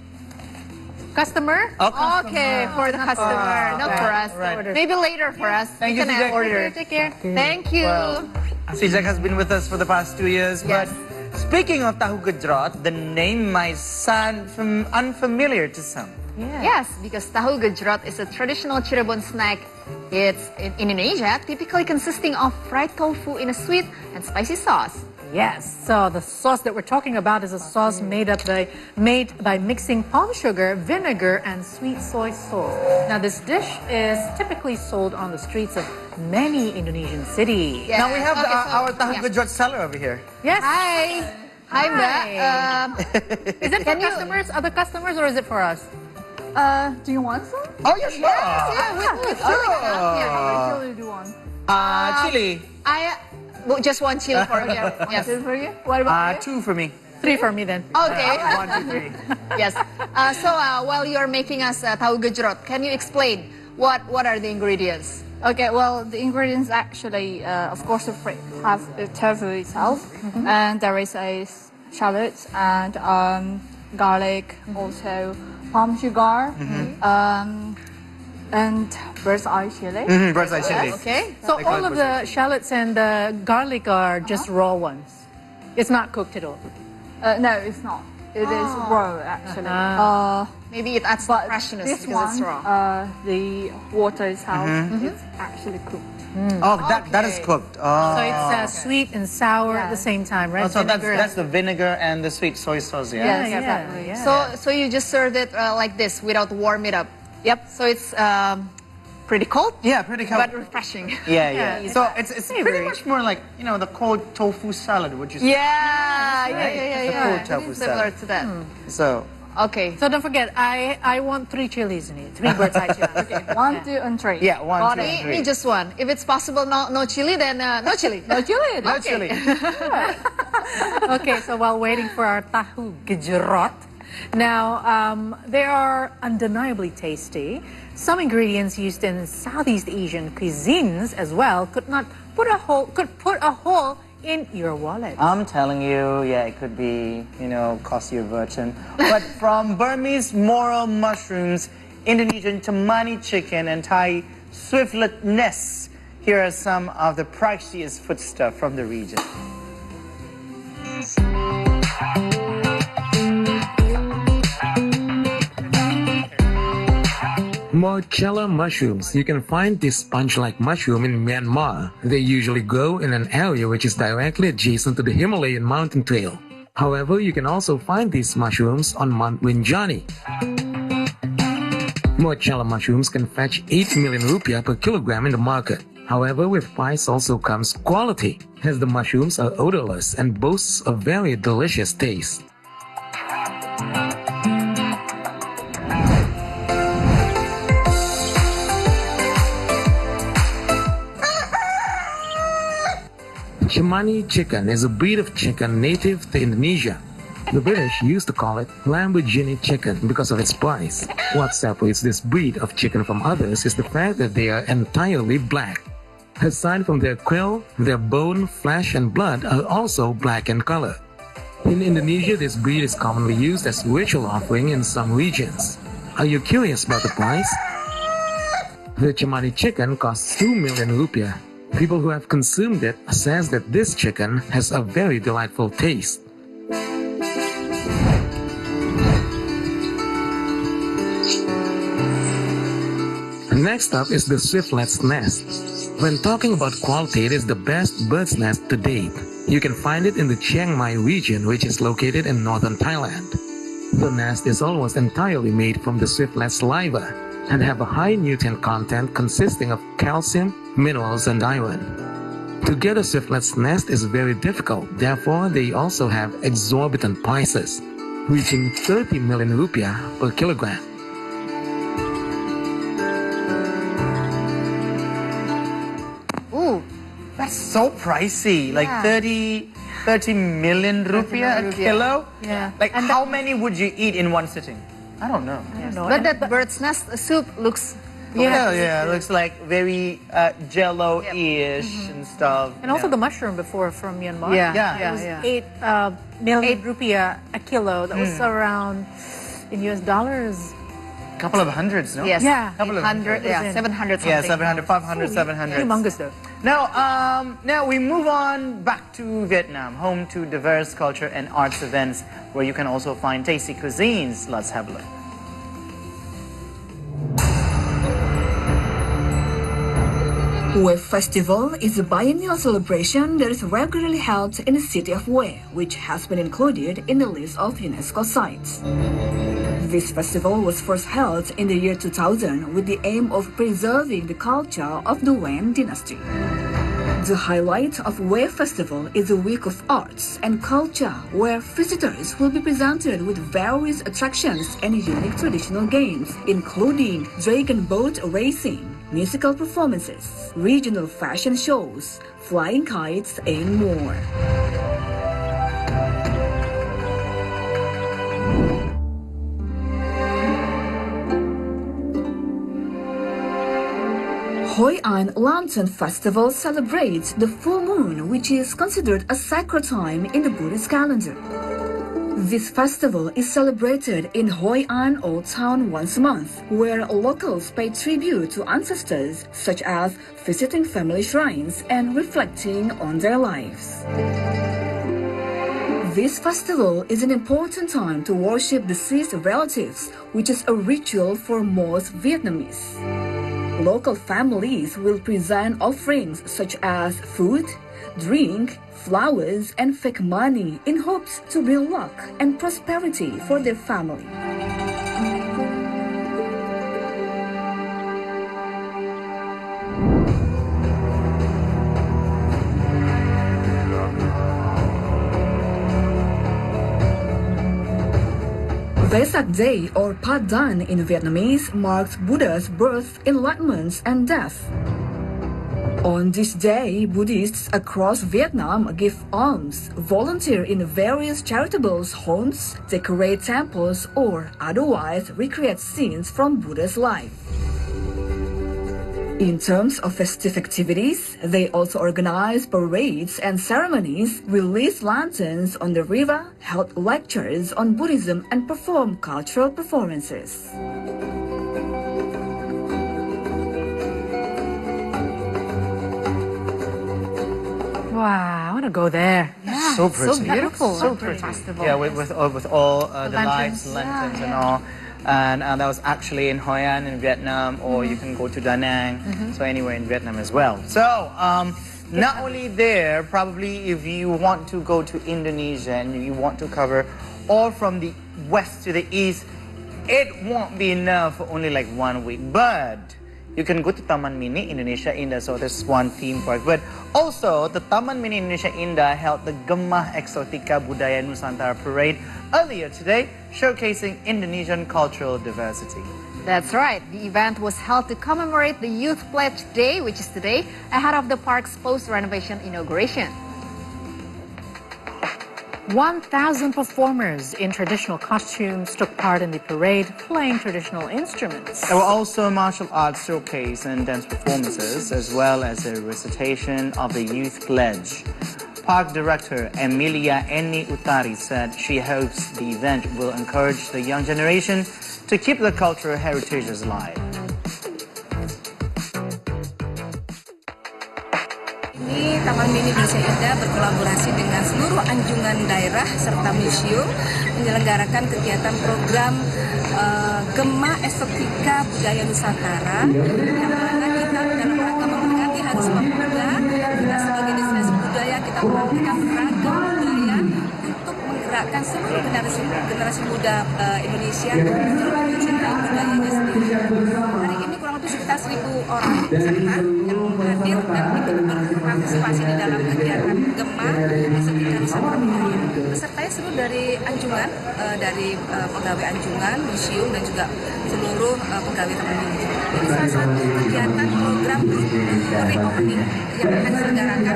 [SPEAKER 2] Customer?
[SPEAKER 3] Okay, for the customer, not for us.
[SPEAKER 1] Right.
[SPEAKER 3] Maybe later for us.
[SPEAKER 1] Thank you,
[SPEAKER 3] can
[SPEAKER 1] CJ.
[SPEAKER 3] order.
[SPEAKER 2] Take care.
[SPEAKER 3] Thank you.
[SPEAKER 1] Well, Sejak has been with us for the past 2 years.
[SPEAKER 3] Yes.
[SPEAKER 1] But speaking of tahu gejrot, the name might sound unfamiliar to some.
[SPEAKER 3] Yes, because tahu gejrot is a traditional Cirebon snack. It's in Indonesia, typically consisting of fried tofu in a sweet and spicy sauce.
[SPEAKER 2] Yes, so the sauce that we're talking about is a sauce made by mixing palm sugar, vinegar, and sweet soy sauce. Now, this dish is typically sold on the streets of many Indonesian cities.
[SPEAKER 3] Yeah.
[SPEAKER 1] Now we have
[SPEAKER 3] Okay, so-
[SPEAKER 1] our tahu
[SPEAKER 3] yeah.
[SPEAKER 1] gejrot seller over here.
[SPEAKER 2] Yes.
[SPEAKER 3] Hi. Hi, Mbak.
[SPEAKER 2] Is it for customers, other customers, or is it for us?
[SPEAKER 8] Do you want some?
[SPEAKER 1] Oh, yeah, sure.
[SPEAKER 3] Yeah, with
[SPEAKER 1] Sure.
[SPEAKER 3] Oh my God. Here.
[SPEAKER 8] How much chili do you want?
[SPEAKER 1] Chili.
[SPEAKER 3] Well, just one chili for me. Yes.
[SPEAKER 8] Chili for you? What about you?
[SPEAKER 1] 2 for me.
[SPEAKER 2] 3 for me then.
[SPEAKER 3] Okay.
[SPEAKER 1] 1, 2, 3.
[SPEAKER 3] Yes. So while you're making us tahu gejrot, can you explain what are the ingredients?
[SPEAKER 8] Okay, well, the ingredients actually, of course, have the tofu itself, and there is a shallot and garlic, also palm sugar, and bird's eye chili.
[SPEAKER 1] Bird's eye chili.
[SPEAKER 3] Okay.
[SPEAKER 2] So all of the shallots and the garlic are just raw ones. It's not cooked at all.
[SPEAKER 8] No, it's not. It is raw, actually.
[SPEAKER 3] Maybe it adds
[SPEAKER 8] But
[SPEAKER 3] freshness
[SPEAKER 8] this
[SPEAKER 3] because it's
[SPEAKER 8] one,
[SPEAKER 3] raw.
[SPEAKER 8] The water itself is actually cooked.
[SPEAKER 1] Oh, that is cooked. Oh.
[SPEAKER 2] So it's sweet and sour at the same time, right?
[SPEAKER 1] Oh, so
[SPEAKER 2] Vinegar
[SPEAKER 1] that's the vinegar and the sweet soy sauce, yeah?
[SPEAKER 8] Yes, exactly.
[SPEAKER 3] So you just served it like this without warm it up.
[SPEAKER 8] Yep.
[SPEAKER 3] So it's pretty cold.
[SPEAKER 1] Yeah, pretty cold.
[SPEAKER 3] But refreshing.
[SPEAKER 1] Yeah. So it's pretty much more like, the cold tofu salad, would you say?
[SPEAKER 3] Yeah.
[SPEAKER 1] It's a cold tofu
[SPEAKER 3] Similar
[SPEAKER 1] salad.
[SPEAKER 3] to that.
[SPEAKER 1] So,
[SPEAKER 3] Okay.
[SPEAKER 2] So don't forget, I want 3 chilies in it. 3 bird's eye chilies.
[SPEAKER 8] Okay, 1, 2, and 3.
[SPEAKER 1] yeah, 1, 2,
[SPEAKER 3] Me,
[SPEAKER 1] 3.
[SPEAKER 3] me just one. If it's possible, no chili, then no chili.
[SPEAKER 8] No chili.
[SPEAKER 1] No chili.
[SPEAKER 2] Okay, so while waiting for our tahu gejrot, now they are undeniably tasty. Some ingredients used in Southeast Asian cuisines as well could put a hole in your wallet.
[SPEAKER 1] I'm telling you, yeah, it could be, cost you a fortune. But from Burmese morel mushrooms, Indonesian tamani chicken, and Thai swiftlet nests, here are some of the priciest foodstuff from the region.
[SPEAKER 13] Morchella mushrooms. You can find this sponge-like mushroom in Myanmar. They usually grow in an area which is directly adjacent to the Himalayan mountain trail. However, you can also find these mushrooms on Mount Rinjani. Morchella mushrooms can fetch 8 million rupiah per kilogram in the market. However, with price also comes quality, as the mushrooms are odorless and boasts a very delicious taste. Chimani chicken is a breed of chicken native to Indonesia. The British used to call it Lamborghini chicken because of its price. What separates this breed of chicken from others is the fact that they are entirely black. Aside from their quill, their bone, flesh, and blood are also black in color. In Indonesia, this breed is commonly used as ritual offering in some regions. Are you curious about the price? The Chimani chicken costs 2 million rupiah. People who have consumed it says that this chicken has a very delightful taste. Next up is the swiftlet's nest. When talking about quality, it is the best bird's nest to date. You can find it in the Chiang Mai region, which is located in northern Thailand. The nest is almost entirely made from the swiftlet's saliva and have a high nutrient content consisting of calcium, minerals, and iron. To get a swiftlet's nest is very difficult, therefore they also have exorbitant prices, reaching 30 million rupiah per kilogram.
[SPEAKER 3] Ooh,
[SPEAKER 1] That's so pricey, like
[SPEAKER 3] Yeah.
[SPEAKER 1] 30 million rupiah a kilo?
[SPEAKER 2] Yeah.
[SPEAKER 1] Like how many would you eat in one sitting? I don't know.
[SPEAKER 3] but that bird's nest soup looks.
[SPEAKER 1] Yeah, it looks like very jello-ish and stuff.
[SPEAKER 2] And also the mushroom before from Myanmar.
[SPEAKER 3] Yeah.
[SPEAKER 2] It was 8 million rupiah a kilo. That was around, in US dollars,
[SPEAKER 1] couple of hundreds, no?
[SPEAKER 3] Yes.
[SPEAKER 2] Yeah.
[SPEAKER 1] Couple of
[SPEAKER 3] 800, yeah, 700 something.
[SPEAKER 1] Yeah, 700, 500, 700.
[SPEAKER 2] Humongous though.
[SPEAKER 1] Now we move on back to Vietnam, home to diverse culture and arts events, where you can also find tasty cuisines. Let's have a look.
[SPEAKER 4] Hue Festival is a biennial celebration that is regularly held in the city of Hue, which has been included in the list of UNESCO sites. This festival was first held in the year 2000 with the aim of preserving the culture of the Nguyen dynasty. The highlight of Hue Festival is a week of arts and culture where visitors will be presented with various attractions and unique traditional games, including dragon boat racing, musical performances, regional fashion shows, flying kites, and more. Hoi An Lantern Festival celebrates the full moon, which is considered a sacred time in the Buddhist calendar. This festival is celebrated in Hoi An Old Town once a month, where locals pay tribute to ancestors, such as visiting family shrines and reflecting on their lives. This festival is an important time to worship deceased relatives, which is a ritual for most Vietnamese. Local families will present offerings such as food, drink, flowers, and fake money in hopes to bring luck and prosperity for their family. Vesak Day or Pat Dan in Vietnamese marks Buddha's birth, enlightenment, and death. On this day, Buddhists across Vietnam give alms, volunteer in various charitable homes, decorate temples, or otherwise recreate scenes from Buddha's life. In terms of festive activities, they also organize parades and ceremonies, release lanterns on the river, held lectures on Buddhism, and perform cultural performances.
[SPEAKER 2] Wow, I want to go there.
[SPEAKER 1] Yeah, so pretty.
[SPEAKER 2] So beautiful.
[SPEAKER 1] So pretty. Yeah, with all the lights, lanterns, and all. And that was actually in Hoi An in Vietnam, or you can go to Da Nang, so anywhere in Vietnam as well. So not only there, probably if you want to go to Indonesia and you want to cover all from the west to the east, it won't be enough for only like 1 week. But you can go to Taman Mini Indonesia Indah, so there's one theme park. But also, the Taman Mini Indonesia Indah held the Gemah Exotica Budaya Nusantara Parade earlier today, showcasing Indonesian cultural diversity.
[SPEAKER 3] That's right. The event was held to commemorate the Youth Pledge Day, which is today, ahead of the park's post-renovation inauguration.
[SPEAKER 2] 1,000 performers in traditional costumes took part in the parade, playing traditional instruments.
[SPEAKER 1] There were also martial arts showcase and dance performances, as well as a recitation of the Youth Pledge. Park Director Emilia Eni Utari said she hopes the event will encourage the young generation to keep the cultural heritages alive.
[SPEAKER 15] Ini Taman Mini Indonesia Indah berkolaborasi dengan seluruh anjungan daerah serta museum menyelenggarakan kegiatan program Gemah Estetika Budaya Nusantara, yang mana kita dalam rangka memperingati Hari Sumpah Pemuda, kita sebagai destinasi budaya kita memberikan ragam budaya untuk menggerakkan seluruh generasi muda Indonesia untuk mencintai budayanya sendiri. Hari ini kurang lebih sekitar 1.000 orang peserta yang hadir dan ikut berpartisipasi di dalam kegiatan Gemah Estetika Nusantara Budaya. Pesertanya seluruh dari anjungan, dari pegawai anjungan, museum, dan juga seluruh pegawai Taman Mini. Ini salah satu kegiatan program reopening yang akan diselenggarakan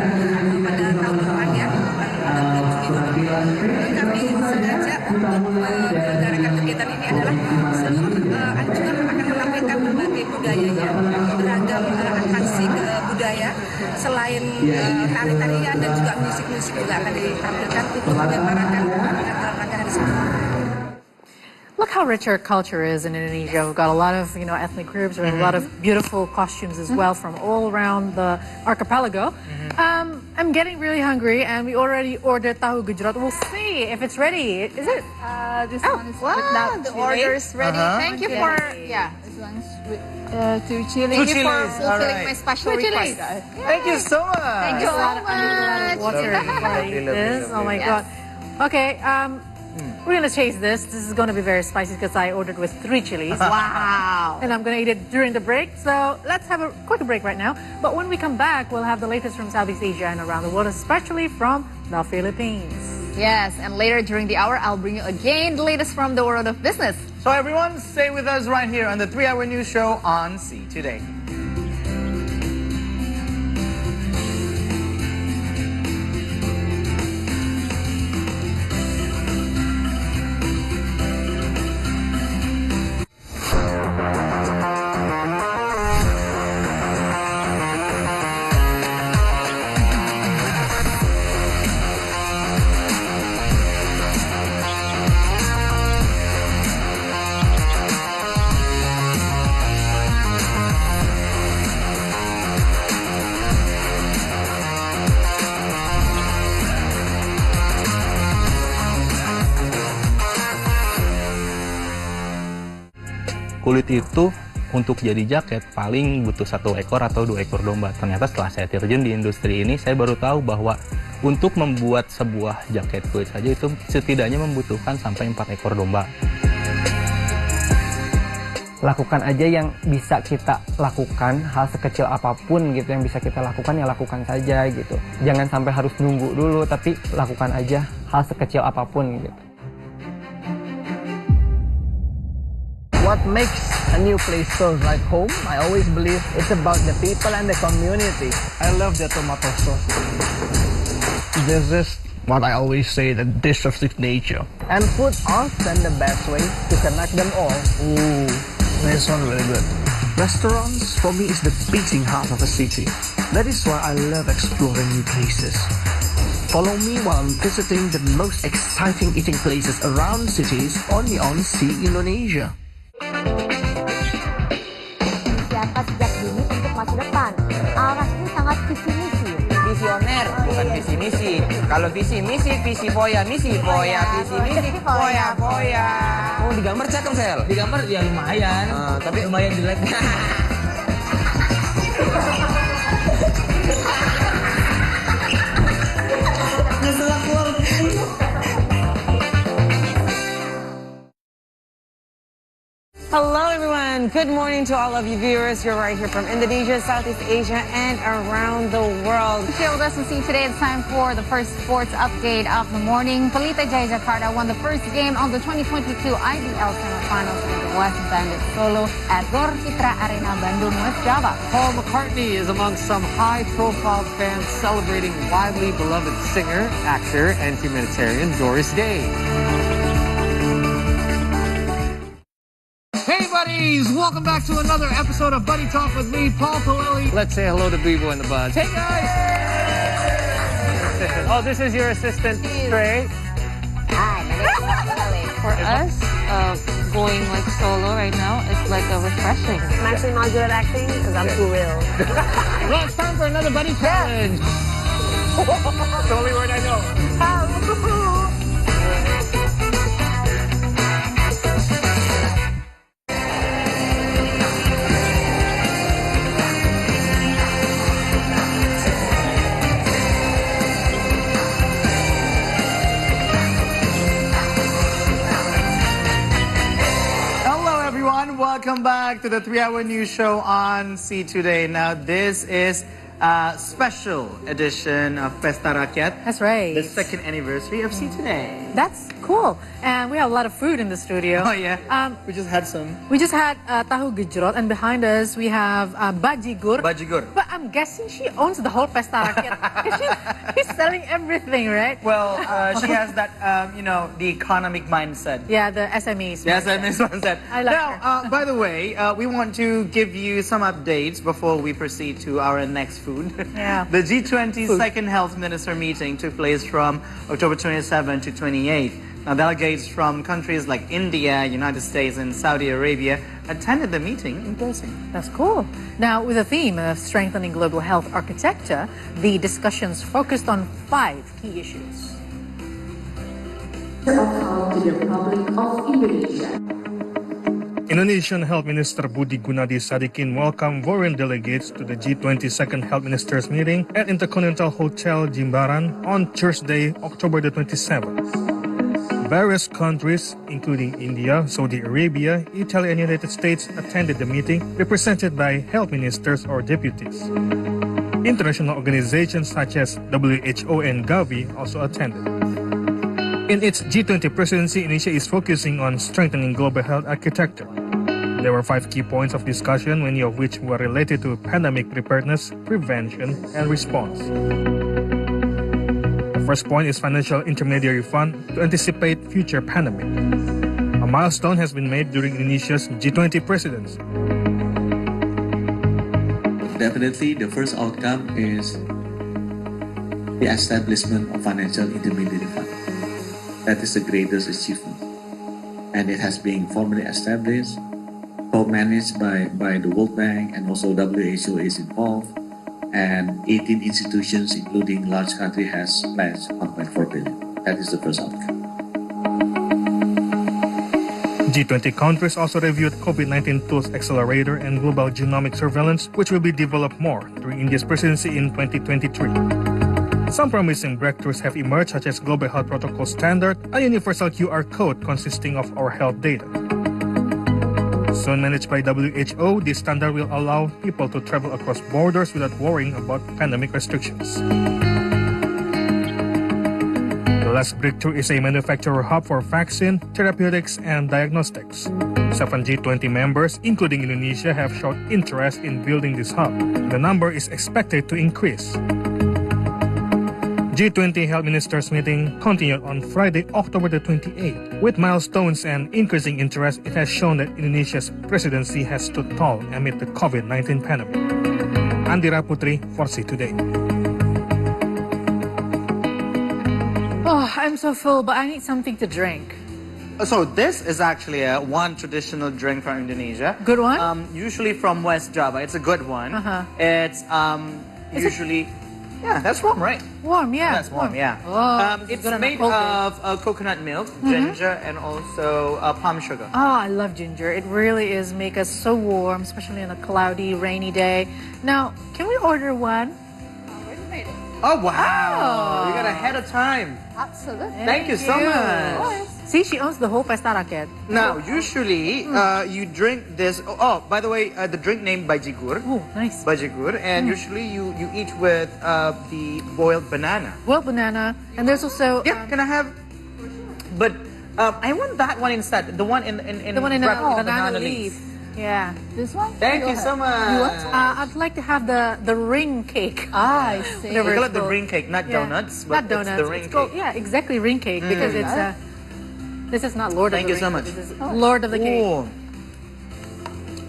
[SPEAKER 15] pada tahun depan ya, bulan Juni 2020. Kami sengaja untuk menyelenggarakan kegiatan ini adalah seluruh anjungan akan menampilkan berbagai budayanya, beragam atraksi budaya, selain tari-tarian dan juga musik-musik juga akan ditampilkan untuk menyemarakan dalam rangka Hari Sumpah.
[SPEAKER 2] look how rich our culture is in Indonesia. We've got a lot of, ethnic groups. We have a lot of beautiful costumes as well from all around the archipelago. I'm getting really hungry, and we already ordered tahu gejrot. We'll see if it's ready. Is it?
[SPEAKER 8] This one is without
[SPEAKER 3] the
[SPEAKER 8] chili.
[SPEAKER 3] order is ready. Thank you for,
[SPEAKER 8] This one's with 2 chili.
[SPEAKER 3] Thank you for
[SPEAKER 1] chilies, all
[SPEAKER 3] fulfilling
[SPEAKER 1] right.
[SPEAKER 3] my special
[SPEAKER 8] 2 chilies.
[SPEAKER 3] request.
[SPEAKER 1] Thank you so much.
[SPEAKER 3] Thank you so
[SPEAKER 2] I need a lot of water before I eat this. Oh my god. Okay, we're gonna taste this. This is gonna be very spicy because I ordered with 3 chilies.
[SPEAKER 3] Wow.
[SPEAKER 2] And I'm gonna eat it during the break. So let's have a quick break right now. But when we come back, we'll have the latest from Southeast Asia and around the world, especially from the Philippines.
[SPEAKER 3] Yes, and later during the hour, I'll bring you again the latest from the world of business.
[SPEAKER 1] So everyone, stay with us right here on the 3-Hour News Show on See Today.
[SPEAKER 18] Kulit itu untuk jadi jaket paling butuh 1 ekor atau 2 ekor domba. Ternyata setelah saya terjun di industri ini, saya baru tahu bahwa untuk membuat sebuah jaket kulit saja itu setidaknya membutuhkan sampai 4 ekor domba.
[SPEAKER 19] Lakukan aja yang bisa kita lakukan, hal sekecil apapun gitu yang bisa kita lakukan, ya lakukan saja gitu. Jangan sampai harus nunggu dulu, tapi lakukan aja hal sekecil apapun gitu.
[SPEAKER 21] What makes a new place feel like home? I always believe it's about the people and the community. I love the tomato sauce. This is what I always say, the dish of signature. And food often the best way to connect them all. Ooh, this one really good. Restaurants for me is the beating heart of a city. That is why I love exploring new places. Follow me while I'm visiting the most exciting eating places around cities only on See Indonesia.
[SPEAKER 7] Siapa sejak dini untuk masa depan. Arahnya sangat visi misi.
[SPEAKER 14] Visioner, bukan visi misi. Kalau visi misi, visi foya, visi misi, foya. Oh, digambar cakep, Sel. Digambar ya lumayan. Tapi lumayan jelek.
[SPEAKER 11] Hello, everyone. Good morning to all of you viewers. You're right here from Indonesia, Southeast Asia, and around the world.
[SPEAKER 3] Here with us to See Today, it's time for the first sports update of the morning. Pelita Jaya Jakarta won the first game of the 2022 IBL semifinals against West Bandit Solo at Gor Citra Arena, Bandung, West Java.
[SPEAKER 12] Paul McCartney is among some high-profile fans celebrating widely beloved singer, actor, and humanitarian Doris Day. Hey buddies, welcome back to another episode of Buddy Talk with me, Paul Palelli. Let's say hello to Bebo and the Buds. Hey guys! Oh, this is your assistant, Trey.
[SPEAKER 3] Hi, my name is Palelli.
[SPEAKER 16] For us, going like solo right now, it's like a refreshing.
[SPEAKER 7] I'm actually not good at acting because I'm too real.
[SPEAKER 12] Well, it's time for another Buddy Challenge. It's the only word I know.
[SPEAKER 1] Welcome back to the 3-Hour News Show on See Today. Now, this is a special edition of Pesta Rakyat.
[SPEAKER 2] That's right.
[SPEAKER 1] The second anniversary of See Today.
[SPEAKER 2] That's cool. And we have a lot of food in the studio.
[SPEAKER 1] Oh, yeah. We just had some.
[SPEAKER 2] We just had tahu gejrot, and behind us we have bajigur.
[SPEAKER 1] Bajigur.
[SPEAKER 2] But I'm guessing she owns the whole Pesta Rakyat. She's selling everything, right?
[SPEAKER 1] Well, she has that, the economic mindset.
[SPEAKER 2] Yeah, the SMEs.
[SPEAKER 1] The SMEs mindset.
[SPEAKER 2] I like
[SPEAKER 1] now, by the way, we want to give you some updates before we proceed to our next food.
[SPEAKER 2] Yeah.
[SPEAKER 1] The G20 Second Health Minister meeting took place from October 27 to 28. Now, delegates from countries like India, United States, and Saudi Arabia attended the meeting in person.
[SPEAKER 2] That's cool. Now, with the theme of strengthening global health architecture, the discussions focused on 5 key issues.
[SPEAKER 9] Indonesian Health Minister Budi Gunadi Sadikin welcomed foreign delegates to the G20 Second Health Ministers meeting at Intercontinental Hotel Jimbaran on Thursday, October the 27th. Various countries, including India, Saudi Arabia, Italy, and United States, attended the meeting, represented by health ministers or deputies. International organizations such as WHO and Gavi also attended. In its G20 presidency, Indonesia is focusing on strengthening global health architecture. There were 5 key points of discussion, many of which were related to pandemic preparedness, prevention, and response. The first point is financial intermediary fund to anticipate future pandemic. A milestone has been made during Indonesia's G20 presidency.
[SPEAKER 17] Definitely, the first outcome is the establishment of financial intermediary fund. That is the greatest achievement, and it has been formally established, co-managed by the World Bank, and also WHO is involved, and 18 institutions, including large country, has pledged 1.4 billion. That is the first outcome.
[SPEAKER 9] G20 countries also reviewed COVID-19 tools accelerator and global genomic surveillance, which will be developed more during India's presidency in 2023. Some promising breakthroughs have emerged, such as Global Health Protocol Standard, a universal QR code consisting of our health data. Soon managed by WHO, this standard will allow people to travel across borders without worrying about pandemic restrictions. The last breakthrough is a manufacturer hub for vaccine, therapeutics, and diagnostics. 7 G20 members, including Indonesia, have shown interest in building this hub. The number is expected to increase. G20 Health Ministers meeting continued on Friday, October the 28th. With milestones and increasing interest, it has shown that Indonesia's presidency has stood tall amid the COVID-19 pandemic. Andira Putri, Forsi Today.
[SPEAKER 2] Oh, I'm so full, but I need something to drink.
[SPEAKER 1] So this is actually one traditional drink from Indonesia.
[SPEAKER 2] Good one?
[SPEAKER 1] Usually from West Java. It's a good one. It's usually... Yeah, that's warm, right?
[SPEAKER 2] Warm, yeah.
[SPEAKER 1] That's warm, yeah.
[SPEAKER 2] Oh,
[SPEAKER 1] it's made of coconut milk, ginger, and also palm sugar.
[SPEAKER 2] Oh, I love ginger. It really is make us so warm, especially on a cloudy, rainy day. Now, can we order one?
[SPEAKER 1] Oh, wow. You got ahead of time.
[SPEAKER 2] Absolutely.
[SPEAKER 1] Thank you so much.
[SPEAKER 2] See, she owns the whole Pesta Rakyat.
[SPEAKER 1] Now, usually, you drink this... Oh, by the way, the drink named Bajigur.
[SPEAKER 2] Oh, nice.
[SPEAKER 1] Bajigur. And usually you eat with the boiled banana.
[SPEAKER 2] Boiled banana. And there's also...
[SPEAKER 1] Yeah, can I have... But I want that one instead. The one in
[SPEAKER 2] the one in
[SPEAKER 1] banana leaf.
[SPEAKER 2] Yeah.
[SPEAKER 8] This one?
[SPEAKER 1] Thank you so much.
[SPEAKER 2] You want? I'd like to have the ring cake.
[SPEAKER 8] I see.
[SPEAKER 1] We call it the ring cake, not donuts, but
[SPEAKER 2] not donuts.
[SPEAKER 1] It's the ring cake.
[SPEAKER 2] Yeah, exactly, ring cake, because it's... this is not Lord of the Rings.
[SPEAKER 1] Thank you so much.
[SPEAKER 2] This is Lord of the Cake.
[SPEAKER 1] Ooh.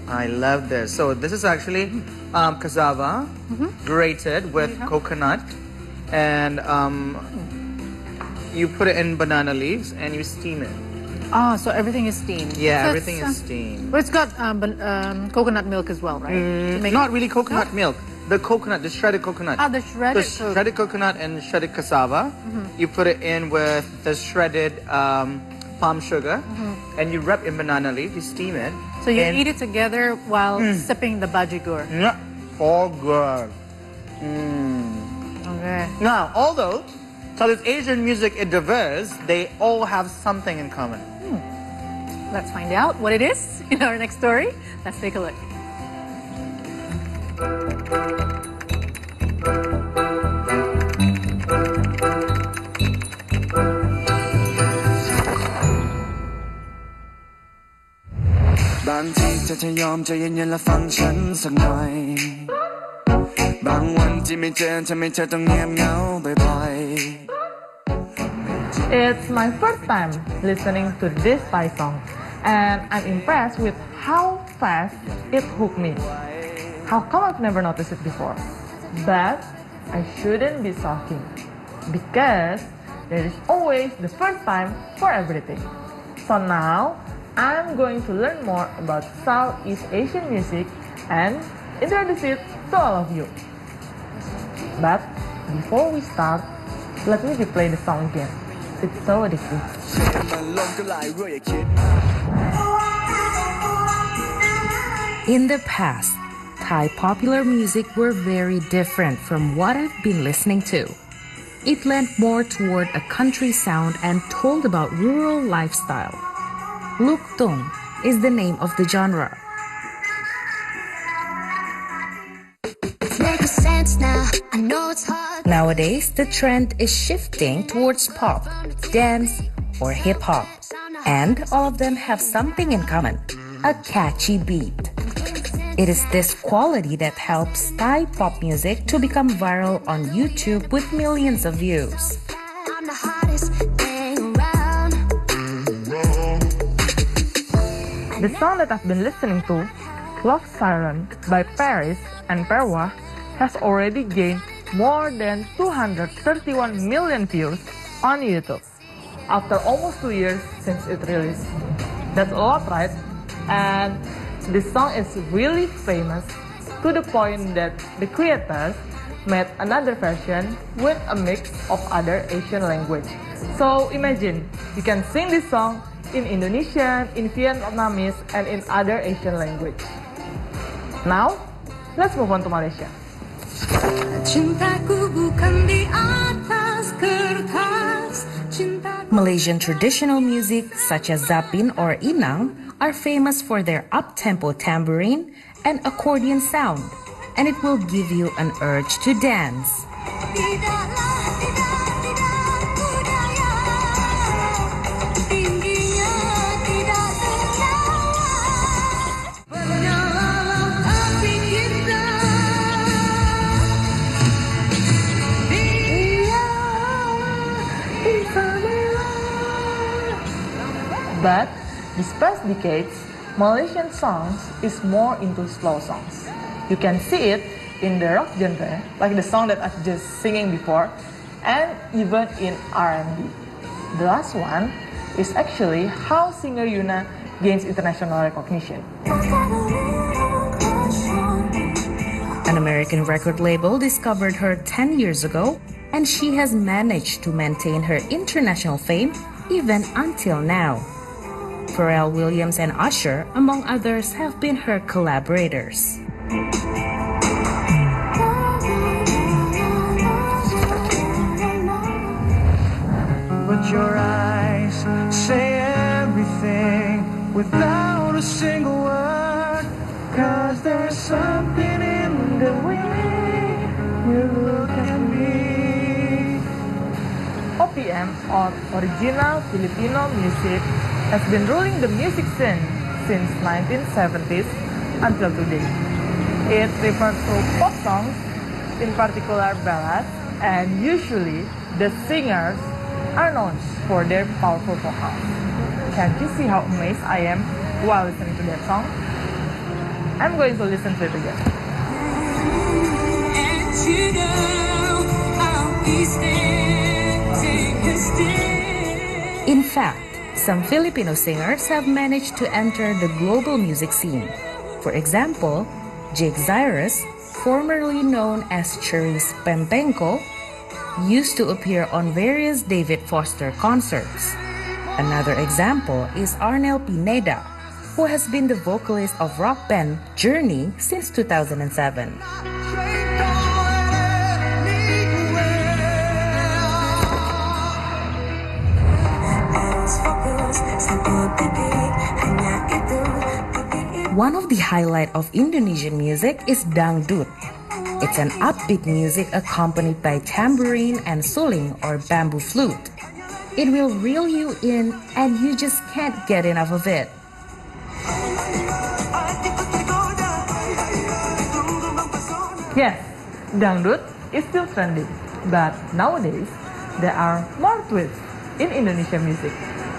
[SPEAKER 1] I love this. So this is actually cassava grated with coconut, and you put it in banana leaves and you steam it.
[SPEAKER 2] Oh, so everything is steamed.
[SPEAKER 1] Yeah,
[SPEAKER 2] so
[SPEAKER 1] everything is steamed.
[SPEAKER 2] But it's got coconut milk as well, right?
[SPEAKER 1] Not really coconut milk. The coconut, the shredded coconut.
[SPEAKER 2] Ah, the shredded
[SPEAKER 1] coconut and shredded cassava. You put it in with the shredded palm sugar, and you wrap in banana leaf. You steam it.
[SPEAKER 2] So you eat it together while sipping the bajigur.
[SPEAKER 1] Yeah, all good.
[SPEAKER 2] Okay.
[SPEAKER 1] Now, although Southeast Asian music is diverse, they all have something in common.
[SPEAKER 2] Let's find out what it is in our next story. Let's take a look.
[SPEAKER 20] It's my first time listening to this Thai song, and I'm impressed with how fast it hooked me. How come I've never noticed it before? But I shouldn't be sulking, because there is always the first time for everything. So now, I'm going to learn more about Southeast Asian music and introduce it to all of you. But before we start, let me replay the song again. It's so addictive.
[SPEAKER 5] In the past, Thai popular music were very different from what I've been listening to. It lent more toward a country sound and told about rural lifestyle. Luk Tung is the name of the genre. Nowadays, the trend is shifting towards pop, dance, or hip-hop. And all of them have something in common, a catchy beat. It is this quality that helps Thai pop music to become viral on YouTube with millions of views.
[SPEAKER 20] The song that I've been listening to, Love Siren by Paris and Perwa, has already gained more than 231 million views on YouTube after almost 2 years since it released. That's a lot, right? And this song is really famous to the point that the creators made another version with a mix of other Asian language. So imagine, you can sing this song in Indonesian, in Vietnamese, and in other Asian language. Now, let's move on to Malaysia.
[SPEAKER 5] Malaysian traditional music such as zapin or inang are famous for their up-tempo tambourine and accordion sound, and it will give you an urge to dance.
[SPEAKER 20] But these past decades, Malaysian songs is more into slow songs. You can see it in the rock genre, like the song that I've just singing before, and even in R&B. The last one is actually how singer Yuna gains international recognition.
[SPEAKER 5] An American record label discovered her 10 years ago, and she has managed to maintain her international fame even until now. Pharrell Williams and Usher, among others, have been her collaborators.
[SPEAKER 6] But your eyes say everything without a single word. 'Cause there's something in the way you look at me.
[SPEAKER 20] OPM, or Original Filipino Music, has been ruling the music scene since 1970s until today. It refers to pop songs, in particular ballads, and usually the singers are known for their powerful vocals. Can't you see how amazed I am while listening to that song? I'm going to listen to it again.
[SPEAKER 5] In fact, some Filipino singers have managed to enter the global music scene. For example, Jake Cyrus, formerly known as Cherise Pempenko, used to appear on various David Foster concerts. Another example is Arnel Pineda, who has been the vocalist of rock band Journey since 2007. One of the highlights of Indonesian music is dangdut. It's an upbeat music accompanied by tambourine and suling or bamboo flute. It will reel you in and you just can't get enough of it.
[SPEAKER 20] Yes, dangdut is still trending, but nowadays there are more twists in Indonesian music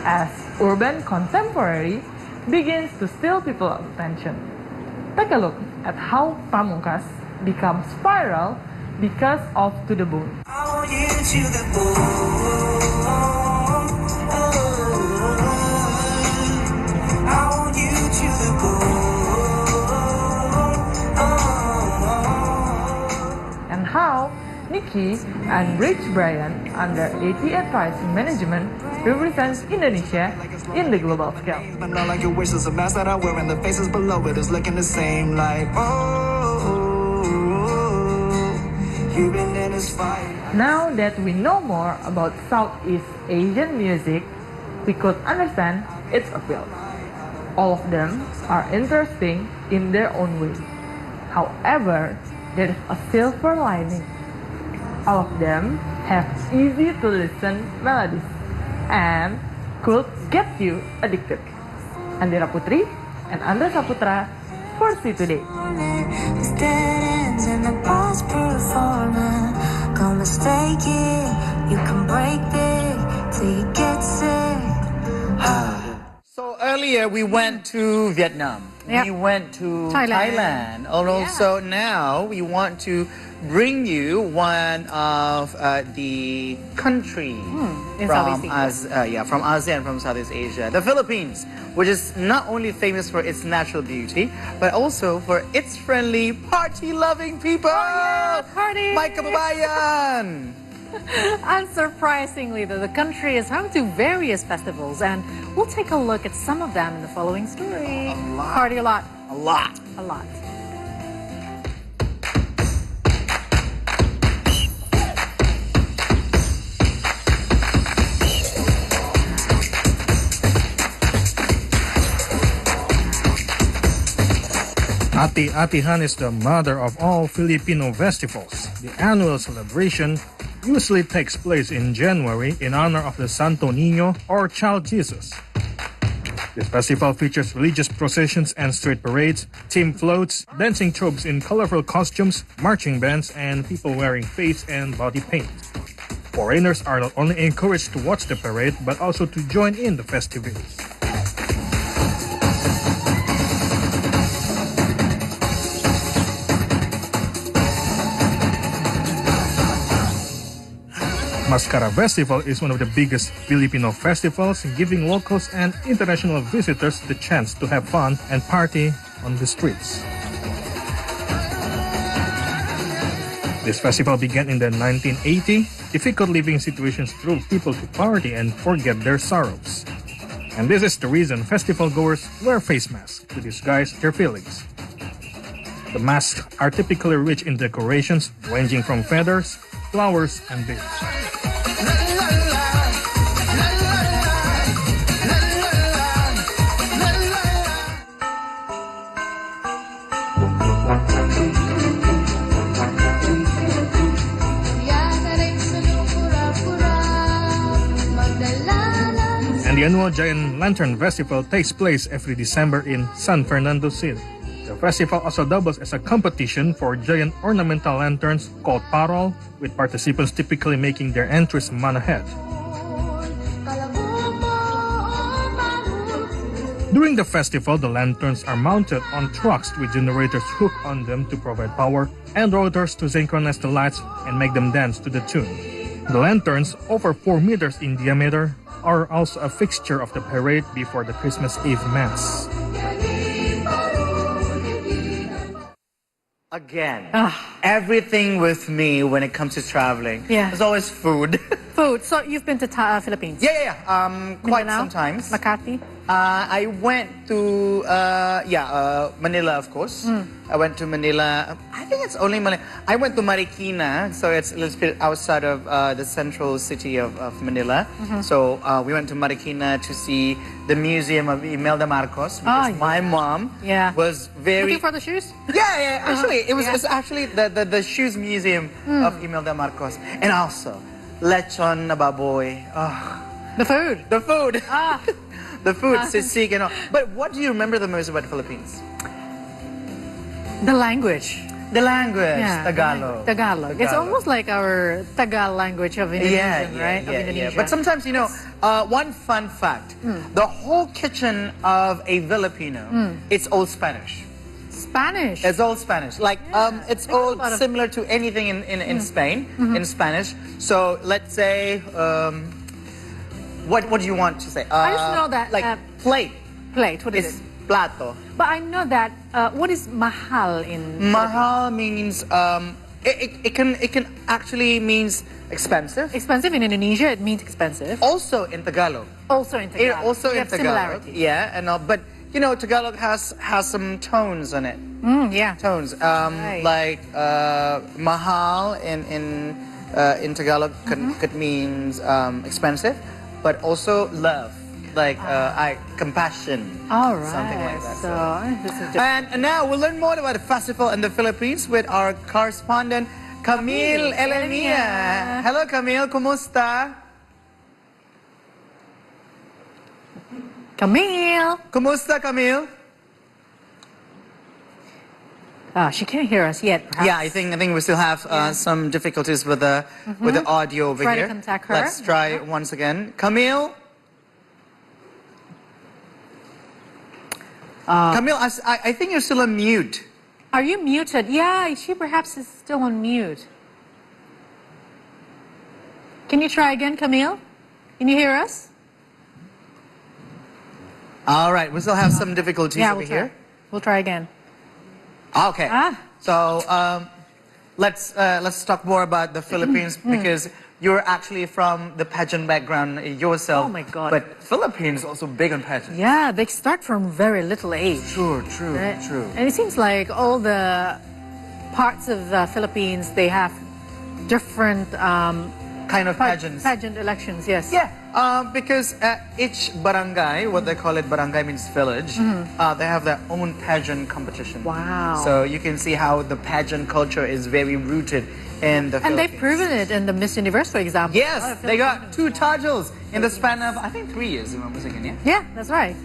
[SPEAKER 20] as urban contemporary begins to steal people's attention. Take a look at how Pamungkas becomes viral because of To The Bone.
[SPEAKER 6] I want you to the bone. I want you to the bone.
[SPEAKER 20] And how Nicky and Rich Brian under AT Advice Management represents Indonesia in the global scale.
[SPEAKER 6] But not like your wishes, a mask that I wear and the faces below it is looking the same like, you've been in this fight.
[SPEAKER 20] Now that we know more about Southeast Asian music, we could understand its appeal. All of them are interesting in their own way. However, there is a silver lining. All of them have easy to listen melodies and could get you addicted. Andira Putri and Andra Saputra for See Today.
[SPEAKER 6] There's dead ends in the past performer. Don't mistake it, you can break big till you get sick.
[SPEAKER 1] So earlier we went to Vietnam.
[SPEAKER 2] Yep.
[SPEAKER 1] We went to
[SPEAKER 2] Thailand.
[SPEAKER 1] And also now we want to bring you one of the country
[SPEAKER 2] in
[SPEAKER 1] from
[SPEAKER 2] Southeast Asia.
[SPEAKER 1] from ASEAN, from Southeast Asia, the Philippines, which is not only famous for its natural beauty, but also for its friendly, party-loving people.
[SPEAKER 2] Party!
[SPEAKER 1] My kababayan!
[SPEAKER 2] Unsurprisingly, though, the country is home to various festivals, and we'll take a look at some of them in the following story. Party a lot.
[SPEAKER 1] A lot.
[SPEAKER 2] A lot.
[SPEAKER 9] Ati-Atihan is the mother of all Filipino festivals. The annual celebration usually takes place in January in honor of the Santo Niño or Child Jesus. This festival features religious processions and street parades, team floats, dancing troops in colorful costumes, marching bands, and people wearing face and body paint. Foreigners are not only encouraged to watch the parade, but also to join in the festivities. Mascara Festival is one of the biggest Filipino festivals, giving locals and international visitors the chance to have fun and party on the streets. This festival began in the 1980. Difficult living situations drove people to party and forget their sorrows. And this is the reason festival goers wear face masks to disguise their feelings. The masks are typically rich in decorations, ranging from feathers, flowers, and beads. And the annual Giant Lantern Festival takes place every December in San Fernando City. The festival also doubles as a competition for giant ornamental lanterns called parol, with participants typically making their entries a month ahead. During the festival, the lanterns are mounted on trucks with generators hooked on them to provide power and rotors to synchronize the lights and make them dance to the tune. The lanterns, over 4 meters in diameter, are also a fixture of the parade before the Christmas Eve Mass.
[SPEAKER 1] Again, everything with me when it comes to traveling.
[SPEAKER 2] Yeah.
[SPEAKER 1] There's always food.
[SPEAKER 2] Food. So you've been to Philippines?
[SPEAKER 1] Yeah. Quite
[SPEAKER 2] Mindanao?
[SPEAKER 1] sometimes.
[SPEAKER 2] Makati?
[SPEAKER 1] I went to Manila, of course. I went to Manila. I think it's only Manila. I went to Marikina, so it's a little bit outside of the central city of Manila. So we went to Marikina to see the museum of Imelda Marcos because my mom was very
[SPEAKER 2] Looking for the shoes?
[SPEAKER 1] Yeah. Actually, it's actually the shoes museum of Imelda Marcos, and also lechon na baboy.
[SPEAKER 2] The food.
[SPEAKER 1] The food. The food, sisig and all. But what do you remember the most about the Philippines?
[SPEAKER 2] The language.
[SPEAKER 1] The language,
[SPEAKER 2] Yeah,
[SPEAKER 1] Tagalog.
[SPEAKER 2] It's almost like our Tagal language of Indonesian, right? Of Indonesia.
[SPEAKER 1] But sometimes, one fun fact, the whole kitchen of a Filipino, it's all Spanish.
[SPEAKER 2] Spanish.
[SPEAKER 1] It's all Spanish. Like it's all similar to anything in Spain in Spanish. So let's say what do you want to say?
[SPEAKER 2] I just know that
[SPEAKER 1] like plate.
[SPEAKER 2] Plate. What is
[SPEAKER 1] It's
[SPEAKER 2] it?
[SPEAKER 1] plato.
[SPEAKER 2] But I know that what is mahal in
[SPEAKER 1] Mahal means it can actually means expensive.
[SPEAKER 2] expensive in Indonesia? It means expensive.
[SPEAKER 1] Also in Tagalog.
[SPEAKER 2] Also in Tagalog.
[SPEAKER 1] Also
[SPEAKER 2] We
[SPEAKER 1] in
[SPEAKER 2] have
[SPEAKER 1] Tagalog.
[SPEAKER 2] similarity.
[SPEAKER 1] Yeah, and but you know Tagalog has some tones in it.
[SPEAKER 2] Yeah.
[SPEAKER 1] Tones.
[SPEAKER 2] Right.
[SPEAKER 1] Like mahal in Tagalog could means expensive, but also love. Like compassion.
[SPEAKER 2] All right.
[SPEAKER 1] Something like that.
[SPEAKER 2] So this is just
[SPEAKER 1] And now we'll learn more about the festival in the Philippines with our correspondent Camille Elamia. Hello Camille, kumusta?
[SPEAKER 2] Camille.
[SPEAKER 1] Kumusta Camille?
[SPEAKER 2] She can't hear us yet. Perhaps.
[SPEAKER 1] Yeah, I think we still have some difficulties with the audio over
[SPEAKER 2] Try to
[SPEAKER 1] here.
[SPEAKER 2] contact her.
[SPEAKER 1] Let's try once again. Camille. Camille, I think you're still on mute.
[SPEAKER 2] Are you muted? Yeah, she perhaps is still on mute. Can you try again, Camille? Can you hear us?
[SPEAKER 1] All right, we still have some difficulties over
[SPEAKER 2] we'll
[SPEAKER 1] here.
[SPEAKER 2] try. We'll try again.
[SPEAKER 1] Okay. So let's talk more about the Philippines because you're actually from the pageant background yourself.
[SPEAKER 2] Oh my God.
[SPEAKER 1] But Philippines also big on pageant.
[SPEAKER 2] Yeah, they start from very little age.
[SPEAKER 1] True.
[SPEAKER 2] Right? And it seems like all the parts of the Philippines, they have different
[SPEAKER 1] kind of pageants.
[SPEAKER 2] Pageant elections, yes.
[SPEAKER 1] Yeah, because each barangay, what they call it, barangay means village, they have their own pageant competition.
[SPEAKER 2] Wow.
[SPEAKER 1] So you can see how the pageant culture is very rooted in the
[SPEAKER 2] And
[SPEAKER 1] Philippines.
[SPEAKER 2] they've proven it in the Miss Universe, for example.
[SPEAKER 1] Yes, they got 2 titles in the span of, I think, 3 years, if I'm mistaken, yeah?
[SPEAKER 2] Yeah, that's right.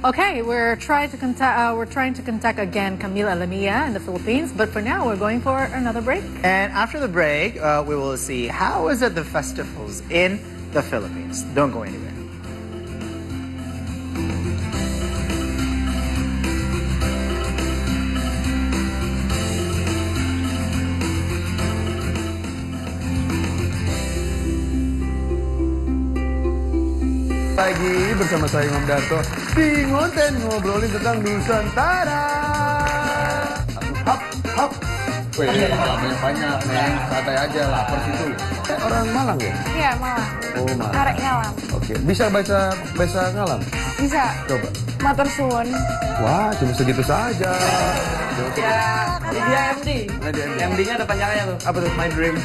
[SPEAKER 2] Okay, we're trying to contact again Camille Elamia in the Philippines, but for now we're going for another break.
[SPEAKER 1] And after the break, we will see how is it the festivals in the Philippines. Don't go anywhere.
[SPEAKER 10] Pagi bersama saya Imam Darto di Ngonten ngobrolin tentang Nusantara. Hap, hap. Wih, banyak, Neng. Santai aja, lapar situ. Orang Malang ya?
[SPEAKER 22] Iya, Malang.
[SPEAKER 10] Oh, Malang.
[SPEAKER 22] Arek ngalam.
[SPEAKER 10] Oke, bisa bahasa ngalam?
[SPEAKER 22] Bisa.
[SPEAKER 10] Coba.
[SPEAKER 22] Matur suwun.
[SPEAKER 10] Wah, cuma segitu saja.
[SPEAKER 22] Ya,
[SPEAKER 14] Dia MD. MD-nya ada panjangnya tuh.
[SPEAKER 1] Apa tuh? My dream.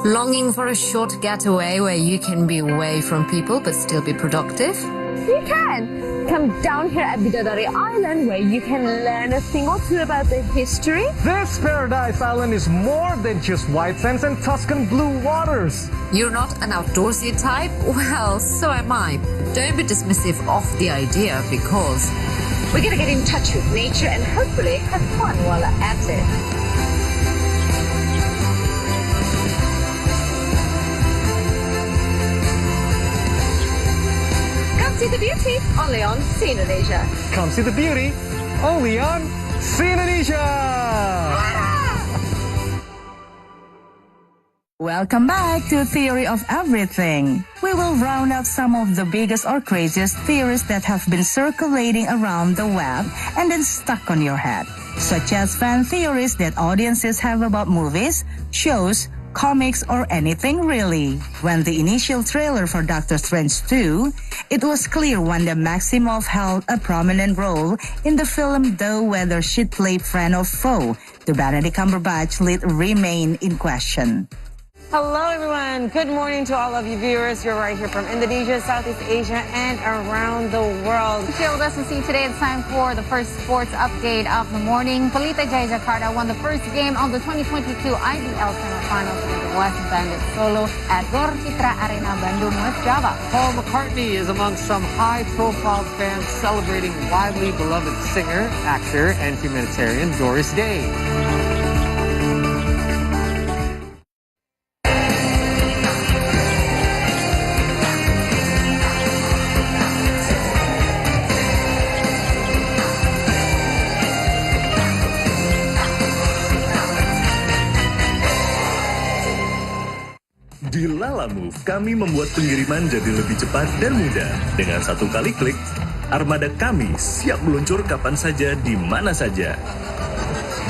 [SPEAKER 23] Longing for a short getaway where you can be away from people but still be productive?
[SPEAKER 7] You can! Come down here at Bidadari Island where you can learn a thing or two about the history.
[SPEAKER 12] This paradise island is more than just white sands and Tuscan blue waters.
[SPEAKER 23] You're not an outdoorsy type? Well, so am I. Don't be dismissive of the idea because
[SPEAKER 7] We're gonna get in touch with nature and hopefully have fun while at it. Come see the beauty only on See Indonesia.
[SPEAKER 12] Come see the beauty only on See Indonesia.
[SPEAKER 24] Welcome back to Theory of Everything. We will round up some of the biggest or craziest theories that have been circulating around the web and then stuck on your head, such as fan theories that audiences have about movies, shows, comics, or anything really. When the initial trailer for Doctor Strange 2, it was clear Wanda Maximoff held a prominent role in the film, though whether she'd play friend or foe to Benedict Cumberbatch lead remain in question.
[SPEAKER 11] Hello, everyone. Good morning to all of you viewers. You're right here from Indonesia, Southeast Asia, and around the world.
[SPEAKER 3] Here with us to see today, it's time for the first sports update of the morning. Pelita Jaya Jakarta won the first game of the 2022 IBL semifinals against West Bandit Solo at Gor Citra Arena, Bandung, West Java.
[SPEAKER 12] Paul McCartney is among some high-profile fans celebrating widely beloved singer, actor, and humanitarian Doris Day.
[SPEAKER 4] Di Lala Move, kami membuat pengiriman jadi lebih cepat dan mudah. Dengan satu kali klik, armada kami siap meluncur kapan saja, di mana saja.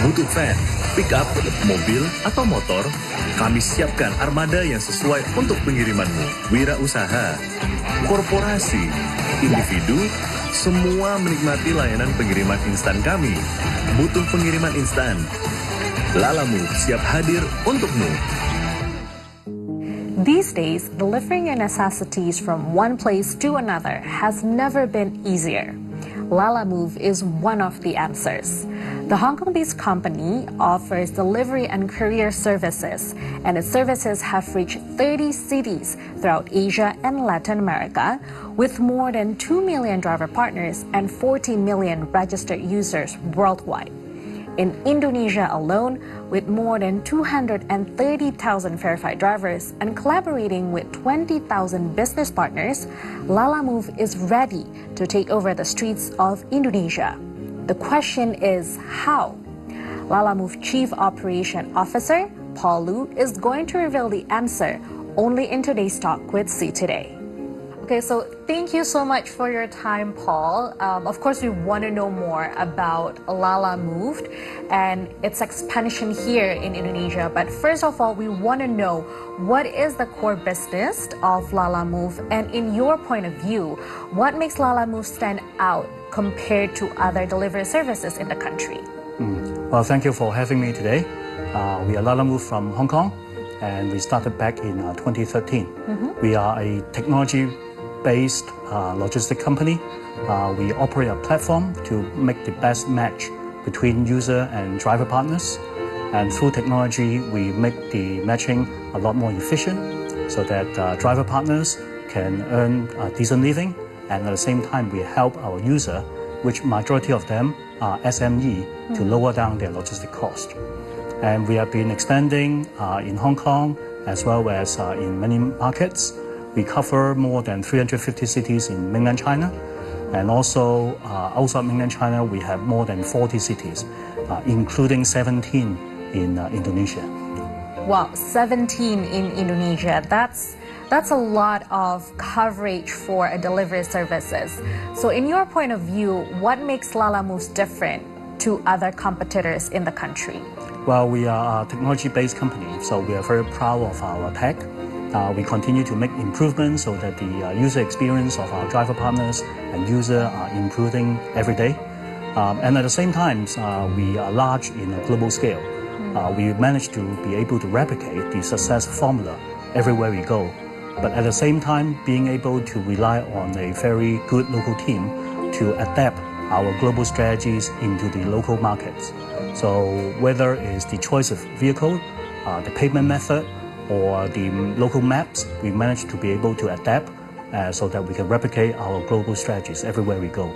[SPEAKER 4] Butuh van, pick-up, mobil, atau motor? Kami siapkan armada yang sesuai untuk pengirimanmu. Wirausaha, korporasi, individu, semua menikmati layanan pengiriman instan kami. Butuh pengiriman instan? Lala Move siap hadir untukmu.
[SPEAKER 2] These days, delivering your necessities from one place to another has never been easier. Lala Move is one of the answers. The Hong Kong-based company offers delivery and courier services, and its services have reached 30 cities throughout Asia and Latin America, with more than 2 million driver partners and 40 million registered users worldwide. In Indonesia alone, with more than 230,000 verified drivers and collaborating with 20,000 business partners, Lala Move is ready to take over the streets of Indonesia. The question is how? Lala Move Chief Operation Officer Paul Lu is going to reveal the answer only in today's talk with See Today. Okay, so thank you so much for your time, Paul. Of course, we want to know more about Lala Move and its expansion here in Indonesia. But first of all, we want to know what is the core business of Lala Move, and in your point of view, what makes Lala Move stand out compared to other delivery services in the country?
[SPEAKER 13] Well, thank you for having me today. We are Lala Move from Hong Kong, and we started back in 2013. We are a technology-based logistic company. We operate a platform to make the best match between user and driver partners. And through technology, we make the matching a lot more efficient so that driver partners can earn a decent living. And at the same time, we help our user, which majority of them are SME, to lower down their logistic cost. And we have been expanding in Hong Kong as well as in many markets. We cover more than 350 cities in mainland China. And also outside mainland China, we have more than 40 cities, including 17 in Indonesia.
[SPEAKER 2] Wow, 17 in Indonesia. That's a lot of coverage for a delivery services. So in your point of view, what makes Lala Moves different to other competitors in the country?
[SPEAKER 13] Well, we are a technology-based company, so we are very proud of our tech. We continue to make improvements so that the user experience of our driver partners and user are improving every day. And at the same time, we are large in a global scale. We managed to be able to replicate the success formula everywhere we go. But at the same time, being able to rely on a very good local team to adapt our global strategies into the local markets. So whether it's the choice of vehicle, the payment method, or the local maps, we managed to be able to adapt so that we can replicate our global strategies everywhere we go.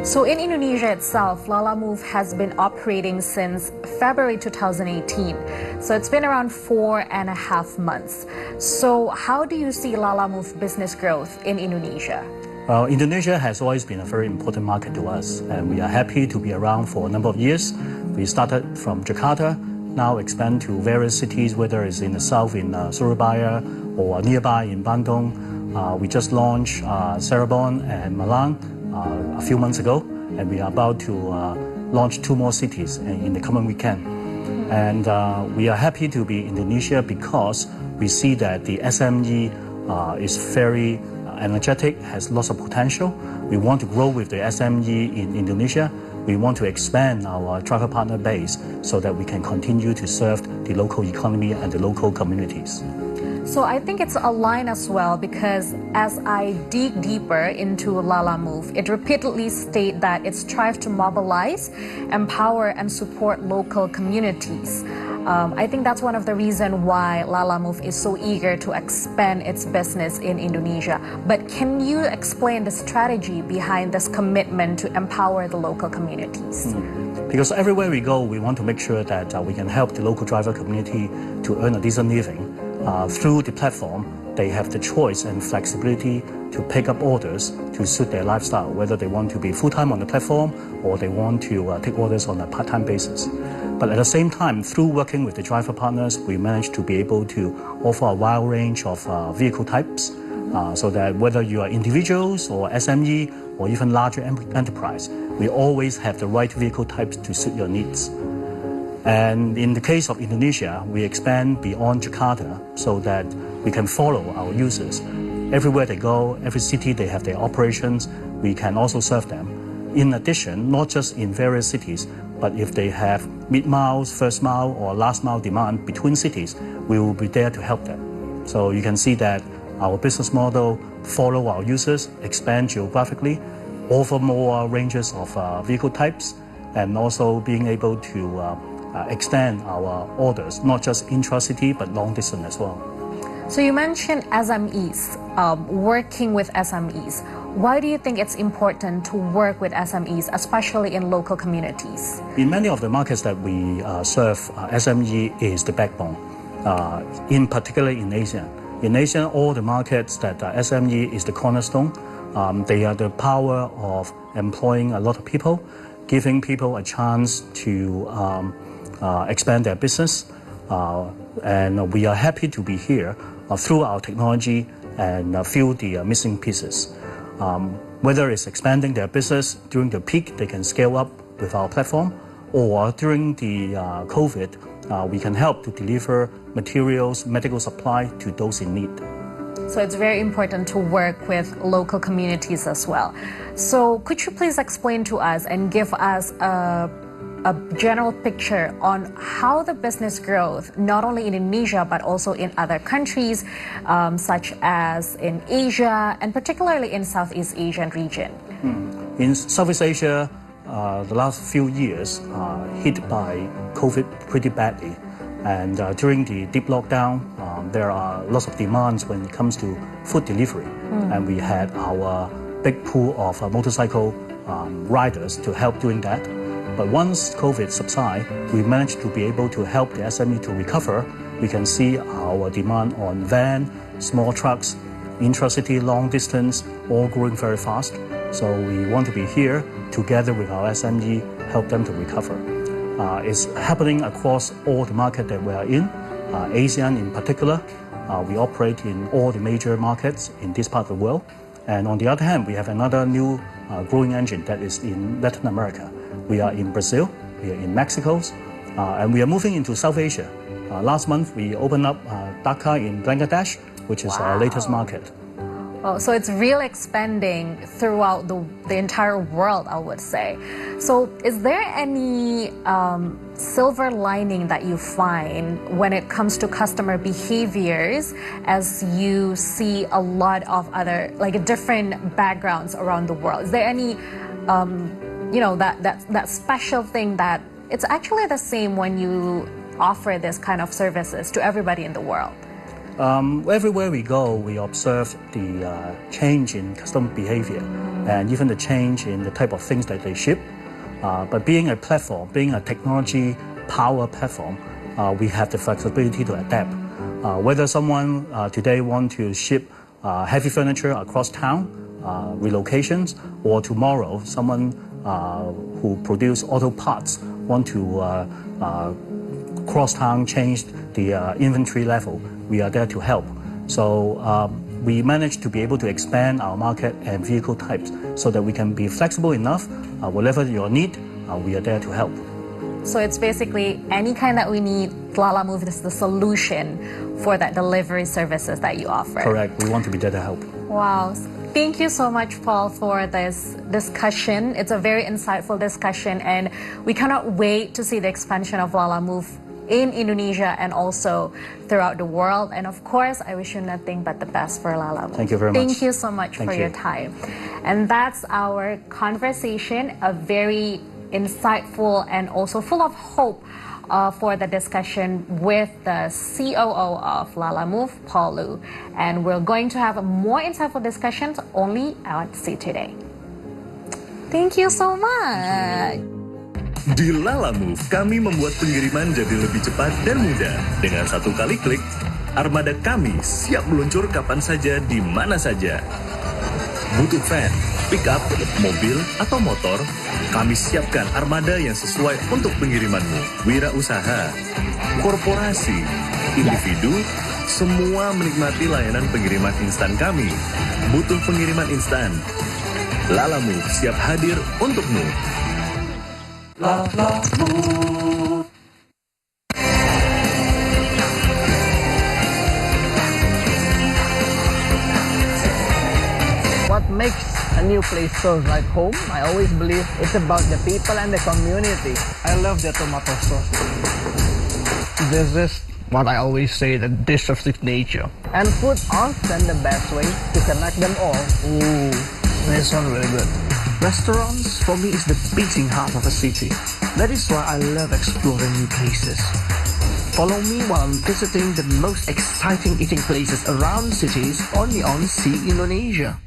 [SPEAKER 2] So in Indonesia itself, Lala Move has been operating since February 2018. So it's been around 4.5 months. So how do you see Lala Move business growth in Indonesia?
[SPEAKER 13] Well, Indonesia has always been a very important market to us, and we are happy to be around for a number of years. We started from Jakarta, now expand to various cities, whether it's in the south in Surabaya or nearby in Bandung. We just launched Cirebon and Malang a few months ago, and we are about to launch 2 more cities in the coming weekend. And we are happy to be in Indonesia because we see that the SME is very energetic, has lots of potential. We want to grow with the SME in Indonesia. We want to expand our driver partner base so that we can continue to serve the local economy and the local communities.
[SPEAKER 2] So I think it's a line as well, because as I dig deeper into Lala Move, it repeatedly states that it strives to mobilize, empower, and support local communities. I think that's one of the reasons why Lala Move is so eager to expand its business in Indonesia. But can you explain the strategy behind this commitment to empower the local communities?
[SPEAKER 13] Because everywhere we go, we want to make sure that we can help the local driver community to earn a decent living. Through the platform, they have the choice and flexibility to pick up orders to suit their lifestyle, whether they want to be full-time on the platform or they want to take orders on a part-time basis. But at the same time, through working with the driver partners, we managed to be able to offer a wide range of vehicle types, so that whether you are individuals or SME or even larger enterprise, we always have the right vehicle types to suit your needs. And in the case of Indonesia, we expand beyond Jakarta so that we can follow our users. Everywhere they go, every city they have their operations, we can also serve them. In addition, not just in various cities, but if they have mid-miles, first mile, or last mile demand between cities, we will be there to help them. So you can see that our business model follow our users, expand geographically, offer more ranges of vehicle types, and also being able to extend our orders, not just intra-city, but long distance as well.
[SPEAKER 2] So you mentioned SMEs, working with SMEs. Why do you think it's important to work with SMEs, especially in local communities?
[SPEAKER 13] In many of the markets that we serve, SME is the backbone, in particular in Asia. In Asia, all the markets that SME is the cornerstone. They are the power of employing a lot of people, giving people a chance to expand their business. And we are happy to be here through our technology and fill the missing pieces. Whether it's expanding their business during the peak, they can scale up with our platform, or during the COVID, we can help to deliver materials, medical supply to those in need.
[SPEAKER 2] So it's very important to work with local communities as well. So could you please explain to us and give us a general picture on how the business growth, not only in Indonesia, but also in other countries, such as in Asia, and particularly in Southeast Asian region?
[SPEAKER 13] In Southeast Asia, the last few years hit by COVID pretty badly. And during the deep lockdown, there are lots of demands when it comes to food delivery. And we had our big pool of motorcycle riders to help doing that. But once COVID subsides, we managed to be able to help the SME to recover. We can see our demand on van, small trucks, intra-city, long distance, all growing very fast. So we want to be here together with our SME, help them to recover. It's happening across all the markets that we are in, ASEAN in particular. We operate in all the major markets in this part of the world. And on the other hand, we have another new growing engine that is in Latin America. We are in Brazil, we are in Mexico, and we are moving into South Asia. Last month, we opened up Dhaka in Bangladesh, which is our latest market.
[SPEAKER 2] Oh, so it's really expanding throughout the entire world, I would say. So is there any silver lining that you find when it comes to customer behaviors, as you see a lot of other, like, different backgrounds around the world? Is there any, that special thing that it's actually the same when you offer this kind of services to everybody in the world?
[SPEAKER 13] Everywhere we go, we observe the change in customer behavior and even the change in the type of things that they ship. But being a platform, being a technology power platform, we have the flexibility to adapt. Whether someone today want to ship heavy furniture across town, relocations, or tomorrow someone who produce auto parts want to cross town, change the inventory level, we are there to help. So we managed to be able to expand our market and vehicle types so that we can be flexible enough. Whatever your need, we are there to help.
[SPEAKER 2] So it's basically any kind that we need, Lalamove is the solution for that delivery services that you offer.
[SPEAKER 13] Correct. We want to be there to help.
[SPEAKER 2] Wow. Thank you so much, Paul, for this discussion. It's a very insightful discussion, and we cannot wait to see the expansion of Lalamove in Indonesia and also throughout the world. And of course, I wish you nothing but the best for Lalamove.
[SPEAKER 13] Thank you very much.
[SPEAKER 2] Thank you so much for your time. And that's our conversation, a very insightful and also full of hope for the discussion with the COO of Lalamove, Paul Lu. And we're going to have more insightful discussions only on See Today. Thank you so much.
[SPEAKER 4] Di Lalamove, kami membuat pengiriman jadi lebih cepat dan mudah. Dengan satu kali klik, armada kami siap meluncur kapan saja, di mana saja. Butuh van, pick-up, mobil, atau motor? Kami siapkan armada yang sesuai untuk pengirimanmu. Wirausaha, korporasi, individu, semua menikmati layanan pengiriman instan kami. Butuh pengiriman instan? Lalamove siap hadir untukmu.
[SPEAKER 15] What makes a new place feels like home? I always believe it's about the people and the community. I love the tomato sauce. This is what I always say, the dish of signature. And food often the best way to connect them all. Ooh, this one really good.
[SPEAKER 18] Restaurants, for me, is the beating heart of a city. That is why I love exploring new places. Follow me while I'm visiting the most exciting eating places around cities only on Sea Indonesia.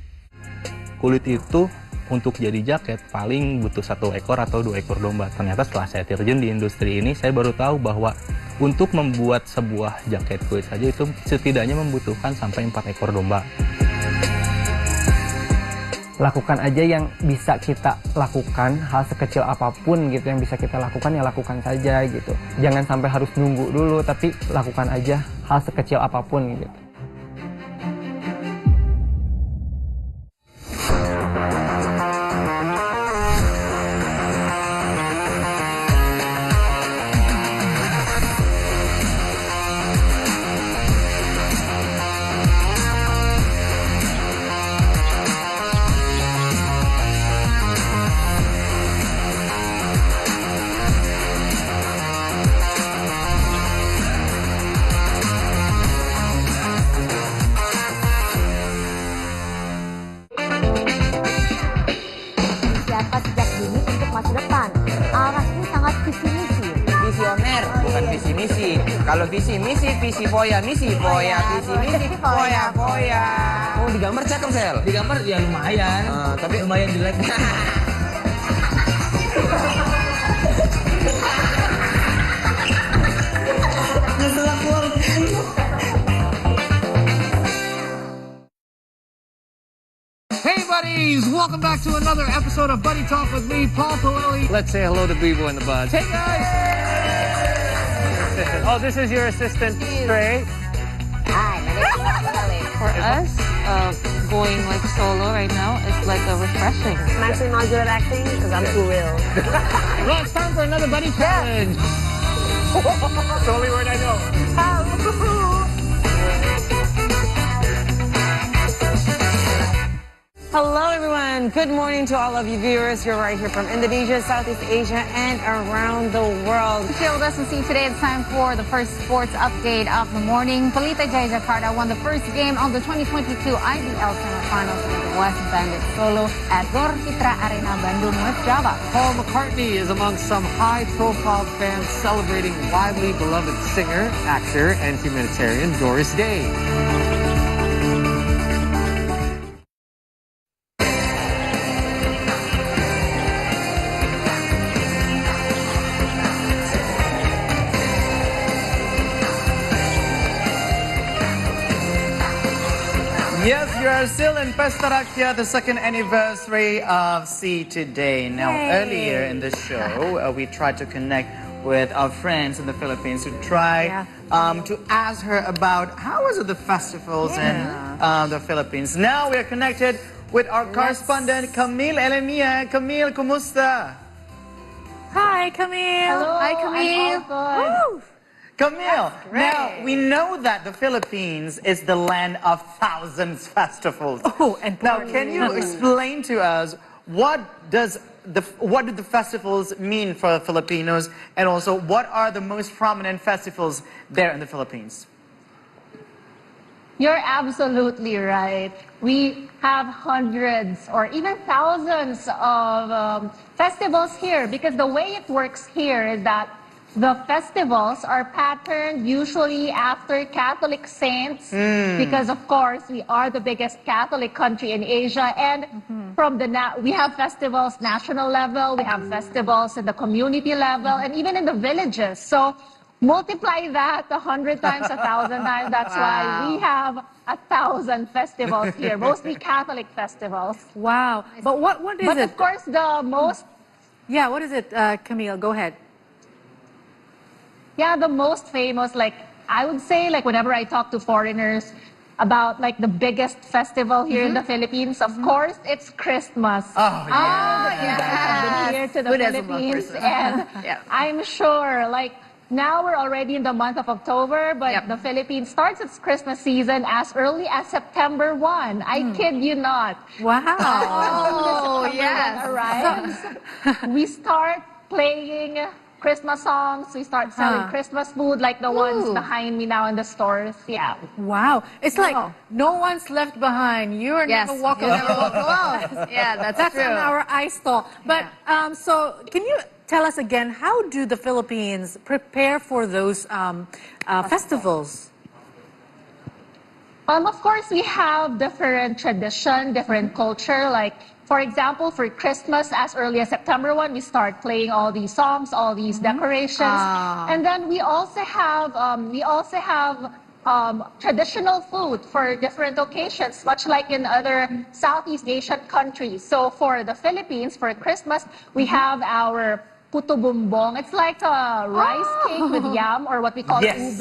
[SPEAKER 19] Kulit itu untuk jadi jaket paling butuh 1 ekor atau 2 ekor domba. Ternyata setelah saya terjun di industri ini, saya baru tahu bahwa untuk membuat sebuah jaket kulit saja itu setidaknya membutuhkan sampai 4 ekor domba.
[SPEAKER 15] Lakukan aja yang bisa kita lakukan, hal sekecil apapun gitu yang bisa kita lakukan, ya lakukan saja gitu. Jangan sampai harus nunggu dulu, tapi lakukan aja hal sekecil apapun gitu.
[SPEAKER 14] Visioner, bukan visi misi. Kalau visi misi, visi foya, visi misi, foya. Oh, digambar cakep, Sel.
[SPEAKER 21] Digambar ya lumayan.
[SPEAKER 14] Tapi
[SPEAKER 21] lumayan jelek.
[SPEAKER 12] Hey buddies, welcome back to another episode of Buddy Talk with me, Paul Palelli. Let's say hello to Bebo and the Buds. Hey guys! Oh, this is your assistant, Trey.
[SPEAKER 16] Hi, my name is Palelli. For us, going like solo right now is like a refreshing.
[SPEAKER 7] I'm actually not good at acting because I'm too real.
[SPEAKER 12] Well, it's time for another Buddy Challenge. It's the only word I know.
[SPEAKER 11] Hello, everyone. Good morning to all of you viewers. You're right here from Indonesia, Southeast Asia, and around the world.
[SPEAKER 3] Here with us and see today it's time for the first sports update of the morning. Pelita Jaya Jakarta won the first game of the 2022 IBL semifinals with West Bandit Solo at Gor Citra Arena Bandung, West Java.
[SPEAKER 12] Paul McCartney is among some high-profile fans celebrating widely beloved singer, actor, and humanitarian Doris Day.
[SPEAKER 1] Yes, you are still in Pesta Rakyat, the second anniversary of See Today. Now, earlier in the show, we tried to connect with our friends in the Philippines to try to ask her about how was it the festivals in the Philippines. Now we are connected with our correspondent, Camille Elimia. Camille, kumusta?
[SPEAKER 2] Hi, Camille.
[SPEAKER 3] Hello,
[SPEAKER 2] Hi, Camille.
[SPEAKER 3] I'm
[SPEAKER 1] Camille, now we know that the Philippines is the land of thousands festivals.
[SPEAKER 2] Oh, and
[SPEAKER 1] now can you explain to us what do the festivals mean for Filipinos, and also what are the most prominent festivals there in the Philippines?
[SPEAKER 25] You're absolutely right. We have hundreds or even thousands of festivals here, because the way it works here is that the festivals are patterned usually after Catholic saints, because of course we are the biggest Catholic country in Asia, and we have festivals national level, we have festivals at the community level, and even in the villages. So multiply that 100 times, 1,000 times. That's why we have 1,000 festivals here, mostly Catholic festivals.
[SPEAKER 2] Wow. But what is
[SPEAKER 25] But
[SPEAKER 2] it?
[SPEAKER 25] of course, the most
[SPEAKER 2] Yeah, what is it, Camille? Go ahead.
[SPEAKER 25] Yeah, the most famous, like, I would say, like, whenever I talk to foreigners about, like, the biggest festival here in the Philippines, of course, it's Christmas.
[SPEAKER 1] Oh,
[SPEAKER 25] You guys have been here to the
[SPEAKER 3] Who doesn't love
[SPEAKER 25] Philippines,
[SPEAKER 3] Christmas?
[SPEAKER 25] and
[SPEAKER 3] Yeah.
[SPEAKER 25] I'm sure, like, now we're already in the month of October, but the Philippines starts its Christmas season as early as September 1. I kid you not.
[SPEAKER 2] Wow.
[SPEAKER 25] Oh,
[SPEAKER 3] yes.
[SPEAKER 25] Arrives, we start playing Christmas songs. We start selling Christmas food like the ones behind me now in the stores. Yeah.
[SPEAKER 2] Wow. It's like no one's left behind. You're
[SPEAKER 3] Yes,
[SPEAKER 2] never walk
[SPEAKER 3] you
[SPEAKER 2] alone.
[SPEAKER 3] never walk alone. Yeah, that's true.
[SPEAKER 2] on our ice stall. But so can you tell us again, how do the Philippines prepare for those festivals?
[SPEAKER 25] Of course, we have different tradition, different culture. Like, for example, for Christmas, as early as September 1, we start playing all these songs, all these decorations. And then we also have traditional food for different occasions, much like in other Southeast Asian countries. So for the Philippines, for Christmas, we have our puto bumbong. It's like a rice cake with yam, or what we call ube.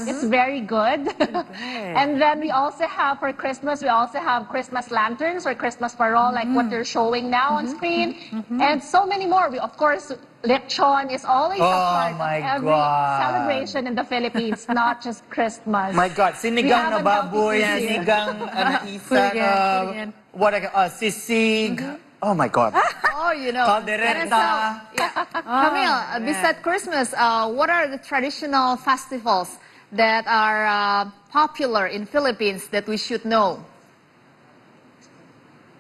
[SPEAKER 25] It's very good. And then we also have, for Christmas, we also have Christmas lanterns or Christmas parol, like what you're showing now on screen. And so many more. We, of course, lechon is always a part of every celebration in the Philippines, not just Christmas.
[SPEAKER 1] My God, sinigang na
[SPEAKER 25] We have a
[SPEAKER 1] baboy,
[SPEAKER 25] healthy food.
[SPEAKER 1] sinigang na isa, sisig. Oh my God.
[SPEAKER 3] Oh, you know.
[SPEAKER 1] Caldereta.
[SPEAKER 3] Camille, besides Christmas, what are the traditional festivals that are popular in Philippines that we should know?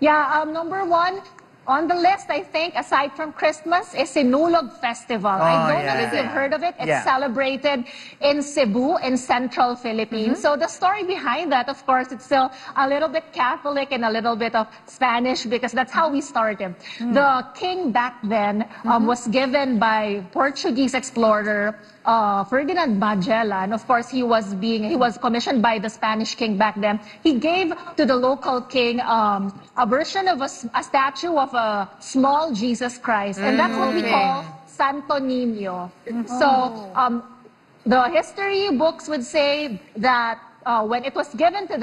[SPEAKER 25] Yeah, number one on the list, I think, aside from Christmas, is Sinulog Festival. I don't know if you've heard of it. It's celebrated in Cebu, in central Philippines. So the story behind that, of course, it's still a little bit Catholic and a little bit of Spanish, because that's how we started. The king back then was given by Portuguese explorer Ferdinand Magellan. Of course, he was commissioned by the Spanish king back then. He gave to the local king a version of a statue of a small Jesus Christ, and that's what we call Santo Niño. So the history books would say that when it was given to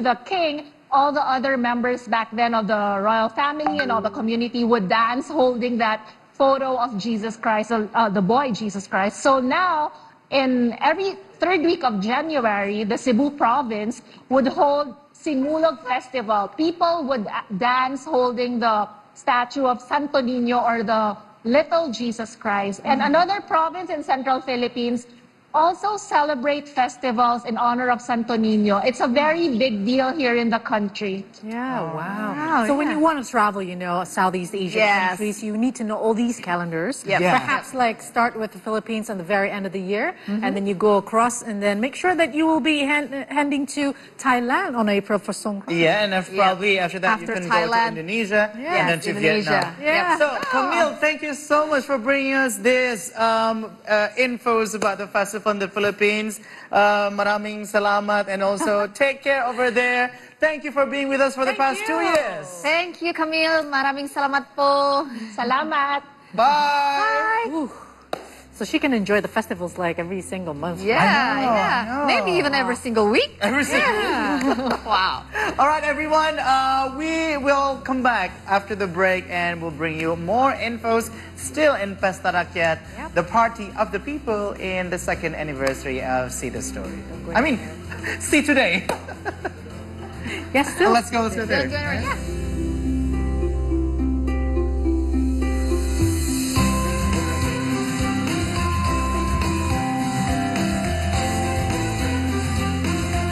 [SPEAKER 25] the king, all the other members back then of the royal family and all the community would dance holding that photo of Jesus Christ, the boy Jesus Christ. So now, in every third week of January, the Cebu province would hold Sinulog Festival. People would dance holding the statue of Santo Niño, or the little Jesus Christ. And another province in central Philippines also celebrate festivals in honor of Santo Niño. It's a very big deal here in the country.
[SPEAKER 2] Yeah, wow. So when you want to travel, Southeast Asian countries, you need to know all these calendars. Perhaps like start with the Philippines on the very end of the year, and then you go across, and then make sure that you will be heading to Thailand on April for Songkran.
[SPEAKER 1] Yeah, and probably after that you can go to Indonesia and then to Vietnam.
[SPEAKER 2] Yeah.
[SPEAKER 1] So, Camille, thank you so much for bringing us this infos about the festival in the Philippines. Maraming salamat, and also take care over there. Thank you for being with us for the past 2 years.
[SPEAKER 3] Thank you, Camille. Maraming salamat po.
[SPEAKER 25] Salamat.
[SPEAKER 1] Bye.
[SPEAKER 2] Ooh. So she can enjoy the festivals like every single month.
[SPEAKER 3] Yeah. Maybe even every single week.
[SPEAKER 1] Every single week.
[SPEAKER 3] Wow.
[SPEAKER 1] All right, everyone. We will come back after the break, and we'll bring you more infos still in Pesta Rakyat, the party of the people in the 2nd anniversary of See the Story. I mean, see today.
[SPEAKER 2] Yes, still.
[SPEAKER 1] Let's go there.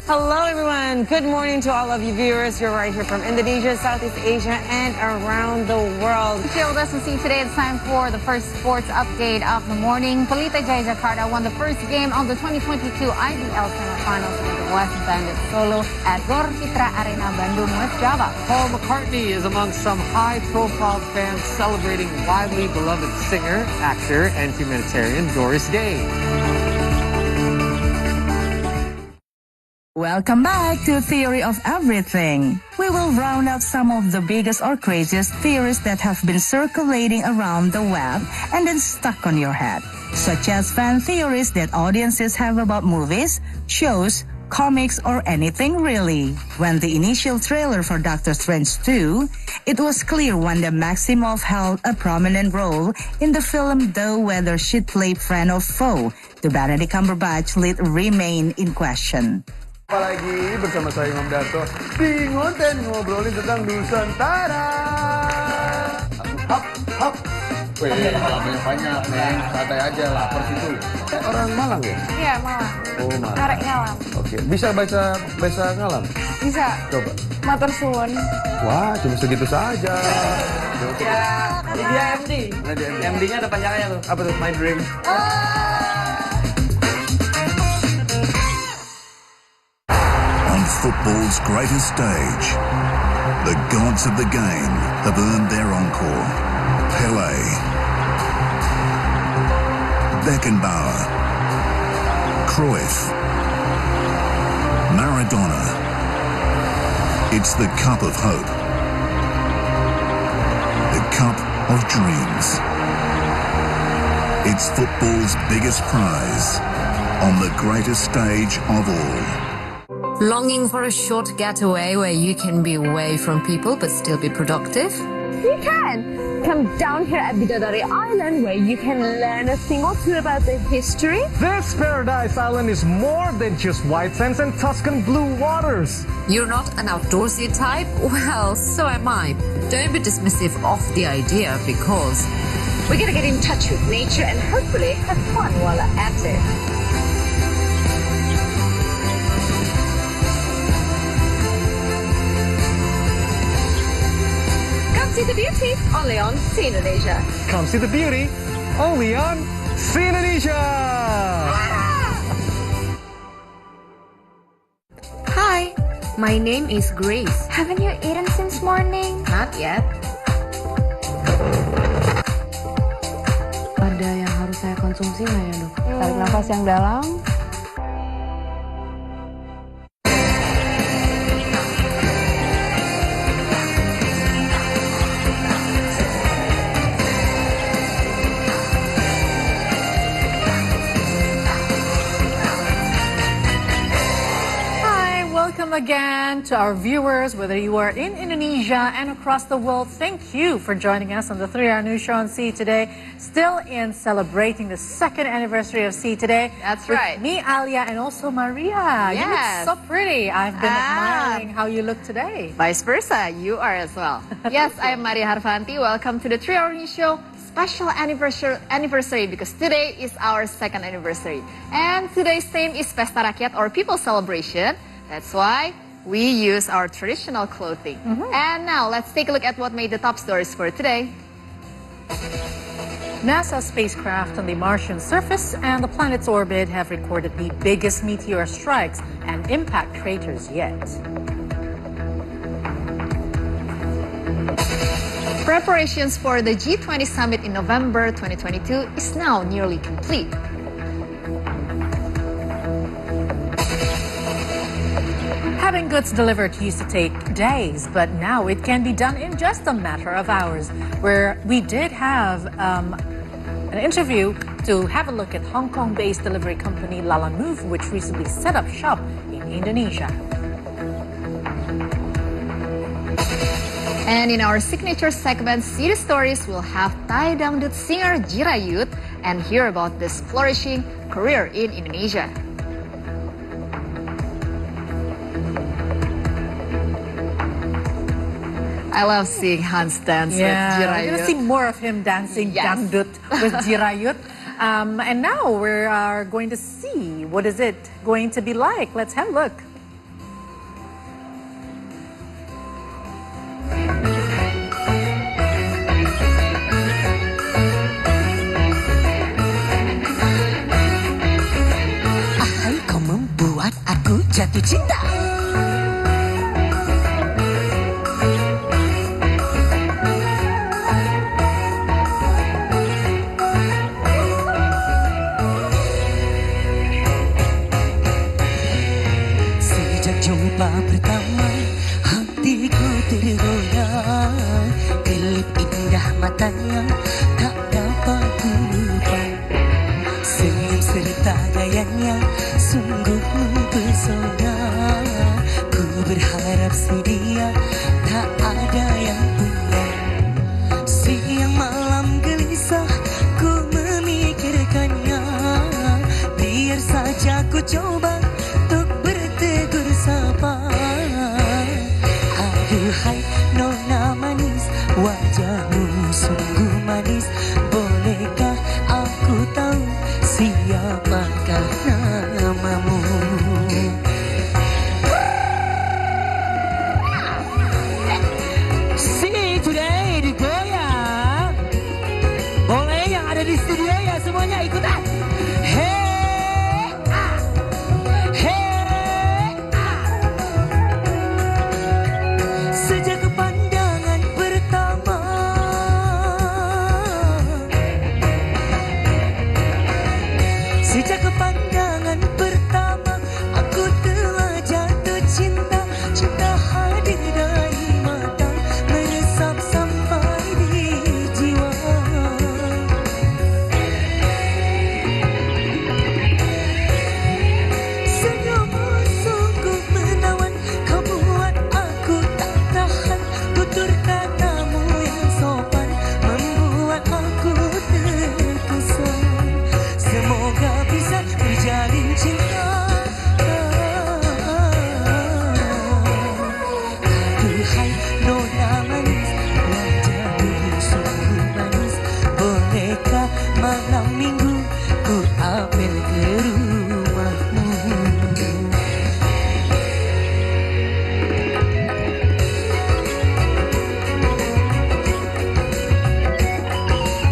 [SPEAKER 11] Hello, everyone. Good morning to all of you viewers. You're right here from Indonesia, Southeast Asia, and around the world.
[SPEAKER 3] Here with us to see today, it's time for the first sports update of the morning. Pelita Jaya Jakarta won the first game of the 2022 IBL semifinals with the West Bandits Solo at Gor Citra Arena, Bandung, West Java.
[SPEAKER 12] Paul McCartney is among some high-profile fans celebrating widely beloved singer, actor, and humanitarian Doris Day.
[SPEAKER 24] Welcome back to Theory of Everything. We will round up some of the biggest or craziest theories that have been circulating around the web and then stuck on your head, such as fan theories that audiences have about movies, shows, comics, or anything really. When the initial trailer for Doctor Strange 2, it was clear Wanda Maximoff held a prominent role in the film, though whether she'd play friend or foe to Benedict Cumberbatch lead remain in question.
[SPEAKER 10] Apalagi bersama saya Imam Darto di Ngonten ngobrolin tentang Nusantara. Hap, hap. Weh, namanya banyak, Neng. Santai aja, lapar situ. Orang Malang ya?
[SPEAKER 22] Iya, Malang.
[SPEAKER 10] Oh, Malang.
[SPEAKER 22] Arek ngalam.
[SPEAKER 10] Oke, bisa baca bahasa ngalam?
[SPEAKER 22] Bisa.
[SPEAKER 10] Coba.
[SPEAKER 22] Matur suwun.
[SPEAKER 10] Wah, cuma segitu saja.
[SPEAKER 22] Ya, dia MD.
[SPEAKER 14] MD-nya ada panjangnya tuh.
[SPEAKER 10] Apa tuh? My Dream.
[SPEAKER 5] On football's greatest stage, the gods of the game have earned their encore. Pelé, Beckenbauer, Cruyff, Maradona. It's the cup of hope. The cup of dreams. It's football's biggest prize on the greatest stage of all.
[SPEAKER 23] Longing for a short getaway where you can be away from people but still be productive?
[SPEAKER 7] You can! Come down here at Bidadari Island where you can learn a thing or two about the history.
[SPEAKER 12] This paradise island is more than just white sands and Tuscan blue waters.
[SPEAKER 23] You're not an outdoorsy type? Well, so am I. Don't be dismissive of the idea because
[SPEAKER 7] We're gonna get in touch with nature and hopefully have fun while at it. Come see the beauty only on See Indonesia.
[SPEAKER 12] Come see the beauty only on See Indonesia.
[SPEAKER 8] Hi, my name is Grace. Haven't you eaten since morning? Not yet.
[SPEAKER 22] Ada yang harus saya konsumsi nggak ya, Dok? Tarik nafas yang dalam.
[SPEAKER 2] Welcome again to our viewers, whether you are in Indonesia and across the world. Thank you for joining us on the 3-Hour News Show on See today. Still in celebrating the 2nd anniversary of See Today.
[SPEAKER 3] That's
[SPEAKER 2] with
[SPEAKER 3] right.
[SPEAKER 2] Me, Alia, and also Maria. You
[SPEAKER 3] Yes.
[SPEAKER 2] look so pretty. I've been admiring how you look today.
[SPEAKER 3] Vice versa, you are as well. Yes, I am Maria Harvanti. Welcome to the 3-Hour News Show. Special anniversary because today is our 2nd anniversary. And today's theme is Pesta Rakyat or People's Celebration. That's why we use our traditional clothing. And now let's take a look at what made the top stories for today.
[SPEAKER 2] NASA spacecraft on the Martian surface and the planet's orbit have recorded the biggest meteor strikes and impact craters yet.
[SPEAKER 3] Preparations for the G20 summit in November 2022 is now nearly complete.
[SPEAKER 2] Having goods delivered used to take days, but now it can be done in just a matter of hours. Where we did have an interview to have a look at Hong Kong-based delivery company Lalamove, which recently set up shop in Indonesia.
[SPEAKER 3] And in our signature segment, City Stories, we'll have Thai dangdut singer Jirayut and hear about this flourishing career in Indonesia. I love seeing Hans dance with Jirayut.
[SPEAKER 2] We're going to see more of him dancing dangdut with Jirayut. And now we are going to see what is it going to be like. Let's have a look.
[SPEAKER 17] Akan kau membuat aku jatuh cinta. pertama hatiku tergoyang, kelip indah matanya tak dapat ku lupa. Senyum serta gayanya sungguh mempesona. Ku berharap si dia tak ada yang punya. Siang malam gelisah ku memikirkannya. Biar saja ku coba untuk bertegur sapa. Aduhai nona manis, wajahmu sungguh manis. Bolehkah aku tahu siapakah namamu?
[SPEAKER 14] See today digoyang. Boleh yang ada di studio ya semuanya ikutan. Hey, ah. Hey, ah.
[SPEAKER 17] Sejak pandangan pertama, sejak pandangan pertama, aku telah jatuh cinta. Cinta hadir dari mata, meresap sampai di jiwa. Senyummu sungguh menawan, kau buat aku tak tahan. Tutur katamu yang sopan membuat aku terkesan. Semoga bisa terjalin cinta. Aduhai nona manis, wajahmu sungguh manis. Bolehkah malam minggu ku apel ke rumahmu?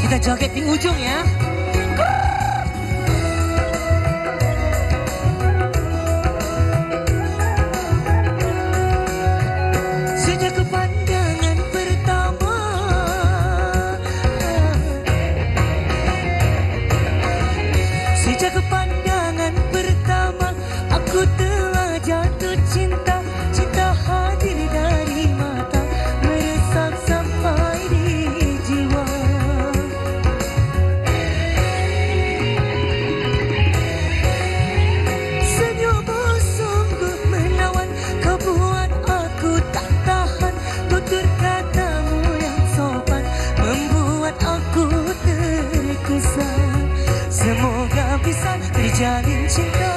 [SPEAKER 14] Kita joget di ujung ya.
[SPEAKER 17] Sejak pandangan pertama, sejak pandangan pertama, aku telah jatuh cinta. Cinta hadir dari mata, meresap sampai di jiwa. Senyummu sungguh menawan, kau buat aku tak tahan. Tutur katamu yang sopan membuat aku terkesan. Semoga bisa terjalin cinta.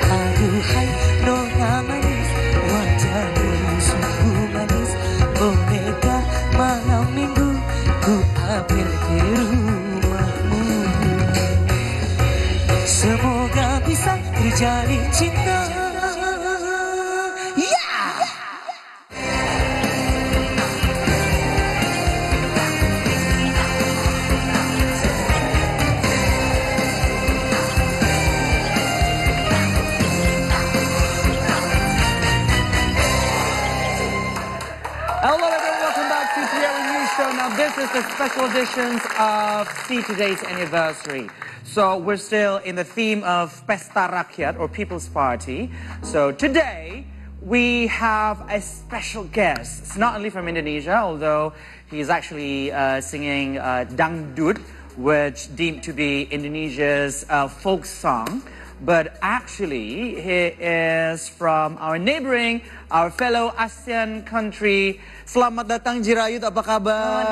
[SPEAKER 17] Aduhai nona manis, wajahmu sungguh manis. Bolehkah malam minggu ku apel ke rumahmu? Semoga bisa terjalin cinta.
[SPEAKER 1] Hello everyone, welcome back to Triella News Show. Now this is the special editions of See Today's anniversary. So we're still in the theme of Pesta Rakyat or People's Party. So today we have a special guest. It's not only from Indonesia, although he's actually singing Dangdut, which deemed to be Indonesia's folk song. But actually, he is from our neighboring, our fellow ASEAN country. Selamat datang Jirayut, apa kabar?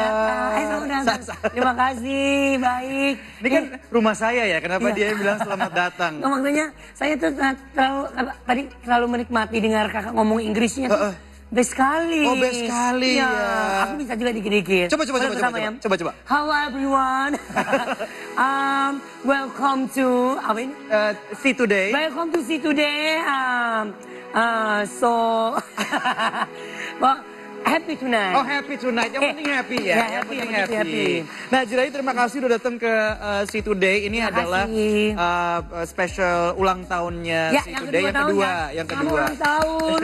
[SPEAKER 6] Selamat datang. Terima kasih, baik.
[SPEAKER 1] Ini kan rumah saya ya, kenapa dia bilang selamat datang?
[SPEAKER 6] Nggak, maksudnya saya tuh tadi terlalu menikmati dengar kakak ngomong Inggrisnya tuh. Best sekali.
[SPEAKER 1] Oh, best sekali ya.
[SPEAKER 6] Aku bisa juga dikit-dikit.
[SPEAKER 1] Coba.
[SPEAKER 6] Hello everyone. Welcome to apa ini?
[SPEAKER 1] See Today.
[SPEAKER 6] Welcome to See Today. Well, happy tonight.
[SPEAKER 1] Oh, happy tonight. Yang penting happy ya.
[SPEAKER 6] Ya,
[SPEAKER 1] yang
[SPEAKER 6] happy,
[SPEAKER 1] penting
[SPEAKER 6] yang
[SPEAKER 1] happy. Nah, Jirayu terima kasih udah datang ke See Today. Ini adalah special ulang tahunnya
[SPEAKER 6] ya,
[SPEAKER 1] See Today yang kedua.
[SPEAKER 6] Selamat ulang tahun.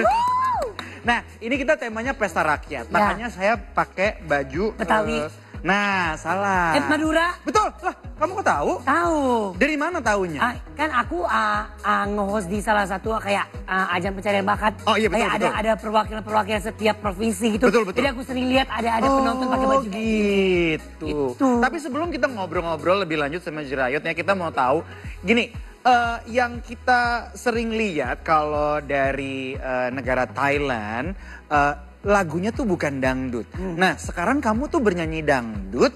[SPEAKER 1] Nah, ini kita temanya pesta rakyat. Makanya saya pakai baju
[SPEAKER 6] Betawi.
[SPEAKER 1] Nah, salah.
[SPEAKER 6] Madura.
[SPEAKER 1] Betul. Lah, kamu kok tahu?
[SPEAKER 6] Tahu.
[SPEAKER 1] Dari mana taunya?
[SPEAKER 6] Kan aku nge-host di salah satu kayak ajang pencarian bakat.
[SPEAKER 1] Oh iya, betul,
[SPEAKER 6] kayak
[SPEAKER 1] betul.
[SPEAKER 6] ada perwakilan-perwakilan setiap provinsi gitu.
[SPEAKER 1] Betul, betul.
[SPEAKER 6] Jadi aku sering lihat ada penonton pakai baju
[SPEAKER 1] gitu. Tapi sebelum kita ngobrol-ngobrol lebih lanjut sama Jerayut ya, kita mau tahu gini, yang kita sering lihat kalau dari negara Thailand, lagunya tuh bukan dangdut. Nah, sekarang kamu tuh bernyanyi dangdut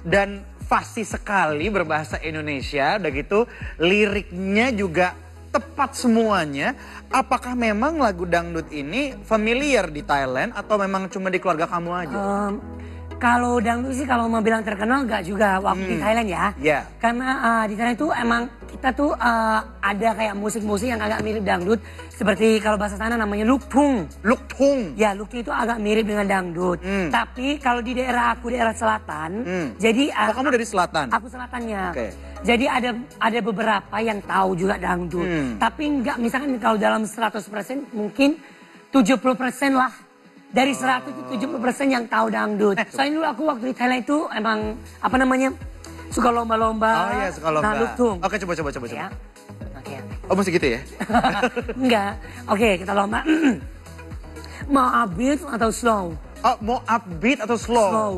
[SPEAKER 1] dan fasih sekali berbahasa Indonesia, udah gitu liriknya juga tepat semuanya. Apakah memang lagu dangdut ini familiar di Thailand atau memang cuma di keluarga kamu aja?
[SPEAKER 6] Kalau dangdut sih kalau mau bilang terkenal gak juga waktu di Thailand ya.
[SPEAKER 1] Yeah.
[SPEAKER 6] Karena di Thailand itu emang kita tuh ada kayak musik-musik yang agak mirip dangdut. Seperti kalau bahasa sana namanya luktung.
[SPEAKER 1] Luktung?
[SPEAKER 6] Ya, luktung itu agak mirip dengan dangdut. Tapi kalau di daerah aku, daerah selatan. Jadi
[SPEAKER 1] kamu dari selatan?
[SPEAKER 6] Aku selatannya.
[SPEAKER 1] Okay.
[SPEAKER 6] Jadi ada beberapa yang tahu juga dangdut. Tapi enggak, misalkan kalau dalam 100% mungkin 70% lah. Dari 100 itu 70% yang tahu dangdut. Soalnya dulu aku waktu di Thailand itu emang apa namanya suka lomba-lomba.
[SPEAKER 1] Oh iya, suka lomba.
[SPEAKER 6] Nah, luktung.
[SPEAKER 1] Oke, coba.
[SPEAKER 6] Ya. Oke.
[SPEAKER 1] Oh, mesti gitu ya?
[SPEAKER 6] Enggak. Oke, kita lomba. Mau upbeat atau slow?
[SPEAKER 1] Oh, mau upbeat atau slow?
[SPEAKER 6] Slow.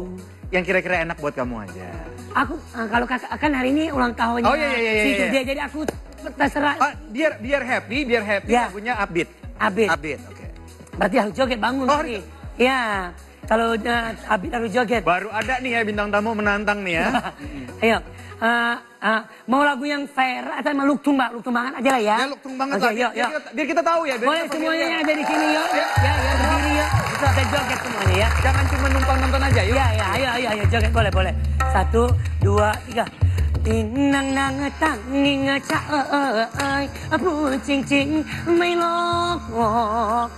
[SPEAKER 1] Yang kira-kira enak buat kamu aja.
[SPEAKER 6] Aku kalau kakak kan hari ini ulang tahunnya.
[SPEAKER 1] Oh iya.
[SPEAKER 6] Situ dia, jadi aku terserah.
[SPEAKER 1] Biar happy
[SPEAKER 6] Ya.
[SPEAKER 1] lagunya upbeat.
[SPEAKER 6] Upbeat.
[SPEAKER 1] Oke.
[SPEAKER 6] Berarti harus joget bangun tadi. Ya, kalau upbeat harus joget.
[SPEAKER 1] Baru ada nih ya bintang tamu menantang nih ya.
[SPEAKER 6] Ayo, mau lagu yang fair atau emang luktung banget aja lah ya.
[SPEAKER 1] Ya luktung banget
[SPEAKER 6] Oke,
[SPEAKER 1] lah.
[SPEAKER 6] Yuk.
[SPEAKER 1] Biar kita tahu ya.
[SPEAKER 6] Boleh semuanya yang ada di sini yuk. Ya, berdiri yuk. Kita joget semuanya ya.
[SPEAKER 1] Jangan cuma numpang nonton aja yuk.
[SPEAKER 6] Ya, ayo joget boleh. 1, 2, 3. Ting nang nang tang ning cha ơiพูดจริงๆไม่หลอก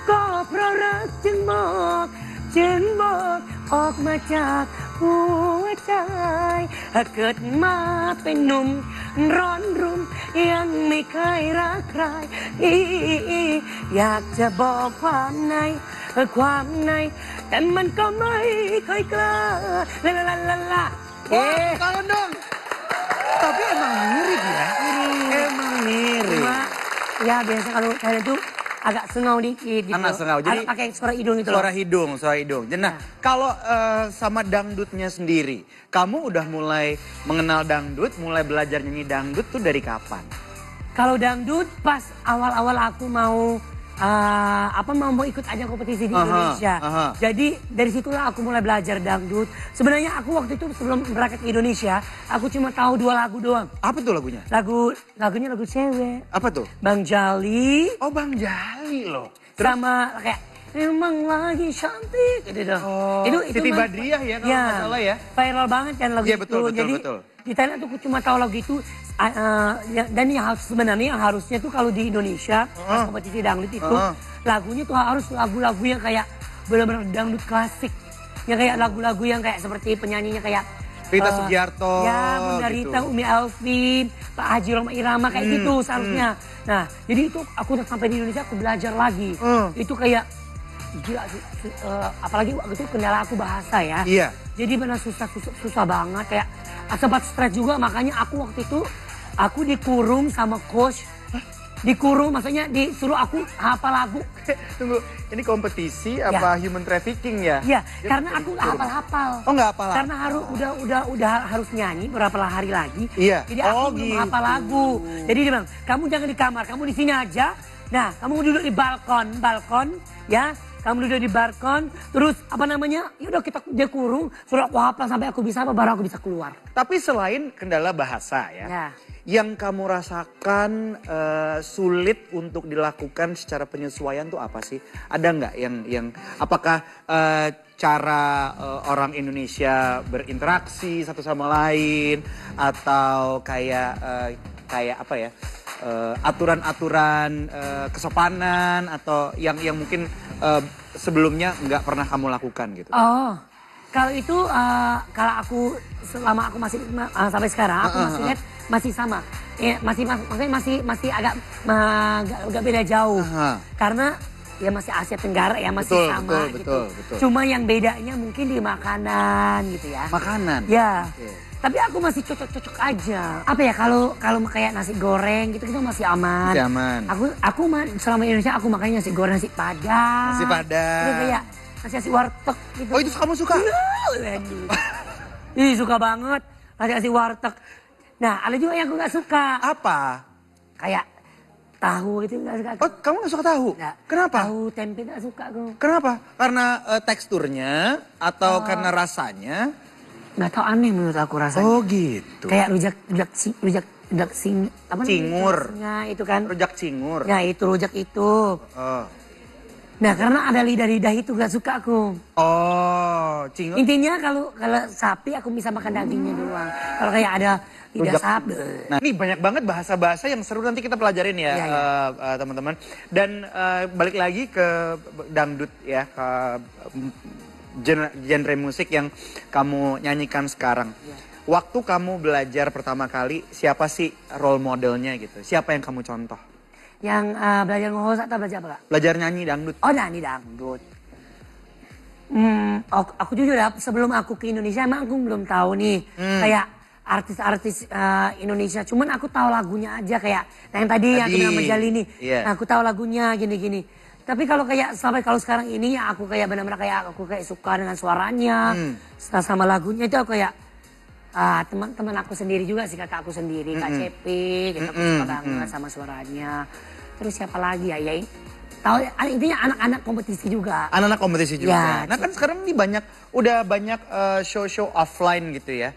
[SPEAKER 6] ก็เพราะรักจึงบอกออกมาจากหัวใจเกิดมาเป็นหนุ่มร้อนรุ่มยังไม่เคยรักใครอยากจะบอกความในแต่มันก็ไม่เคยกล้าla.
[SPEAKER 1] Kalau dong. Tapi emang mirip ya? Emang mirip.
[SPEAKER 6] Cuma ya biasa kalau Thailand itu agak sengau dikit gitu.
[SPEAKER 1] Agak sengau. Jadi
[SPEAKER 6] pakai suara hidung itu.
[SPEAKER 1] Suara hidung. Nah, kalau sama dangdutnya sendiri, kamu udah mulai mengenal dangdut, mulai belajar nyanyi dangdut tuh dari kapan?
[SPEAKER 6] Kalau dangdut pas awal-awal aku mau mau ikut ajang kompetisi di Indonesia. Jadi dari situlah aku mulai belajar dangdut. Sebenarnya aku waktu itu sebelum berangkat ke Indonesia, aku cuma tahu 2 lagu doang.
[SPEAKER 1] Apa tuh lagunya?
[SPEAKER 6] Lagunya lagu cewek.
[SPEAKER 1] Apa tuh?
[SPEAKER 6] Bang Jali.
[SPEAKER 1] Oh, Bang Jali loh.
[SPEAKER 6] Sama kayak emang lagi cantik gitu. Itu
[SPEAKER 1] Siti Badriah ya kalau nggak salah ya.
[SPEAKER 6] Viral banget kan lagu
[SPEAKER 1] itu.
[SPEAKER 6] Betul. Jadi di Thailand tuh aku cuma tahu lagu itu. Dan yang sebenarnya yang harusnya tuh kalau di Indonesia pas kompetisi dangdut itu lagunya tuh harus lagu-lagu yang kayak benar-benar dangdut klasik, yang kayak lagu-lagu yang kayak seperti penyanyinya kayak
[SPEAKER 1] Rita Sugiarto,
[SPEAKER 6] ya, Bunda Rita,
[SPEAKER 1] gitu.
[SPEAKER 6] Umi Alvin, Pak Haji Roma Irama kayak gitu seharusnya. Nah, jadi itu aku udah sampai di Indonesia aku belajar lagi. Itu kayak gila, apalagi waktu itu kendala aku bahasa ya.
[SPEAKER 1] Iya.
[SPEAKER 6] Jadi benar susah banget, kayak sempat stres juga, makanya aku waktu itu aku dikurung sama coach. Dikurung maksudnya disuruh aku hafal lagu.
[SPEAKER 1] Tunggu, ini kompetisi apa human trafficking ya?
[SPEAKER 6] Iya, karena aku nggak hafal-hafal.
[SPEAKER 1] Oh, nggak hafal.
[SPEAKER 6] Karena udah harus nyanyi beberapa hari lagi.
[SPEAKER 1] Iya.
[SPEAKER 6] Jadi aku belum hafal lagu. Jadi dia bilang, kamu jangan di kamar, kamu di sini aja. Nah, kamu duduk di balkon ya. Kamu duduk di balkon, terus ya udah dia kurung, suruh aku hafal sampai aku bisa baru aku bisa keluar.
[SPEAKER 1] Tapi selain kendala bahasa ya. Yang kamu rasakan sulit untuk dilakukan secara penyesuaian tuh apa sih? Ada nggak yang apakah cara orang Indonesia berinteraksi satu sama lain atau kayak apa ya? Aturan-aturan kesopanan atau yang mungkin sebelumnya nggak pernah kamu lakukan gitu?
[SPEAKER 6] Oh, kalau itu kalau aku selama aku masih sampai sekarang aku masih lihat masih sama, maksudnya masih agak beda jauh. Karena ya masih Asia Tenggara ya masih
[SPEAKER 10] Betul,
[SPEAKER 6] sama
[SPEAKER 10] betul,
[SPEAKER 6] gitu.
[SPEAKER 10] betul.
[SPEAKER 6] Cuma yang bedanya mungkin di makanan gitu ya.
[SPEAKER 10] Makanan?
[SPEAKER 6] Ya.
[SPEAKER 10] Oke.
[SPEAKER 6] Tapi aku masih cocok-cocok aja. Apa ya kalau kayak nasi goreng gitu kita masih aman.
[SPEAKER 10] Masih aman.
[SPEAKER 6] Aku selama Indonesia aku makannya nasi goreng, nasi padang.
[SPEAKER 10] Nasi padang.
[SPEAKER 6] Terus kayak nasi warteg gitu.
[SPEAKER 10] Oh itu kamu suka?
[SPEAKER 6] Ih suka banget nasi warteg. Nah ada juga yang aku gak suka.
[SPEAKER 10] Apa?
[SPEAKER 6] Kayak tahu gitu gak suka.
[SPEAKER 10] Oh kamu gak suka tahu?
[SPEAKER 6] Nggak.
[SPEAKER 10] Kenapa?
[SPEAKER 6] Tahu tempe gak suka aku.
[SPEAKER 10] Kenapa? Karena teksturnya atau karena rasanya?
[SPEAKER 6] Gak tau, aneh menurut aku rasanya.
[SPEAKER 10] Oh gitu.
[SPEAKER 6] Kayak rujak apa namanya?
[SPEAKER 10] Cingur.
[SPEAKER 6] Itu kan.
[SPEAKER 10] Rujak cingur.
[SPEAKER 6] Ya itu rujak itu.
[SPEAKER 10] Oh.
[SPEAKER 6] Nah karena ada lidah-lidah itu gak suka aku.
[SPEAKER 10] Oh, cingur.
[SPEAKER 6] Intinya kalau sapi aku bisa makan dagingnya doang. Kalau kayak ada lidah sapi.
[SPEAKER 10] Nah ini banyak banget bahasa-bahasa yang seru nanti kita pelajarin ya teman-teman. Dan balik lagi ke dangdut ya, ke genre musik yang kamu nyanyikan sekarang. Waktu kamu belajar pertama kali, siapa sih role modelnya gitu? Siapa yang kamu contoh?
[SPEAKER 6] Yang belajar nge-host atau belajar apa?
[SPEAKER 10] Belajar nyanyi dangdut.
[SPEAKER 6] Oh nyanyi dangdut. Aku jujur ya, sebelum aku ke Indonesia emang aku belum tahu nih. Kayak artis-artis Indonesia. Cuman aku tahu lagunya aja kayak yang tadi yang aku bilang Majali nih. Nah, aku tahu lagunya gini-gini. Tapi kalau kayak sampai kalau sekarang ini ya aku kayak benar-benar kayak aku kayak suka dengan suaranya. Sama lagunya itu aku kayak teman-teman aku sendiri juga sih, kakak aku sendiri, Kak Cepi, gitu aku suka banget sama suaranya. Terus siapa lagi ya? Tahu intinya anak-anak kompetisi juga.
[SPEAKER 10] Anak-anak kompetisi juga.
[SPEAKER 6] Ya,
[SPEAKER 10] nah kan sekarang ini udah banyak show-show offline gitu ya.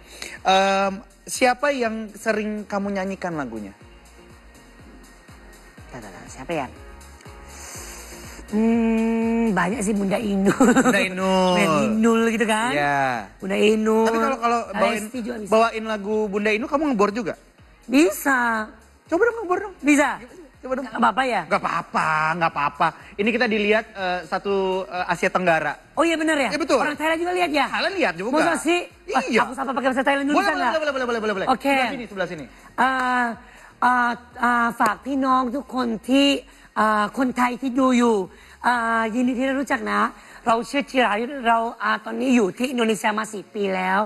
[SPEAKER 10] Siapa yang sering kamu nyanyikan lagunya?
[SPEAKER 6] Siapa ya? Banyak sih Bunda Inul.
[SPEAKER 10] Bunda Inul.
[SPEAKER 6] Bunda Inul gitu kan.
[SPEAKER 10] Iya.
[SPEAKER 6] Bunda Inul.
[SPEAKER 10] Tapi kalau bawain lagu Bunda Inul kamu ngebor juga?
[SPEAKER 6] Bisa.
[SPEAKER 10] Coba dong ngebor dong.
[SPEAKER 6] Bisa.
[SPEAKER 10] Coba dong.
[SPEAKER 6] Gak apa-apa ya?
[SPEAKER 10] Gak apa-apa. Ini kita dilihat satu Asia Tenggara.
[SPEAKER 6] Oh iya benar ya?
[SPEAKER 10] Iya betul.
[SPEAKER 6] Orang Thailand juga lihat ya?
[SPEAKER 10] Thailand lihat juga.
[SPEAKER 6] Masa sih?
[SPEAKER 10] Iya.
[SPEAKER 6] Aku sampai pakai bahasa Thailand dulu bisa nggak?
[SPEAKER 10] Boleh.
[SPEAKER 6] Oke.
[SPEAKER 10] Sebelah sini.
[SPEAKER 6] ฝากพี่น้องทุกคนที่คนไทยที่ดูอยู่ยินดีที่ได้รู้จักนะ เราชื่อจิรายุทธเราตอนนี้อยู่ที่อินโดนีเซียมา4 ปีแล้ว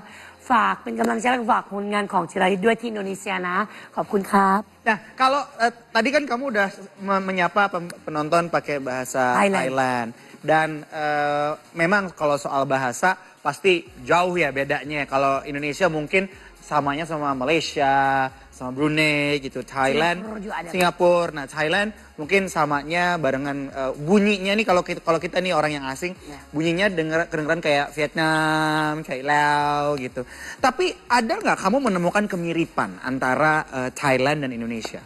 [SPEAKER 6] ฝากเป็นกำลังใจและฝากผลงานของจิรายุทธด้วยที่อินโดนีเซียนะ ขอบคุณครับ
[SPEAKER 10] Nah, kalau tadi kan kamu udah menyapa penonton pakai bahasa Thailand. Dan memang kalau soal bahasa pasti jauh ya bedanya. Kalau Indonesia mungkin samanya sama Malaysia, sama Brunei gitu, Thailand, Singapura. Nah, Thailand mungkin samanya barengan bunyinya nih kalau kita nih orang yang asing, bunyinya kedengeran kayak Vietnam, kayak Laos gitu. Tapi ada nggak kamu menemukan kemiripan antara Thailand dan Indonesia?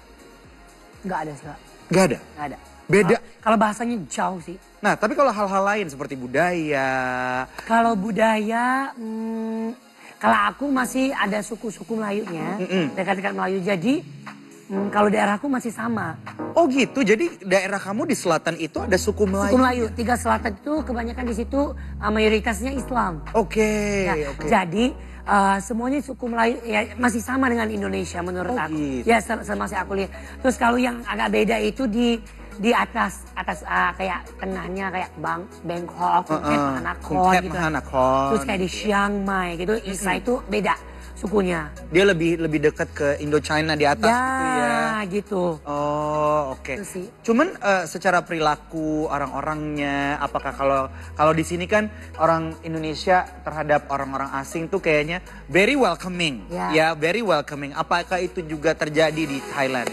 [SPEAKER 6] Nggak ada sih.
[SPEAKER 10] Nggak ada?
[SPEAKER 6] Nggak ada.
[SPEAKER 10] Beda?
[SPEAKER 6] Kalau bahasanya jauh sih.
[SPEAKER 10] Nah, tapi kalau hal-hal lain seperti budaya.
[SPEAKER 6] Kalau budaya, kalau aku masih ada suku-suku Melayunya, dekat-dekat Melayu. Jadi kalau daerahku masih sama.
[SPEAKER 10] Oh gitu, jadi daerah kamu di selatan itu ada suku Melayu?
[SPEAKER 6] Suku Melayu, 3 selatan itu kebanyakan di situ mayoritasnya Islam.
[SPEAKER 10] Oke.
[SPEAKER 6] Jadi semuanya suku Melayu ya masih sama dengan Indonesia menurut aku.
[SPEAKER 10] Gitu.
[SPEAKER 6] Ya masih aku lihat. Terus kalau yang agak beda itu di atas kayak tengahnya kayak Bangkok, Phuket, Manakon gitu. Terus kayak di Chiang Mai gitu, Isa itu beda sukunya.
[SPEAKER 10] Dia lebih dekat ke Indochina di atas gitu ya.
[SPEAKER 6] Gitu.
[SPEAKER 10] Oh, oke. Cuman secara perilaku orang-orangnya, apakah kalau di sini kan orang Indonesia terhadap orang-orang asing tuh kayaknya very welcoming. Ya, very welcoming. Apakah itu juga terjadi di Thailand?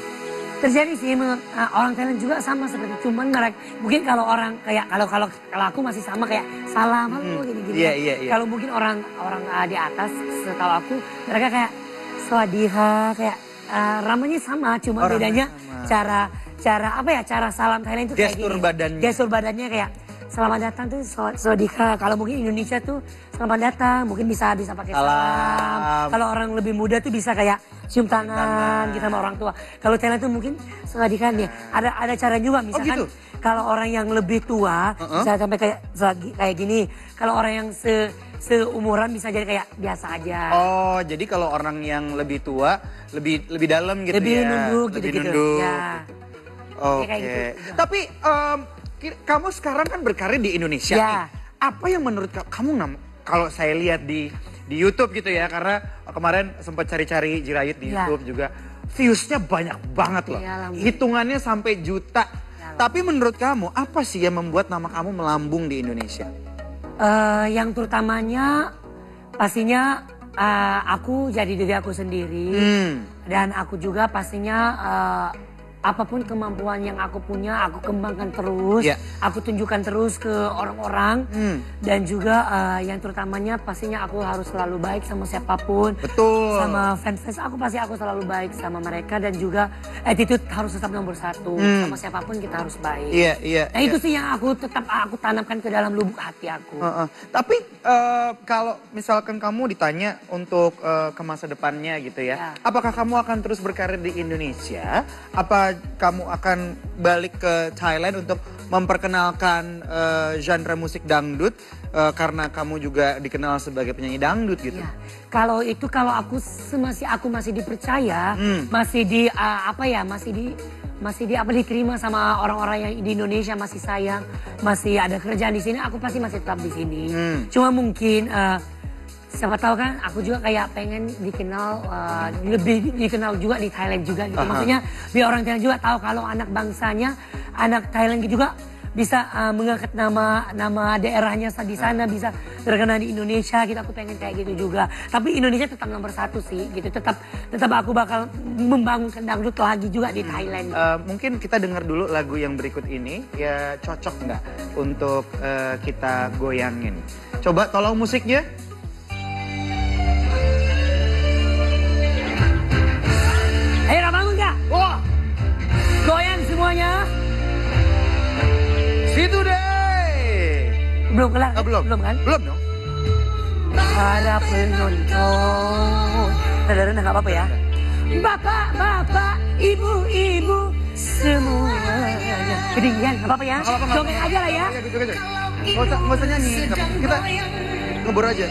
[SPEAKER 6] Terjadi sih menurut orang Thailand juga sama seperti cuman mereka mungkin kalau orang kayak kalau aku masih sama kayak salam halo gini-gini.
[SPEAKER 10] Iya.
[SPEAKER 6] Kalau mungkin orang di atas setahu aku mereka kayak swadhiha kayak ramanya sama cuma bedanya cara apa ya cara salam Thailand itu kayak gini. Gestur badannya kayak selamat datang tuh swadhiha. Kalau mungkin Indonesia tuh selamat datang mungkin bisa pakai salam. Kalau orang lebih muda tuh bisa kayak cium tangan gitu sama orang tua. Kalau Thailand tuh mungkin swadhiha nih. Ada cara juga misalkan kalau orang yang lebih tua bisa sampai kayak gini. Kalau orang yang seumuran bisa jadi kayak biasa aja.
[SPEAKER 10] Oh, jadi kalau orang yang lebih tua lebih dalam gitu
[SPEAKER 6] lebih
[SPEAKER 10] ya.
[SPEAKER 6] Nunduk, gitu-gitu. Ya.
[SPEAKER 10] Oke.
[SPEAKER 6] Kayak gitu.
[SPEAKER 10] Tapi
[SPEAKER 1] kamu sekarang kan berkarir di Indonesia
[SPEAKER 6] Ya.
[SPEAKER 1] nih. Apa yang menurut kamu kalau saya lihat di YouTube gitu ya, karena kemarin sempat cari-cari Jirayut di
[SPEAKER 6] Ya.
[SPEAKER 1] YouTube juga, viewsnya banyak banget loh.
[SPEAKER 6] Iya, alhamdulillah.
[SPEAKER 1] Hitungannya sampai juta. Tapi menurut kamu apa sih yang membuat nama kamu melambung di Indonesia?
[SPEAKER 6] Yang terutamanya pastinya aku jadi diri aku sendiri. Dan aku juga pastinya apapun kemampuan yang aku punya, aku kembangkan terus.
[SPEAKER 1] Ya.
[SPEAKER 6] Aku tunjukkan terus ke orang-orang. Dan juga yang terutamanya pastinya aku harus selalu baik sama siapapun.
[SPEAKER 1] Betul.
[SPEAKER 6] Sama fans-fans aku pasti aku selalu baik sama mereka. Dan juga attitude harus tetap nomor satu. Sama siapapun kita harus baik.
[SPEAKER 1] Iya, iya.
[SPEAKER 6] Nah itu sih yang aku tanamkan ke dalam lubuk hati aku.
[SPEAKER 1] Tapi kalau misalkan kamu ditanya untuk ke masa depannya gitu ya, apakah kamu akan terus berkarir di Indonesia? Apa kamu akan balik ke Thailand untuk memperkenalkan genre musik dangdut karena kamu juga dikenal sebagai penyanyi dangdut gitu?
[SPEAKER 6] Ya. Kalau aku masih dipercaya, masih diterima sama orang-orang yang di Indonesia, masih sayang, masih ada kerjaan di sini, aku pasti masih tetap di sini. Cuma mungkin siapa tahu kan aku juga kayak pengen dikenal lebih dikenal juga di Thailand juga gitu. Maksudnya biar orang Thailand juga tahu kalau anak bangsanya, anak Thailand juga bisa mengangkat nama daerahnya di sana, bisa terkenal di Indonesia gitu. Aku pengen kayak gitu juga. Tapi Indonesia tetap nomor satu sih gitu. Tetap aku bakal membangunkan dangdut lagi juga di Thailand.
[SPEAKER 1] Mungkin kita dengar dulu lagu yang berikut ini, ya cocok nggak untuk kita goyangin? Coba tolong musiknya.
[SPEAKER 6] Ayo bangun kak. Wah, goyang semuanya.
[SPEAKER 1] Situ deh.
[SPEAKER 6] Belum kelar kan?
[SPEAKER 1] Belum
[SPEAKER 6] kan?
[SPEAKER 1] Belum dong.
[SPEAKER 6] Para penonton. Rendah nggak apa-apa ya. Bapak, ibu, semuanya. Ketinggian, nggak apa-apa ya. Dongeng aja lah ya.
[SPEAKER 1] Nggak usah nyanyi. Kita ngebor aja.